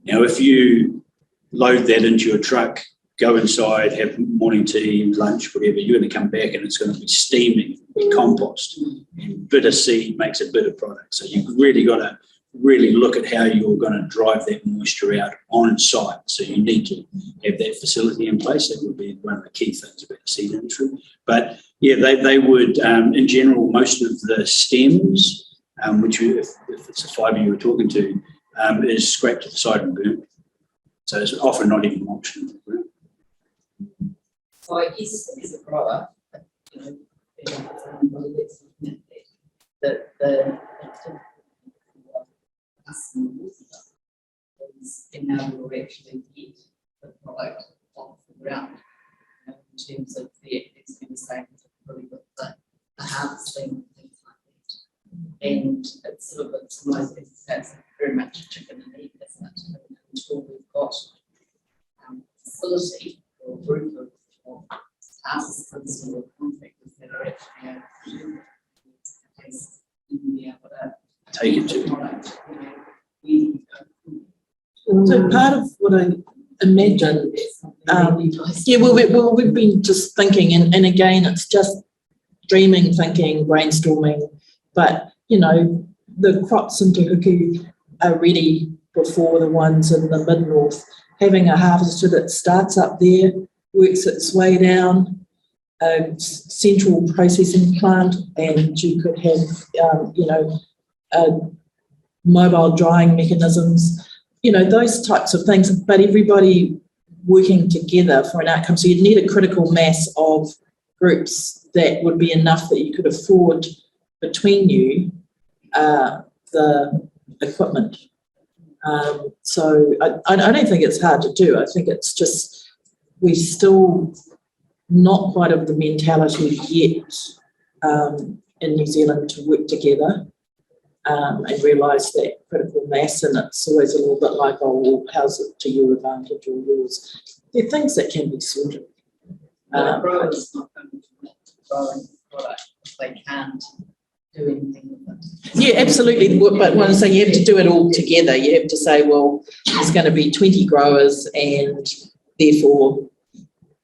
Now, if you load that into your truck, go inside, have morning tea, lunch, whatever, you're going to come back and it's going to be steaming, be compost. And bitter seed makes a bitter product. So you've really got to really look at how you're going to drive that moisture out on site. So you need to have that facility in place. That would be one of the key things about the seed industry. But yeah, they would, in general, most of the stems, which if it's a fibre you were talking to, is scraped to the side and burnt. So it's often not even an option. So I guess as a grower, you know, the customers is in how we will actually get the product off the ground, you know, in terms of the same really with the harvesting and things like that. And it's sort of it's very much a chicken and egg, isn't it? Until we've got a facility or a group of participants or contractors that are actually able to be able to take it to product. So part of what I imagine, we've been just thinking, and again, it's just dreaming, thinking, brainstorming, but, you know, the crops in Te Huku are ready before the ones in the mid-north. Having a harvester that starts up there, works its way down, a central processing plant, and you could have, mobile drying mechanisms, you know, those types of things, but everybody working together for an outcome. So you'd need a critical mass of groups that would be enough that you could afford between you the equipment. So I don't think it's hard to do. I think it's just we still not quite of the mentality yet in New Zealand to work together and realise that critical mass, and it's always a little bit like, oh, well, how's it to your advantage or yours? There are things that can be sorted. The grower is not going to grow a product if they can't do anything with it. Yeah, absolutely. But when I say you have to do it all together, you have to say, well, there's going to be 20 growers and therefore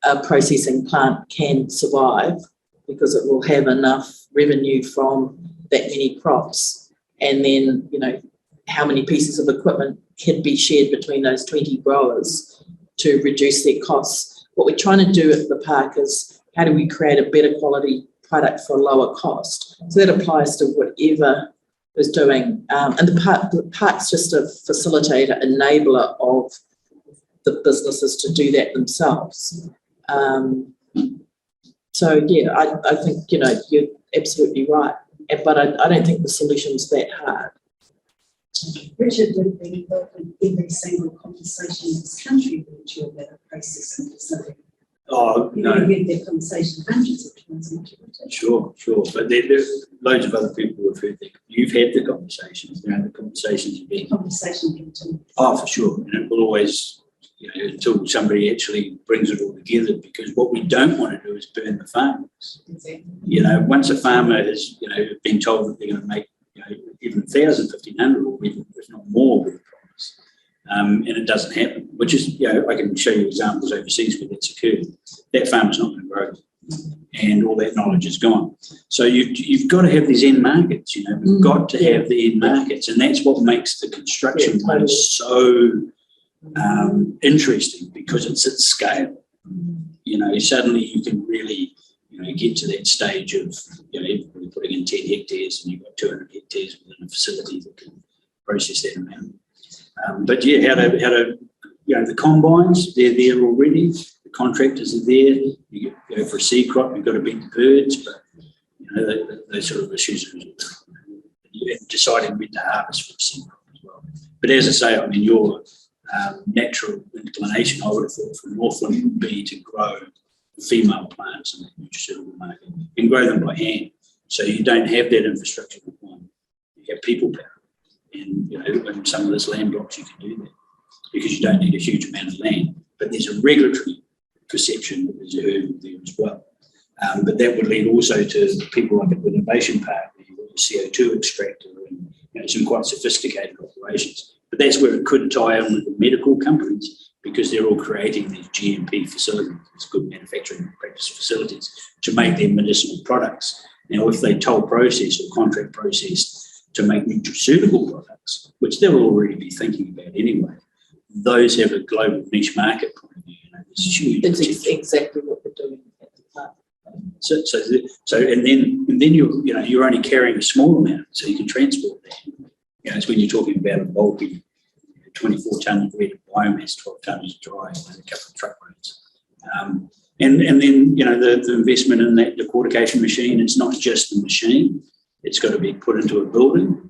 a processing plant can survive because it will have enough revenue from that many crops. And then, you know, how many pieces of equipment can be shared between those 20 growers to reduce their costs. What we're trying to do at the park is how do we create a better quality product for a lower cost? So that applies to whatever is doing. And the park's just a facilitator, enabler of the businesses to do that themselves. So, yeah, I think, you know, you're absolutely right. But I don't think the solution's that hard. Richard would be involved in every single conversation in this country with you about a processing facility. Oh, You no. know, we've had that conversation hundreds of times. Sure. But there's loads of other people who've heard that. You've had the conversations. You know, the conversations have been. Conversation continues. Oh, for sure. And it will always, you know, until somebody actually brings it all together, because what we don't want to do is burn the farmers. Exactly. You know, once a farmer has, you know, been told that they're going to make, you know, even 1,000, 1,500 or even, if not more with the promise, and it doesn't happen, which is, you know, I can show you examples overseas where that's occurred. That farmer's not going to grow, and all that knowledge is gone. So you've got to have these end markets. You know, we've got to have the end markets, and that's what makes the construction one so interesting, because it's at scale. You know, suddenly you can really, you know, get to that stage of, you know, everybody putting in 10 hectares and you've got 200 hectares within a facility that can process that amount. But yeah, how to, you know, the combines, they're there already. The contractors are there. You go for a seed crop, you've got to beat the birds, but, you know, those sort of issues. And deciding when to harvest for a seed crop as well. But as I say, I mean, your natural inclination, I would have thought, for Northland would be to grow female plants in the nutraceutical market and grow them by hand. So you don't have that infrastructure requirement. You have people power. And, you know, in some of this land blocks you can do that because you don't need a huge amount of land. But there's a regulatory perception that there's a hurdle there as well. But that would lead also to people like at the Innovation Park, where you've got a CO2 extractor and, you know, some quite sophisticated operations. But that's where it could tie in with the medical companies, because they're all creating these GMP facilities, these good manufacturing practice facilities, to make their medicinal products. Now, if they toll process or contract process to make nutraceutical products, which they'll already be thinking about anyway, those have a global niche market point of view. You know, there's huge It's potential. exactly what we're doing at the park. So, and then you're only carrying a small amount, so you can transport that. You know, it's when you're talking about a bulky 24 tonnes of wet biomass, 12 tonnes of dry, and a couple of truckloads. And then, you know, the investment in that decortication machine, it's not just the machine. It's got to be put into a building.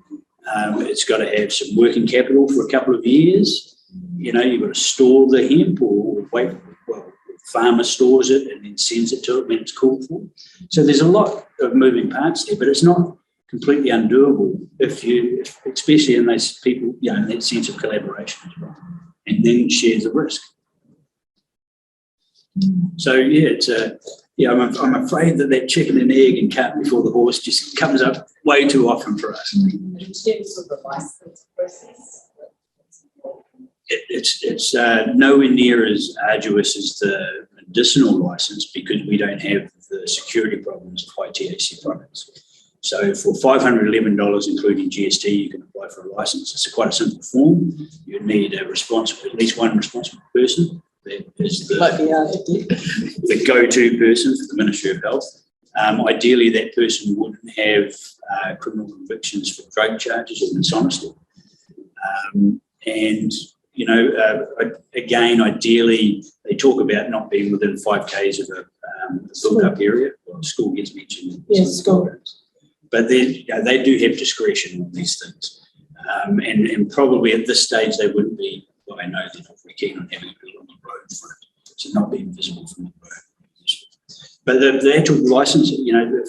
It's got to have some working capital for a couple of years. You know, you've got to store the hemp or wait, well, the farmer stores it and then sends it to it when it's called for. So there's a lot of moving parts there, but it's not completely undoable especially in those people, you know, in that sense of collaboration as well, and then shares the risk. So yeah, I'm afraid that chicken and egg and cart before the horse just comes up way too often for us. In terms of the license process, It's nowhere near as arduous as the medicinal license, because we don't have the security problems of high THC products. So for $511, including GST, you can apply for a license. It's quite a simple form. You need at least one responsible person. That is the go-to person for the Ministry of Health. Ideally, that person wouldn't have criminal convictions for drug charges or dishonesty. And, you know, again, ideally, they talk about not being within 5 k's of a built-up area. Well, school gets mentioned. Yes, school. but they do have discretion on these things. And probably at this stage they wouldn't be, well, I know they're not very keen on having it on the road for it, so not being visible from the road. But the actual license,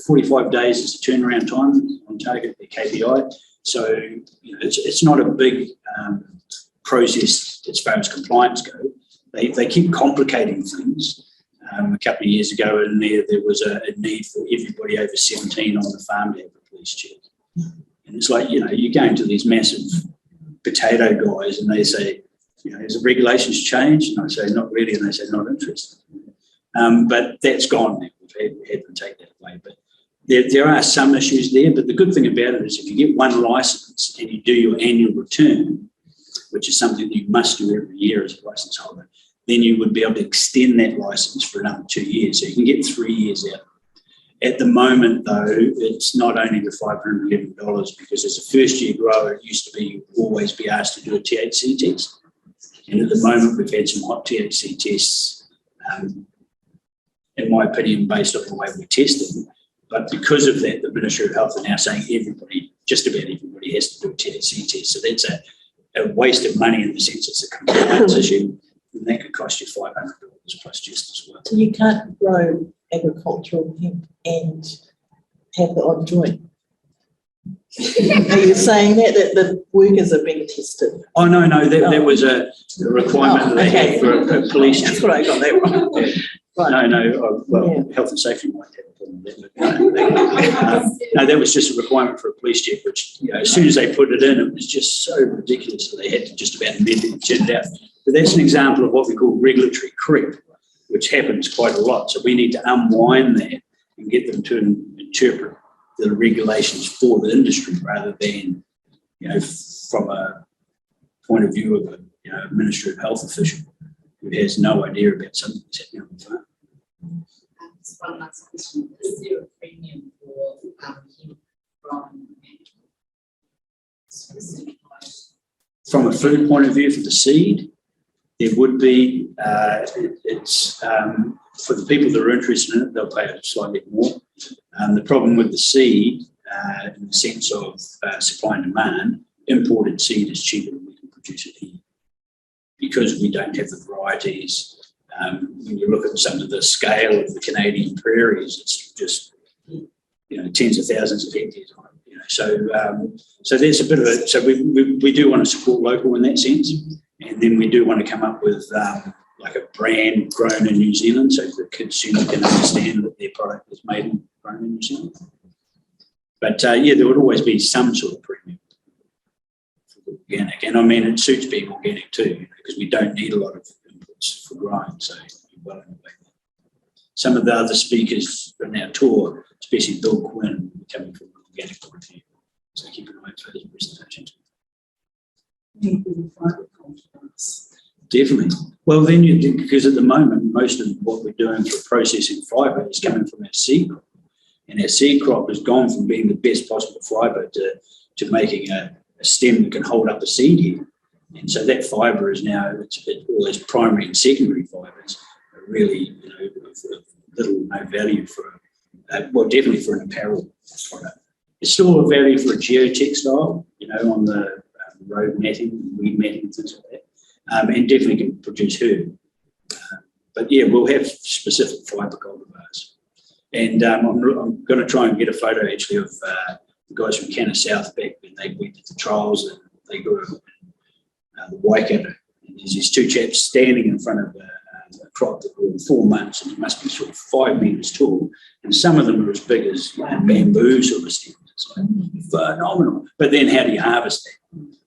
45 days is the turnaround time on target, the KPI. So, it's not a big process as far as compliance go. They keep complicating things. A couple of years ago in there was a need for everybody over 17 on the farm to have a police check. And it's like, you go into these massive potato guys and they say, has the regulations changed? And I say, not really. And they say, not interested. But that's gone now. We've had to take that away. But there are some issues there. But the good thing about it is if you get one license and you do your annual return, which is something that you must do every year as a license holder, then you would be able to extend that license for another 2 years. So you can get 3 years out. At the moment, though, it's not only the $511 because as a first-year grower, it used to be you'd always be asked to do a THC test. And at the moment, we've had some hot THC tests, in my opinion, based on the way we test them. But because of that, the Ministry of Health are now saying just about everybody has to do a THC test. So that's a waste of money in the sense it's a compliance issue. And that could cost you $500 plus just as well. So you can't grow agricultural hemp and have the odd joint. Are you saying that the workers are being tested? Oh, no, that was a requirement that they had for a police check. That's what I got that wrong. Right. No, health and safety might have a problem with that. No, that was just a requirement for a police check, which, as soon as they put it in, it was just so ridiculous that they had to just about immediately turn it out. But that's an example of what we call regulatory creep, which happens quite a lot. So we need to unwind that and get them to interpret the regulations for the industry rather than, from a point of view of a Ministry of Health official who has no idea about something that's happening on the farm. Just one last question. Is there a premium for hemp from From a food point of view, for the seed, there would be, it's for the people that are interested in it, they'll pay slightly more. The problem with the seed, in the sense of supply and demand, imported seed is cheaper than we can produce it here. Because we don't have the varieties, when you look at some of the scale of the Canadian prairies, it's just, tens of thousands of hectares on it. So there's a bit of it. So we do want to support local in that sense. And then we do want to come up with like a brand grown in New Zealand so the consumer can understand that their product is made and grown in New Zealand. But there would always be some sort of premium for organic. And I mean, it suits being organic too, because we don't need a lot of inputs for growing. So well in the way. Some of the other speakers on our tour, especially Bill Quinn, coming from an organic point of view. So keep an eye out for his presentations. Definitely. Well, then because at the moment, most of what we're doing for processing fibre is coming from our seed crop. And our seed crop has gone from being the best possible fibre to making a stem that can hold up a seed head. And so that fibre is now, all those primary and secondary fibres are really, of little or no value for, definitely for an apparel product. It's still a value for a geotextile, on the road matting, weed matting, things like that. And definitely can produce herb. But we'll have specific fibre cultivars. And I'm going to try and get a photo actually of the guys from Canada South back when we did the trials and they grew the Waikato. And there's these two chaps standing in front of a crop that grew in 4 months and it must be sort of 5 metres tall. And some of them are as big as bamboo sort of stems. It's like phenomenal. But then how do you harvest that?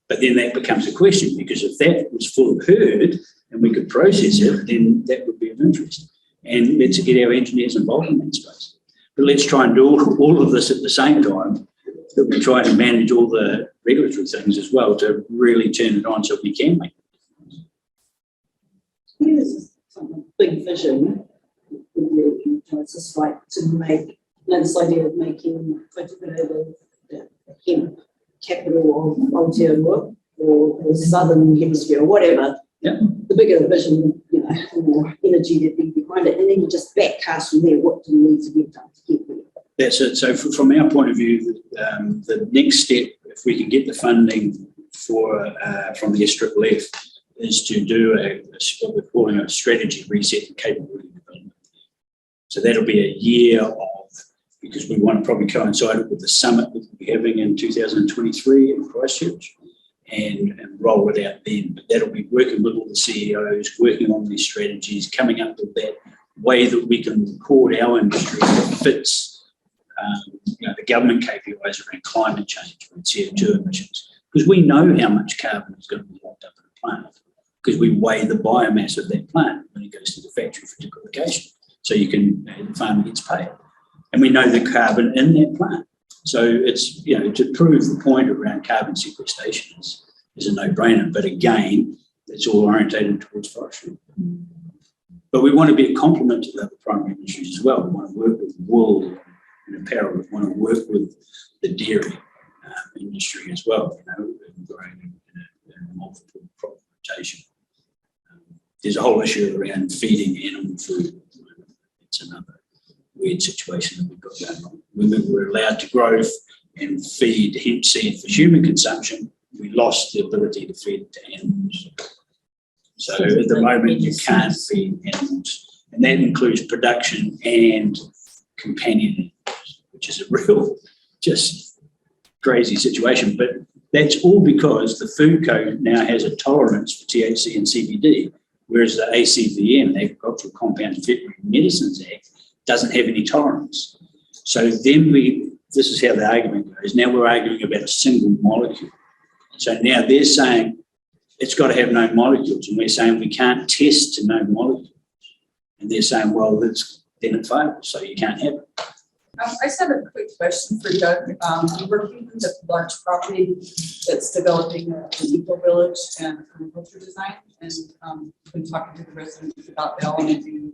But then that becomes a question because if that was full of herd and we could process it, then that would be of interest. And let's get our engineers involved in that space. But let's try and do all of this at the same time that we try to manage all the regulatory things as well to really turn it on so we can make it. Here's a big vision. It's just like to make this idea of making the hemp capital of Aotearoa or the southern hemisphere or whatever. Yeah. The bigger the vision, the more energy that be behind it, and then you just backcast from there. What do you need to get done to get there? That's it. So from our point of view, the next step, if we can get the funding for from the SFFF, is to do what we're calling a strategy reset and capability development. So that'll be a year of, because we want to probably coincide it with the summit that we'll be having in 2023 in Christchurch, and roll it out then. But that'll be working with all the CEOs, working on these strategies, coming up with that way that we can record our industry that fits the government KPIs around climate change and CO2 emissions. Because we know how much carbon is going to be locked up in a plant, because we weigh the biomass of that plant when it goes to the factory for degradation. So the farmer gets paid. And we know the carbon in that plant. So it's, to prove the point around carbon sequestration is a no-brainer. But again, it's all orientated towards forestry. But we want to be a complement to the other primary industries as well. We want to work with wool and apparel. We want to work with the dairy industry as well, growing in a multiple crop rotation. There's a whole issue around feeding animal food. It's another weird situation that we've got going on. When we were allowed to grow and feed hemp seed for human consumption, we lost the ability to feed it to animals. So at the moment, you can't feed animals, and that includes production and companion animals, which is a real, just crazy situation. But that's all because the food code now has a tolerance for THC and CBD, whereas the ACVM, the Agricultural Compound Veterinary Medicines Act, doesn't have any tolerance. So then this is how the argument goes. Now we're arguing about a single molecule. So now they're saying it's got to have no molecules, and we're saying we can't test to no molecules. And they're saying, well, then it fails, so you can't have it. I just have a quick question for Doug. We're working with a large property that's developing an eco-village and permaculture design, and been talking to the residents about the elementing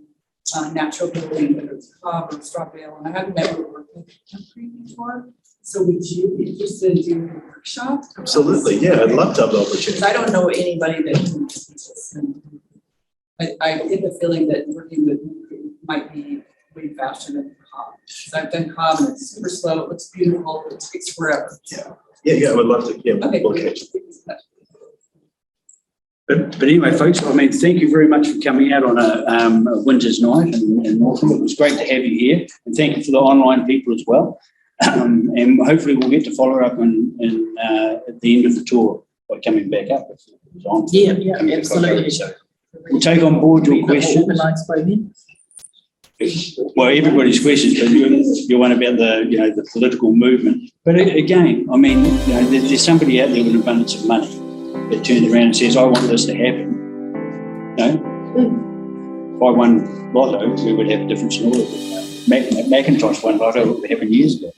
natural building, whether it's cob or straw bale, and I have never worked with concrete before. So would you be interested in doing a workshop? Absolutely, yeah, I'd love to have the opportunity. I don't know anybody that can teach this, and I get the feeling that working with concrete might be way faster than cob. So I've done cob, and it's super slow, it looks beautiful, it takes forever. Yeah, I would love to. Yeah, Okay, we'll great. catch you. But anyway, folks, thank you very much for coming out on a winter's night in Northland. It was great to have you here, and thank you for the online people as well. And hopefully we'll get to follow up at the end of the tour by coming back up. If it was on. Yeah, absolutely. So we'll take on board your questions. Organised by me. Well, everybody's questions, but you're one about the political movement. But again, there's somebody out there with an abundance of money that turns around and says, I want this to happen. If I won lotto, we would have a different story. Macintosh won lotto, it would happen years ago.